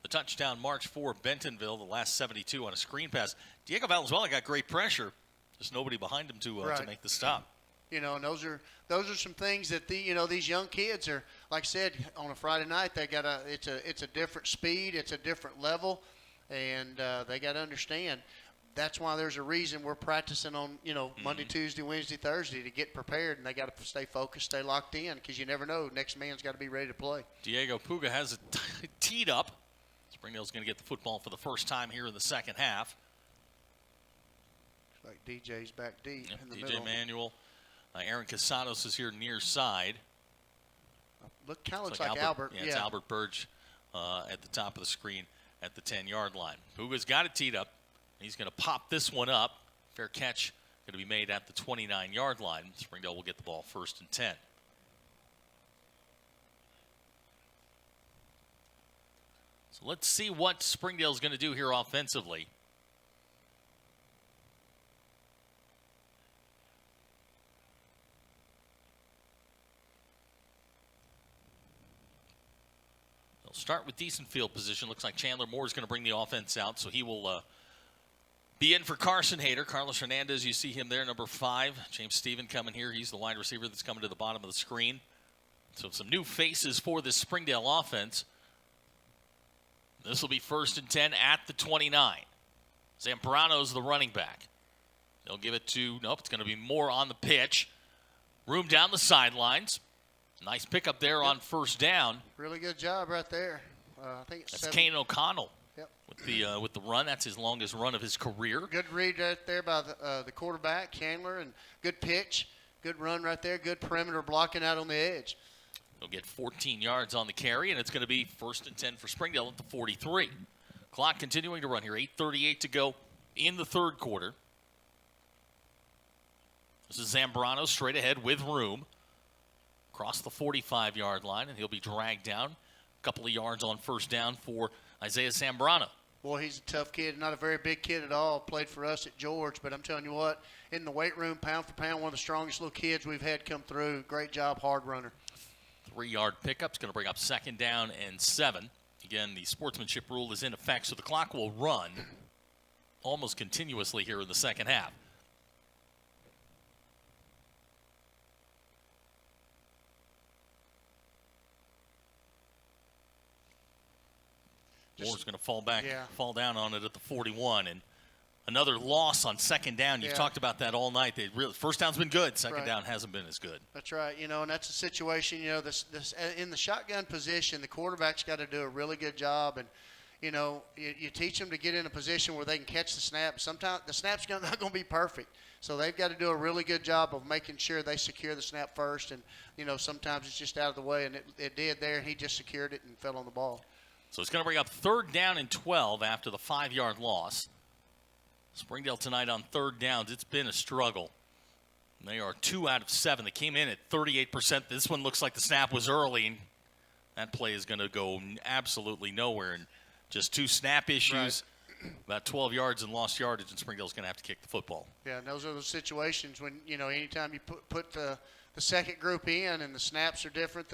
The touchdown march for Bentonville, the last 72 on a screen pass. Diego Valenzuela got great pressure. There's nobody behind him to make the stop. You know, and those are some things that these young kids are, like I said, on a Friday night they got it's a different speed, it's a different level, and they got to understand. That's why there's a reason we're practicing on Monday, Tuesday, Wednesday, Thursday to get prepared, and they got to stay focused, stay locked in, because you never know. Next man's got to be ready to play. Diego Puga has it teed up. Springdale's going to get the football for the first time here in the second half. Looks like DJ's back deep in the DJ middle. Manuel. Aaron Casados is here near side. Kind of looks like Albert. Yeah, it's Albert Burge at the top of the screen at the 10-yard line. Puga's got it teed up. He's going to pop this one up. Fair catch going to be made at the 29-yard line. Springdale will get the ball 1st and 10. So let's see what Springdale's going to do here offensively. They'll start with decent field position. Looks like Chandler Moore is going to bring the offense out, so he will be in for Carson Hayter. Carlos Hernandez, you see him there, number 5. James Stephen coming here. He's the wide receiver that's coming to the bottom of the screen. So some new faces for this Springdale offense. This will be 1st and 10 at the 29. Zambrano's the running back. They'll give it to, it's going to be Moore on the pitch. Room down the sidelines. Nice pickup there on 1st down. Really good job right there. I think it's That's Kane O'Connell. Yep. With the run. That's his longest run of his career. Good read right there by the quarterback, Chandler, and good pitch. Good run right there. Good perimeter blocking out on the edge. He'll get 14 yards on the carry, and it's going to be 1st and 10 for Springdale at the 43. Clock continuing to run here. 8:38 to go in the 3rd quarter. This is Zambrano straight ahead with room. Across the 45-yard line, and he'll be dragged down. A couple of yards on 1st down for Isaiah Zambrano. Boy, he's a tough kid. Not a very big kid at all. Played for us at George, but I'm telling you what, in the weight room, pound for pound, one of the strongest little kids we've had come through. Great job, hard runner. 3-yard pickup's going to bring up 2nd down and 7. Again, the sportsmanship rule is in effect, so the clock will run almost continuously here in the second half. Moore's going to fall down on it at the 41, and another loss on 2nd down. You've talked about that all night. First down's been good. Second down hasn't been as good. That's right. And that's a situation. This in the shotgun position, the quarterback's got to do a really good job, and you teach them to get in a position where they can catch the snap. Sometimes the snap's not going to be perfect, so they've got to do a really good job of making sure they secure the snap first. And sometimes it's just out of the way, and it did there, and he just secured it and fell on the ball. So it's going to bring up 3rd down and 12 after the 5-yard loss. Springdale tonight on 3rd downs, it's been a struggle. They are 2 out of 7. They came in at 38%. This one looks like the snap was early, and that play is going to go absolutely nowhere. And just 2 snap issues, about 12 yards and lost yardage, and Springdale's going to have to kick the football. Yeah, and those are those situations when, anytime you put the second group in and the snaps are different,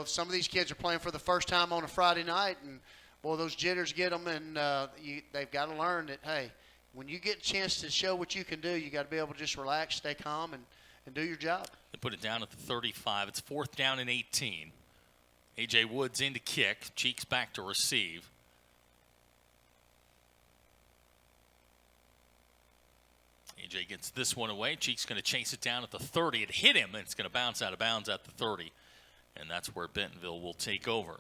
some of these kids are playing for the first time on a Friday night, and, boy, those jitters get them, and they've got to learn that, hey, when you get a chance to show what you can do, you got to be able to just relax, stay calm, and do your job. They put it down at the 35. It's 4th down and 18. A.J. Woods in to kick. Cheeks back to receive. A.J. gets this one away. Cheeks going to chase it down at the 30. It hit him, and it's going to bounce out of bounds at the 30. And that's where Bentonville will take over.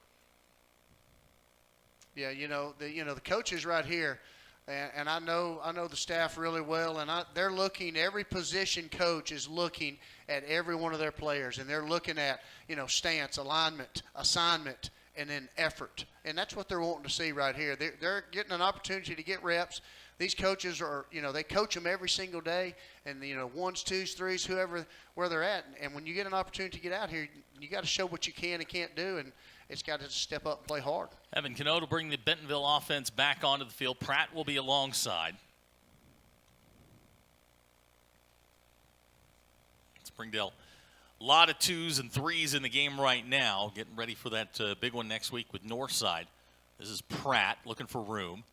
Yeah, the coaches right here, and I know the staff really well, and they're looking. Every position coach is looking at every one of their players, and they're looking at stance, alignment, assignment, and then effort, and that's what they're wanting to see right here. They're getting an opportunity to get reps. These coaches are, they coach them every single day, and 1s, 2s, 3s, where they're at. And when you get an opportunity to get out here, you got to show what you can and can't do, and it's got to step up and play hard. Evan Cano to bring the Bentonville offense back onto the field. Pratt will be alongside. Springdale, a lot of 2s and 3s in the game right now, getting ready for that big one next week with Northside. This is Pratt looking for room.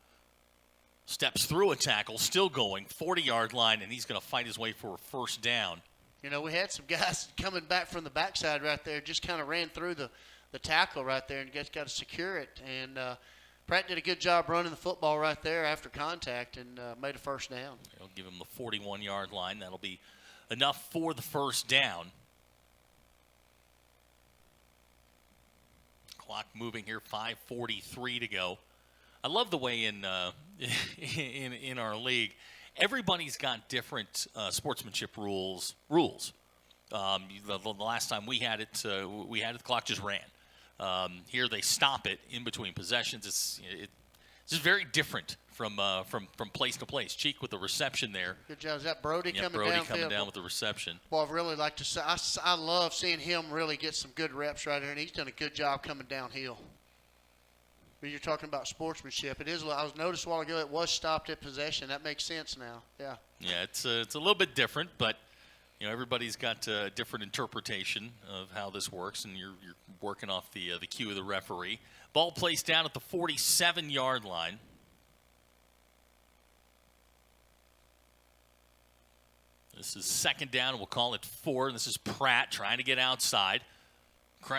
Steps through a tackle, still going, 40-yard line, and he's going to fight his way for a first down. You know, we had some guys coming back from the backside right there, just kind of ran through the tackle right there and got to secure it. And Pratt did a good job running the football right there after contact and made a first down. They'll give him the 41-yard line. That'll be enough for the first down. Clock moving here, 5:43 to go. I love the way in our league, everybody's got different sportsmanship rules. The last time we had it, the clock just ran. Here they stop it in between possessions. It's just very different from place to place. Cheek with the reception there. Good job. Is that Brody coming Brody downfield? coming down with the reception. Well, I'd really like to say I love seeing him really get some good reps right here, and he's done a good job coming downhill. But you're talking about sportsmanship. It is. I was noticed a while ago it was stopped at possession. That makes sense now. Yeah. Yeah, it's a little bit different, but everybody's got a different interpretation of how this works, and you're working off the cue of the referee. Ball placed down at the 47-yard line. This is second down. We'll call it 4. And this is Pratt trying to get outside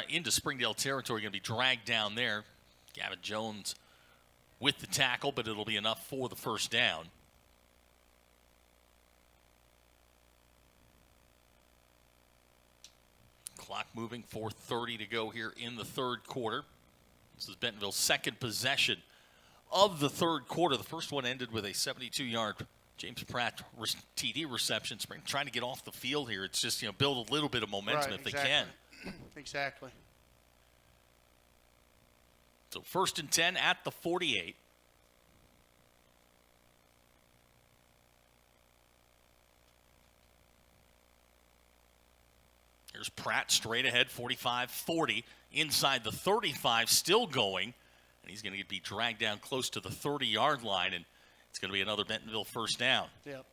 into Springdale territory. Going to be dragged down there. Gavin Jones with the tackle, but it'll be enough for the first down. Clock moving, 4:30 to go here in the third quarter. This is Bentonville's second possession of the third quarter. The first one ended with a 72-yard James Pratt TD reception. Spring trying to get off the field here. It's just, build a little bit of momentum right, if they can. Exactly. So 1st and 10 at the 48. Here's Pratt straight ahead, 45-40. Inside the 35, still going. And he's going to be dragged down close to the 30-yard line. And it's going to be another Bentonville first down. Yep.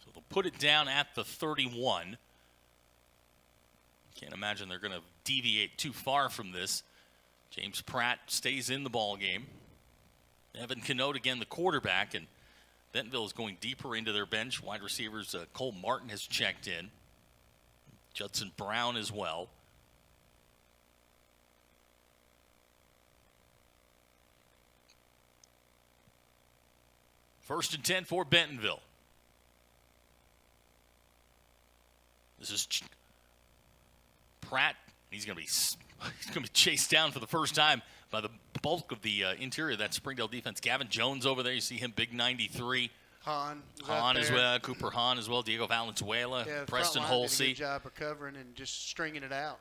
So they'll put it down at the 31. Can't imagine they're going to deviate too far from this. James Pratt stays in the ball game. Evan Canote again, the quarterback, and Bentonville is going deeper into their bench. Wide receivers, Cole Martin has checked in. Judson Brown as well. First and 10 for Bentonville. This is Pratt. He's going to be chased down for the first time by the bulk of the interior of that Springdale defense. Gavin Jones over there. You see him, big 93. Hahn as well. Cooper Hahn as well. Diego Valenzuela. Yeah, Preston Holsey. Did a Holsey. good job recovering and just stringing it out.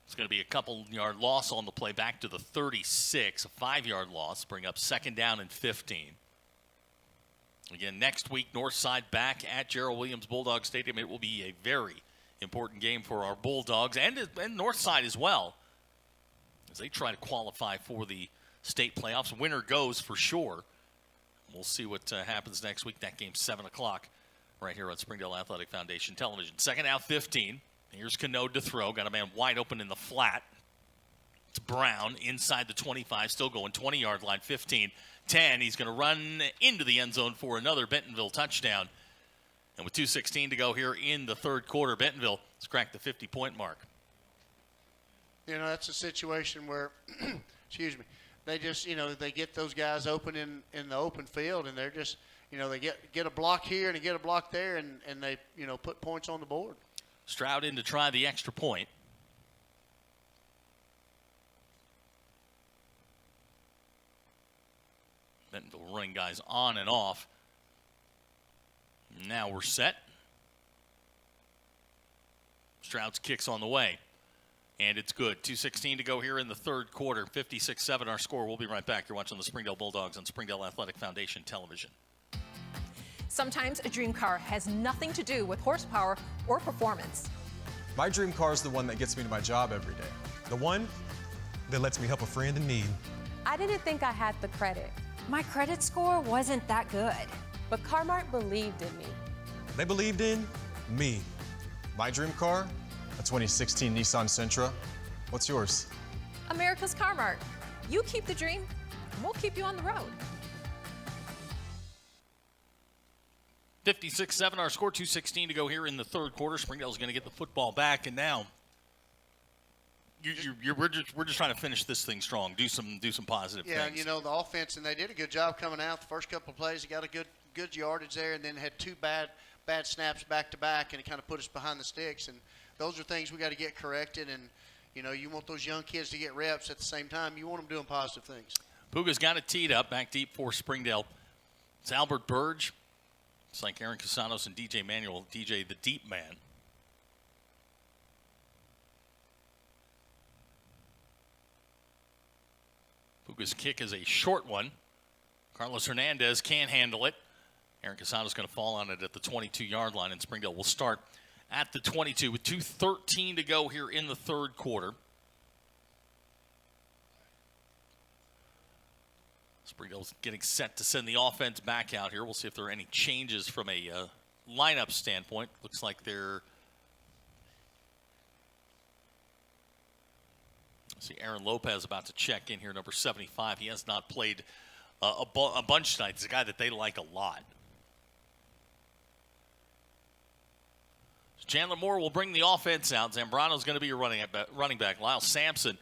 It's going to be a couple-yard loss on the play back to the 36. A 5-yard loss. Bring up second down and 15. Again, next week, Northside back at Gerald Williams Bulldog Stadium. It will be a very important game for our Bulldogs and Northside as well, as they try to qualify for the state playoffs. Winner goes for sure. We'll see what happens next week. That game's 7 o'clock right here on Springdale Athletic Foundation Television. Second out, 15. Here's Canote to throw. Got a man wide open in the flat. It's Brown inside the 25, still going 20-yard line, 15, 10. He's going to run into the end zone for another Bentonville touchdown. And with 2:16 to go here in the third quarter, Bentonville has cracked the 50-point mark. That's a situation where, excuse me, they just, they get those guys open in the open field, and they're just, they get a block here and they get a block there, and they, put points on the board. Stroud in to try the extra point. Bentonville running guys on and off. Now we're set. Stroud's kick's on the way. And it's good. 2:16 to go here in the third quarter. 56-7 our score. We'll be right back. You're watching the Springdale Bulldogs on Springdale Athletic Foundation Television. Sometimes a dream car has nothing to do with horsepower or performance. My dream car is the one that gets me to my job every day. The one that lets me help a friend in need. I didn't think I had the credit. My credit score wasn't that good. But Car-Mart believed in me. They believed in me. My dream car? A 2016 Nissan Sentra. What's yours? America's Car-Mart. You keep the dream, and we'll keep you on the road. 56-7, our score, 2:16 to go here in the third quarter. Springdale's going to get the football back, and now we're just trying to finish this thing strong. Do some positive things. Yeah, and the offense, and they did a good job coming out. The first couple of plays, they got a good yardage there, and then had two bad snaps back to back, and it kind of put us behind the sticks. And those are things we got to get corrected. And you want those young kids to get reps at the same time. You want them doing positive things. Puga's got it teed up back deep for Springdale. It's Albert Burge. It's like Aaron Casanos and DJ Manuel. DJ, the deep man. Puga's kick is a short one. Carlos Hernandez can't handle it. Aaron Casanos going to fall on it at the 22-yard line, and Springdale will start at the 22 with 2:13 to go here in the third quarter. Springdale's getting set to send the offense back out here. We'll see if there are any changes from a lineup standpoint. Looks like they're... See, Aaron Lopez about to check in here, number 75. He has not played a bunch tonight. He's a guy that they like a lot. Chandler Moore will bring the offense out. Zambrano's going to be your running back. Lyle Sampson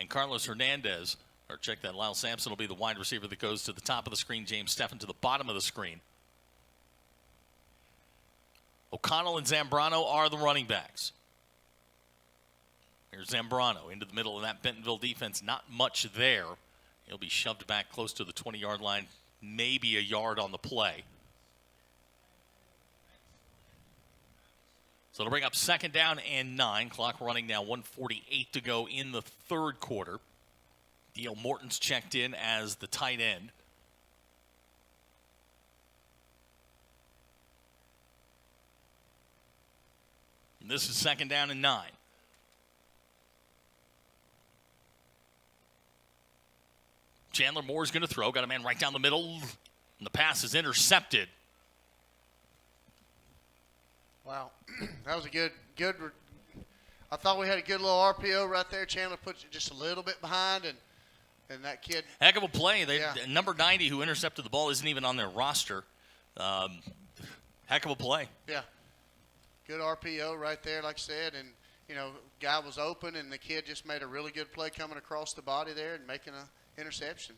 and Carlos Hernandez. Or check that. Lyle Sampson will be the wide receiver that goes to the top of the screen. James Steffen to the bottom of the screen. O'Connell and Zambrano are the running backs. Here's Zambrano into the middle of that Bentonville defense. Not much there. He'll be shoved back close to the 20-yard line, maybe a yard on the play. So it'll bring up 2nd down and 9. Clock running now, 1:48 to go in the third quarter. D.L. Morton's checked in as the tight end. And this is 2nd down and 9. Chandler Moore's going to throw. Got a man right down the middle. And the pass is intercepted. Wow. That was a good. I thought we had a good little RPO right there. Chandler puts it just a little bit behind, and that kid. Heck of a play. Number 90, who intercepted the ball, isn't even on their roster. Heck of a play. Yeah. Good RPO right there, like I said. And, guy was open, and the kid just made a really good play coming across the body there and making an interception.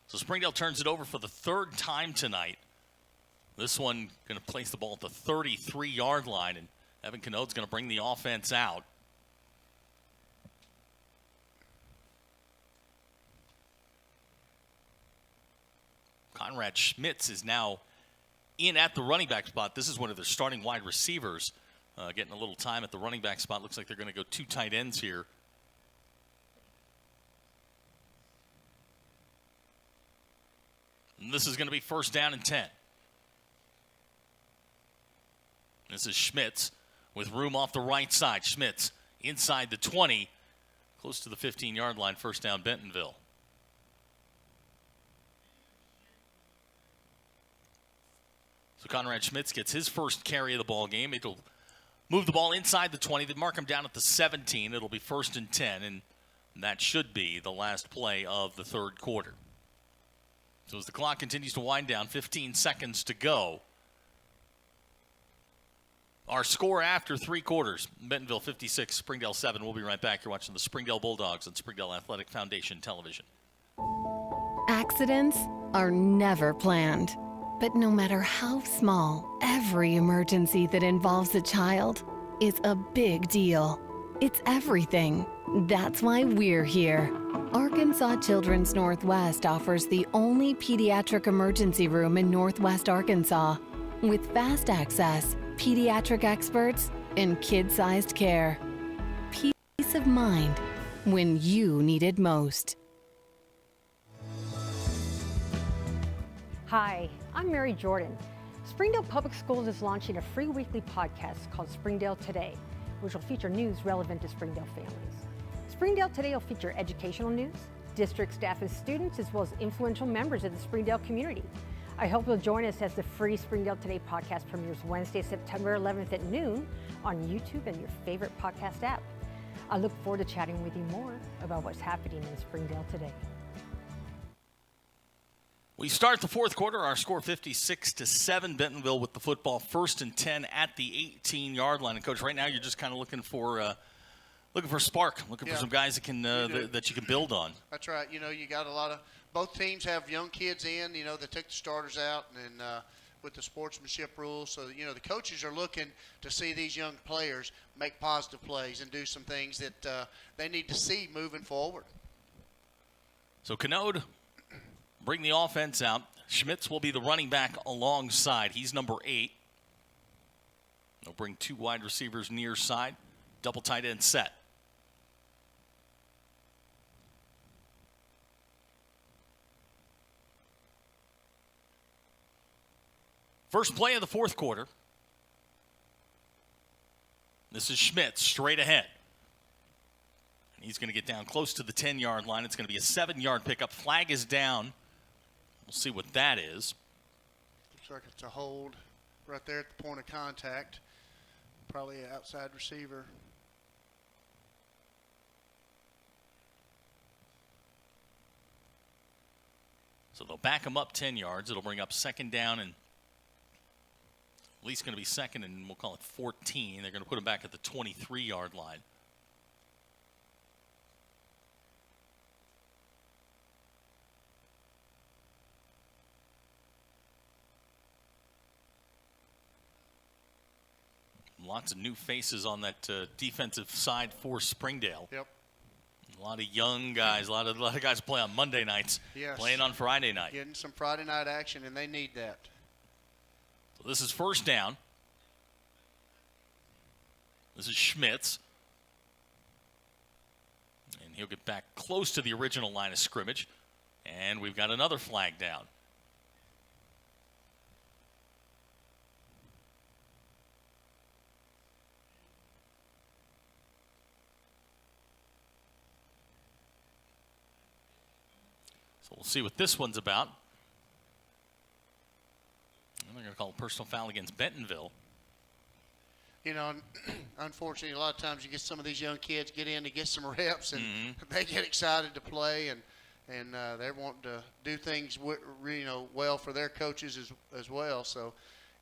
So Springdale turns it over for the third time tonight. This one going to place the ball at the 33-yard line, and Evan Canode's going to bring the offense out. Conrad Schmitz is now in at the running back spot. This is one of their starting wide receivers, getting a little time at the running back spot. Looks like they're going to go 2 tight ends here. And this is going to be 1st down and 10. This is Schmitz with room off the right side. Schmitz inside the 20, close to the 15-yard line, 1st down Bentonville. So Conrad Schmitz gets his first carry of the ball game. It'll move the ball inside the 20. They mark him down at the 17. It'll be 1st and 10, and that should be the last play of the third quarter. So as the clock continues to wind down, 15 seconds to go. Our score after 3 quarters, Bentonville 56, Springdale 7. We'll be right back. You're watching the Springdale Bulldogs on Springdale Athletic Foundation Television. Accidents are never planned. But no matter how small, every emergency that involves a child is a big deal. It's everything. That's why we're here. Arkansas Children's Northwest offers the only pediatric emergency room in Northwest Arkansas with fast access, pediatric experts, and kid-sized care. Peace of mind when you need it most. Hi, I'm Mary Jordan. Springdale Public Schools is launching a free weekly podcast called Springdale Today, which will feature news relevant to Springdale families. Springdale Today will feature educational news, district staff and students, as well as influential members of the Springdale community. I hope you'll join us as the free Springdale Today podcast premieres Wednesday, September 11th at noon on YouTube and your favorite podcast app. I look forward to chatting with you more about what's happening in Springdale today. We start the fourth quarter. Our score 56-7. Bentonville with the football, 1st and 10 at the 18-yard line. And Coach, right now you're just kind of looking for spark, looking for some guys that can that you can build on. That's right. You know, you got a lot of both teams have young kids in. You know, they took the starters out and with the sportsmanship rules. So you know the coaches are looking to see these young players make positive plays and do some things that they need to see moving forward. So Canode bring the offense out. Schmitz will be the running back alongside. He's number 8. They'll bring 2 wide receivers near side. Double tight end set. First play of the fourth quarter. This is Schmitz straight ahead. He's going to get down close to the 10-yard line. It's going to be a 7-yard pickup. Flag is down. We'll see what that is. Looks like it's a hold right there at the point of contact. Probably an outside receiver. So they'll back him up 10 yards. It'll bring up 2nd down and at least going to be 2nd and we'll call it 14. They're going to put him back at the 23-yard line. Lots of new faces on that defensive side for Springdale. Yep. A lot of young guys, a lot of guys play on Monday nights, playing on Friday night. Getting some Friday night action, and they need that. So this is 1st down. This is Schmitz. And he'll get back close to the original line of scrimmage. And we've got another flag down. So we'll see what this one's about. And they're going to call a personal foul against Bentonville. You know, unfortunately, a lot of times you get some of these young kids get in to get some reps, and they get excited to play, and they're wanting to do things well for their coaches as well. So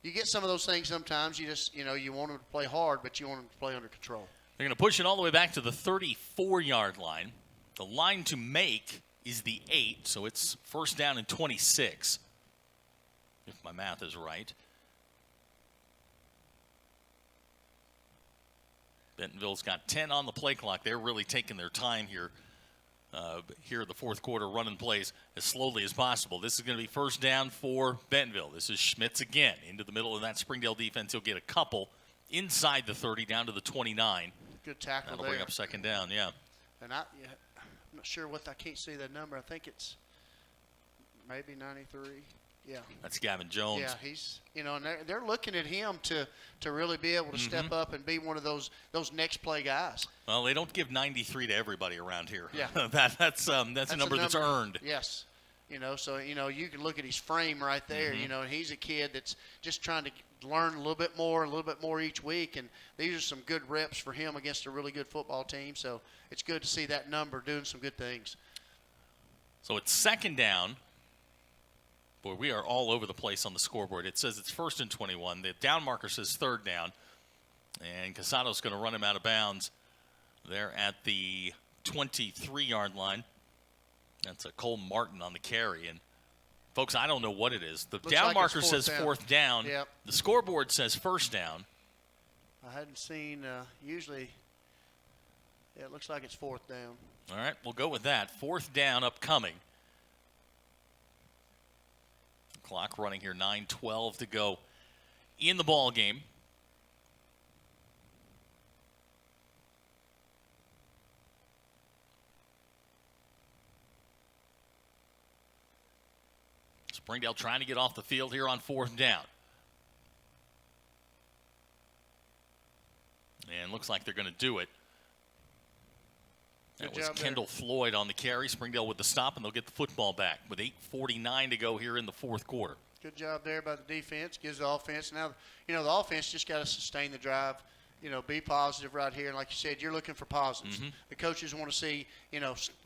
you get some of those things sometimes. You just you want them to play hard, but you want them to play under control. They're going to push it all the way back to the 34-yard line. The line to make is the 8, so it's 1st down and 26, if my math is right. Bentonville's got 10 on the play clock. They're really taking their time here in the fourth quarter, running plays as slowly as possible. This is going to be 1st down for Bentonville. This is Schmitz again into the middle of that Springdale defense. He'll get a couple inside the 30 down to the 29. Good tackle That'll there. bring up 2nd down, yeah. And I'm not sure what, I can't see the number. I think it's maybe 93. Yeah. That's Gavin Jones. Yeah, he's, and they're looking at him to really be able to step up and be one of those next play guys. Well, they don't give 93 to everybody around here. Yeah. that's a number that's earned. Yes. So you can look at his frame right there. He's a kid that's just trying to learn a little bit more each week, and these are some good reps for him against a really good football team. So it's good to see that number doing some good things. So it's 2nd down. Boy, we are all over the place on the scoreboard. It says it's 1st and 21. The down marker says 3rd down, and Casado's going to run him out of bounds there at the 23-yard line. That's a Cole Martin on the carry. And, folks, I don't know what it is. The down marker says 4th down. Yep. The scoreboard says 1st down. I hadn't seen usually it looks like it's 4th down. All right, we'll go with that. 4th down upcoming. Clock running here, 9:12 to go in the ball game. Springdale trying to get off the field here on 4th down. And looks like they're going to do it. That Good was job Kendall Floyd on the carry. Springdale with the stop, and they'll get the football back with 8:49 to go here in the fourth quarter. Good job there by the defense. Gives the offense. Now, the offense just got to sustain the drive. Be positive right here. And like you said, you're looking for positives. Mm-hmm. The coaches want to see,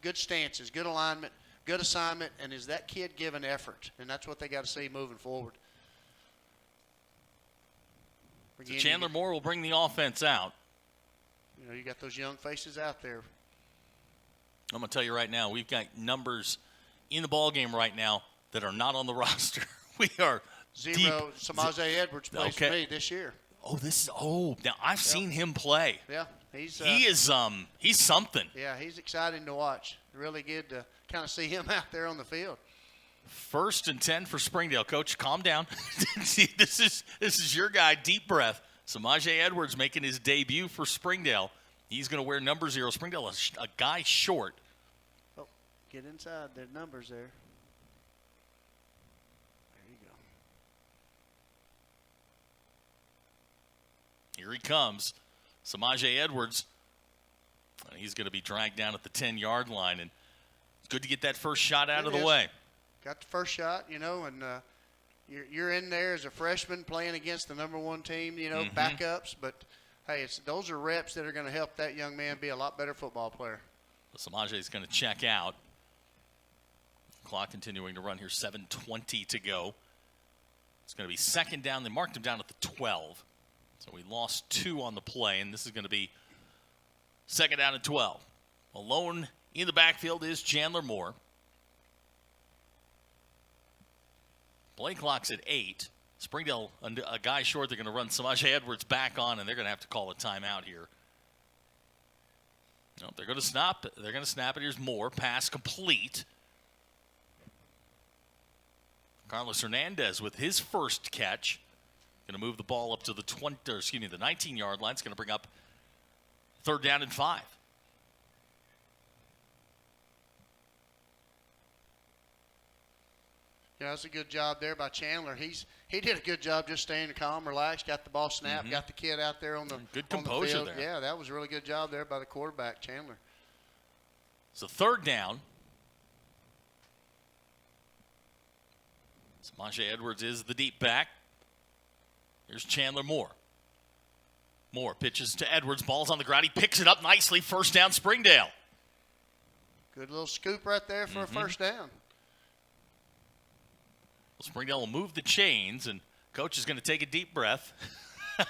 good stances, good alignment, good assignment, and is that kid giving effort? And that's what they got to see moving forward. So Chandler Moore will bring the offense out. You got those young faces out there. I'm going to tell you right now, we've got numbers in the ball game right now that are not on the roster. We are Zero. deep. Samaje Edwards plays for me this year. Now I've seen him play. Yeah, he's something. Yeah, he's exciting to watch. Really good to kind of see him out there on the field. 1st and 10 for Springdale. Coach, calm down. This is your guy. Deep breath. Samaje Edwards making his debut for Springdale. He's going to wear number 0. Springdale a guy short. Oh, get inside. Their numbers there. There you go. Here he comes. Samaje Edwards. And he's going to be dragged down at the 10-yard line. And it's good to get that first shot out of the way. Got the first shot, and you're in there as a freshman playing against the number 1 team, backups. But, hey, those are reps that are going to help that young man be a lot better football player. Samaje is going to check out. Clock continuing to run here, 7:20 to go. It's going to be 2nd down. They marked him down at the 12. So we lost 2 on the play, and this is going to be 2nd down and 12. Alone in the backfield is Chandler Moore. Play clock's at 8. Springdale, a guy short. They're going to run Samaje Edwards back on, and they're going to have to call a timeout here. No, they're going to snap. They're going to snap it. Here's Moore. Pass complete. Carlos Hernandez with his first catch. Going to move the ball up to the 19-yard line. It's going to bring up 3rd down and 5. Yeah, that's a good job there by Chandler. He did a good job just staying calm, relaxed, got the ball snapped, got the kid out there on the good composure on the field. there. Yeah, that was a really good job there by the quarterback, Chandler. So 3rd down. Samaje Edwards is the deep back. Here's Chandler Moore. Moore pitches to Edwards. Ball's on the ground. He picks it up nicely. 1st down, Springdale. Good little scoop right there for a 1st down. Well, Springdale will move the chains, and Coach is going to take a deep breath. It's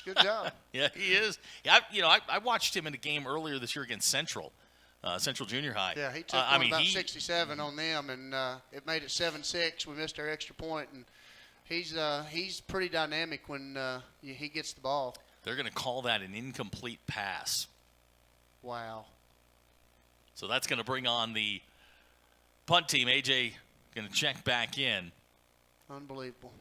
a good job. Yeah, he is. Yeah, I watched him in a game earlier this year against Central Junior High. Yeah, he took about 67 on them, and it made it 7-6. We missed our extra point, and he's pretty dynamic when he gets the ball. They're going to call that an incomplete pass. Wow. So that's going to bring on the punt team. AJ going to check back in. Unbelievable.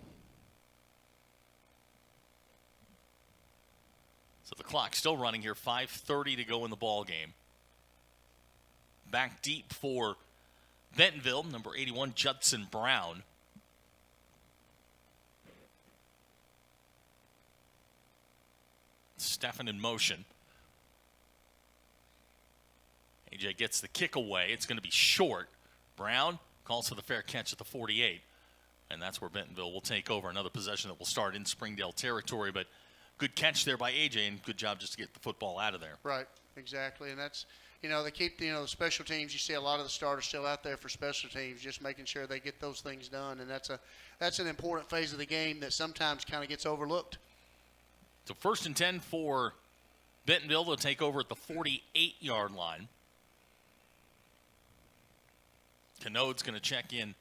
So the clock's still running here. 5:30 to go in the ball game. Back deep for Bentonville, number 81, Judson Brown. Stefan in motion. AJ gets the kick away. It's going to be short. Brown calls for the fair catch at the 48. And that's where Bentonville will take over. Another possession that will start in Springdale territory. But good catch there by AJ, and good job just to get the football out of there. Right, exactly. And that's, they keep, the special teams. You see a lot of the starters still out there for special teams, just making sure they get those things done. And that's an important phase of the game that sometimes kind of gets overlooked. So 1st and 10 for Bentonville. They'll take over at the 48-yard line. Canode's going to check in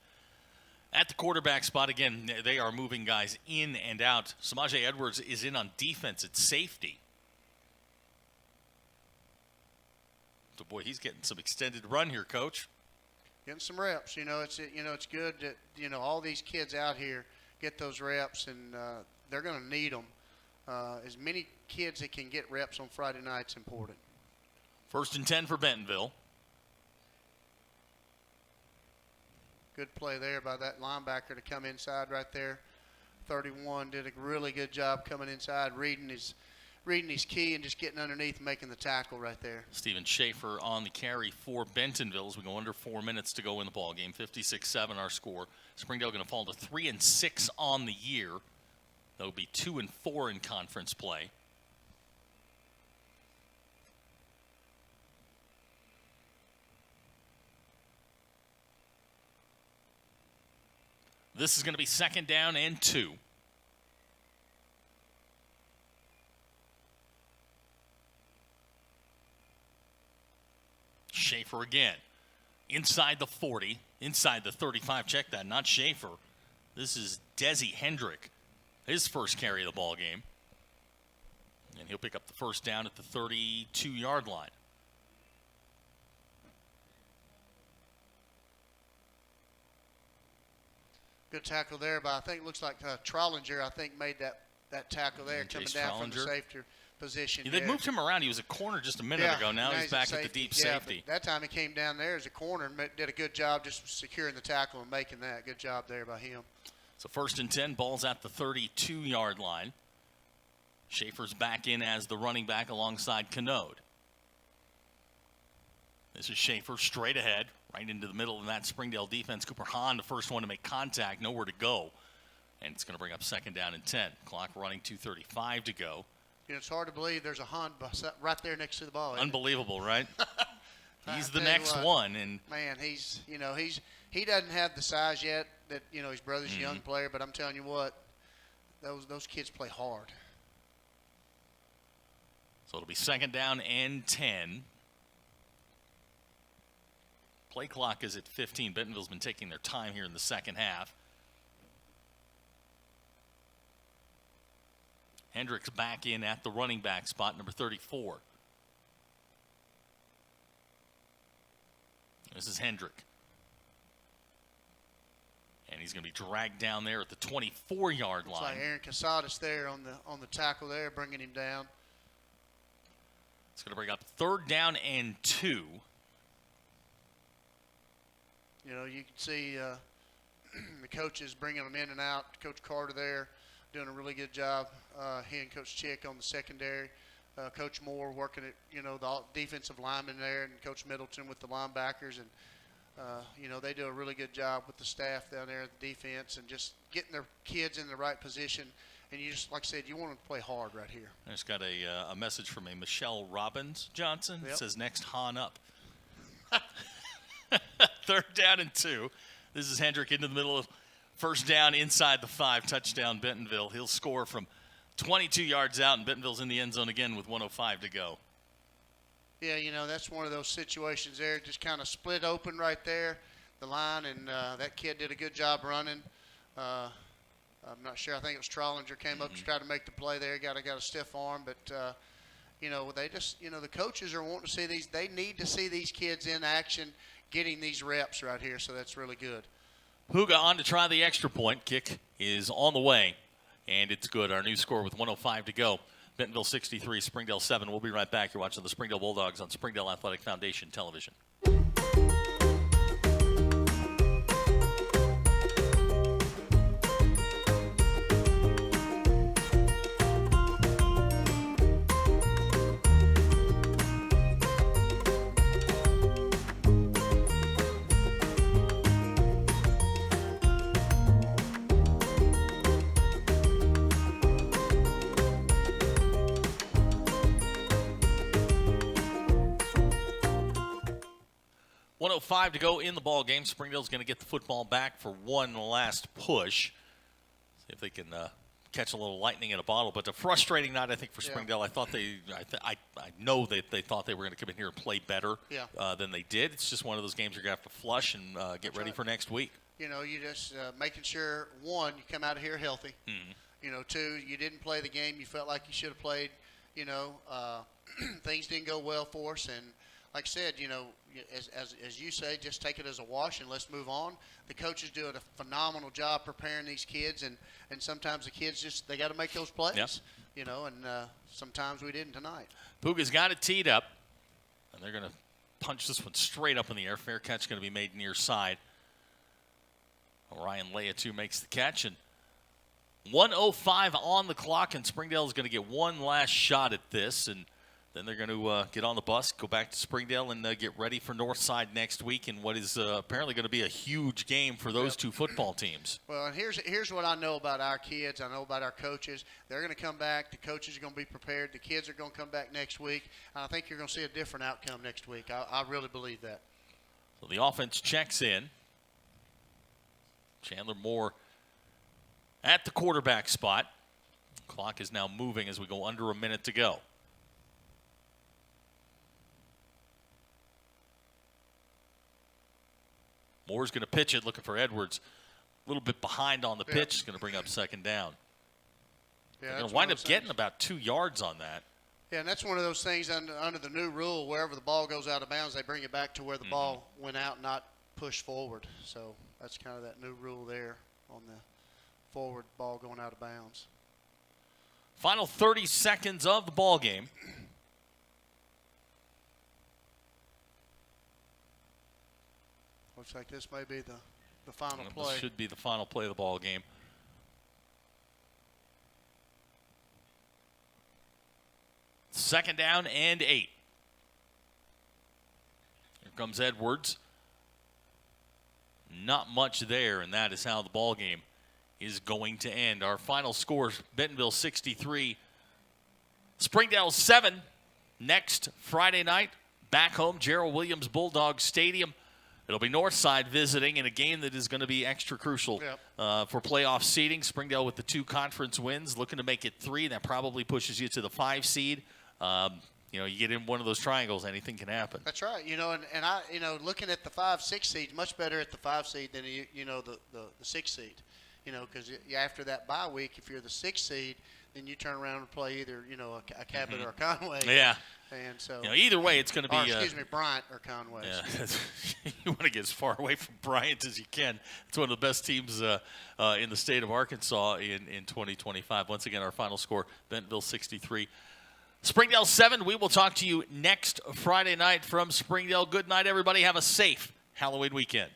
at the quarterback spot. Again, they are moving guys in and out. Samaje Edwards is in on defense at safety. So, boy, he's getting some extended run here, Coach. Getting some reps. It's good that, all these kids out here get those reps, and they're going to need them. As many kids that can get reps on Friday night's important. 1st and 10 for Bentonville. Good play there by that linebacker to come inside right there. 31 did a really good job coming inside, reading his reading his key and just getting underneath and making the tackle right there. Steven Schaefer on the carry for Bentonville as we go under 4 minutes to go in the ball game. 56-7 our score. Springdale going to fall to 3-6 on the year. They'll be 2-4 in conference play. This is going to be 2nd down and 2. Schaefer again. Inside the 40, inside the 35. Check that, not Schaefer. This is Desi Hendrick, his first carry of the ball game. And he'll pick up the first down at the 32-yard line. Good tackle there, but I think it looks like Trollinger, I think, made that tackle there coming down from the safety position. They moved him around. He was a corner just a minute ago. Now he's back at the deep safety. That time he came down there as a corner and did a good job just securing the tackle and making that. Good job there by him. So 1st and 10, ball's at the 32-yard line. Schaefer's back in as the running back alongside Canode. This is Schaefer straight ahead, right into the middle of that Springdale defense. Cooper Hahn, the first one to make contact, nowhere to go. And it's going to bring up 2nd down and 10. Clock running, 2:35 to go. You know, it's hard to believe there's a Hahn right there next to the ball. Unbelievable, right? He's the next one. And man, he doesn't have the size yet that, his brother's a young player, but I'm telling you what, those kids play hard. So it'll be 2nd down and 10. Play clock is at 15. Bentonville's been taking their time here in the second half. Hendricks back in at the running back spot, number 34. This is Hendrick. And he's going to be dragged down there at the 24-yard line. It's like Aaron Casadas there on the tackle there, bringing him down. It's going to bring up 3rd down and 2. You can see the coaches bringing them in and out. Coach Carter there doing a really good job. He and Coach Chick on the secondary. Coach Moore working at, the defensive linemen there, and Coach Middleton with the linebackers. And, they do a really good job with the staff down there at the defense and just getting their kids in the right position. And you just, like I said, you want them to play hard right here. I just got a message from a Michelle Robbins Johnson. It says, next Hahn up. 3rd down and 2. This is Hendrick into the middle of 1st down inside the 5. Touchdown Bentonville. He'll score from 22 yards out, and Bentonville's in the end zone again with 1:05 to go. Yeah, that's one of those situations there. Just kind of split open right there, the line, and that kid did a good job running. I'm not sure. I think it was Trollinger came up to try to make the play there. Got a stiff arm, but they just, the coaches are wanting to see these. They need to see these kids in action, getting these reps right here. So that's really good. Huga on to try the extra point. Kick is on the way, and it's good. Our new score with 1:05 to go. Bentonville 63, Springdale 7. We'll be right back. You're watching the Springdale Bulldogs on Springdale Athletic Foundation Television. .05 to go in the ball game. Springdale's going to get the football back for one last push. See if they can catch a little lightning in a bottle. But a frustrating night, I think, for Springdale. I thought I know that they thought they were going to come in here and play better than they did. It's just one of those games you're going to have to flush and get ready for next week. You just making sure, one, you come out of here healthy. Two, you didn't play the game you felt like you should have played. Things didn't go well for us, and like I said, as you say, just take it as a wash and let's move on. The coaches do a phenomenal job preparing these kids, and sometimes the kids they got to make those plays, and sometimes we didn't tonight. Puga's got it teed up, and they're going to punch this one straight up in the air. Fair catch going to be made near side. Ryan Leatu makes the catch, and 1:05 on the clock, and Springdale is going to get one last shot at this, and then they're going to get on the bus, go back to Springdale, and get ready for Northside next week in what is apparently going to be a huge game for those two football teams. Well, and here's what I know about our kids. I know about our coaches. They're going to come back. The coaches are going to be prepared. The kids are going to come back next week. And I think you're going to see a different outcome next week. I really believe that. So the offense checks in. Chandler Moore at the quarterback spot. Clock is now moving as we go under a minute to go. Moore's going to pitch it, looking for Edwards. A little bit behind on the pitch. Is going to bring up second down. Yeah, they're going to wind up getting about 2 yards on that. Yeah, and that's one of those things under the new rule, wherever the ball goes out of bounds, they bring it back to where the ball went out, not push forward. So that's kind of that new rule there on the forward ball going out of bounds. Final 30 seconds of the ball game. Looks like this may be the final play. This should be the final play of the ball game. Second down and 8. Here comes Edwards. Not much there, and that is how the ball game is going to end. Our final score, Bentonville 63, Springdale 7. Next Friday night, back home, Gerald Williams Bulldog Stadium. It'll be Northside visiting in a game that is going to be extra crucial for playoff seeding. Springdale with the 2 conference wins, looking to make it 3. That probably pushes you to the 5 seed. You get in one of those triangles, anything can happen. That's right. And I, looking at the 5-6 seed, much better at the 5 seed than the 6 seed. Because after that bye week, if you're the 6 seed, then you turn around and play either a Cabot or a Conway. Yeah. And so either way, it's going to be. Excuse me, Bryant or Conway. Yeah, you want to get as far away from Bryant as you can. It's one of the best teams in the state of Arkansas in 2025. Once again, our final score: Bentonville 63, Springdale 7. We will talk to you next Friday night from Springdale. Good night, everybody. Have a safe Halloween weekend.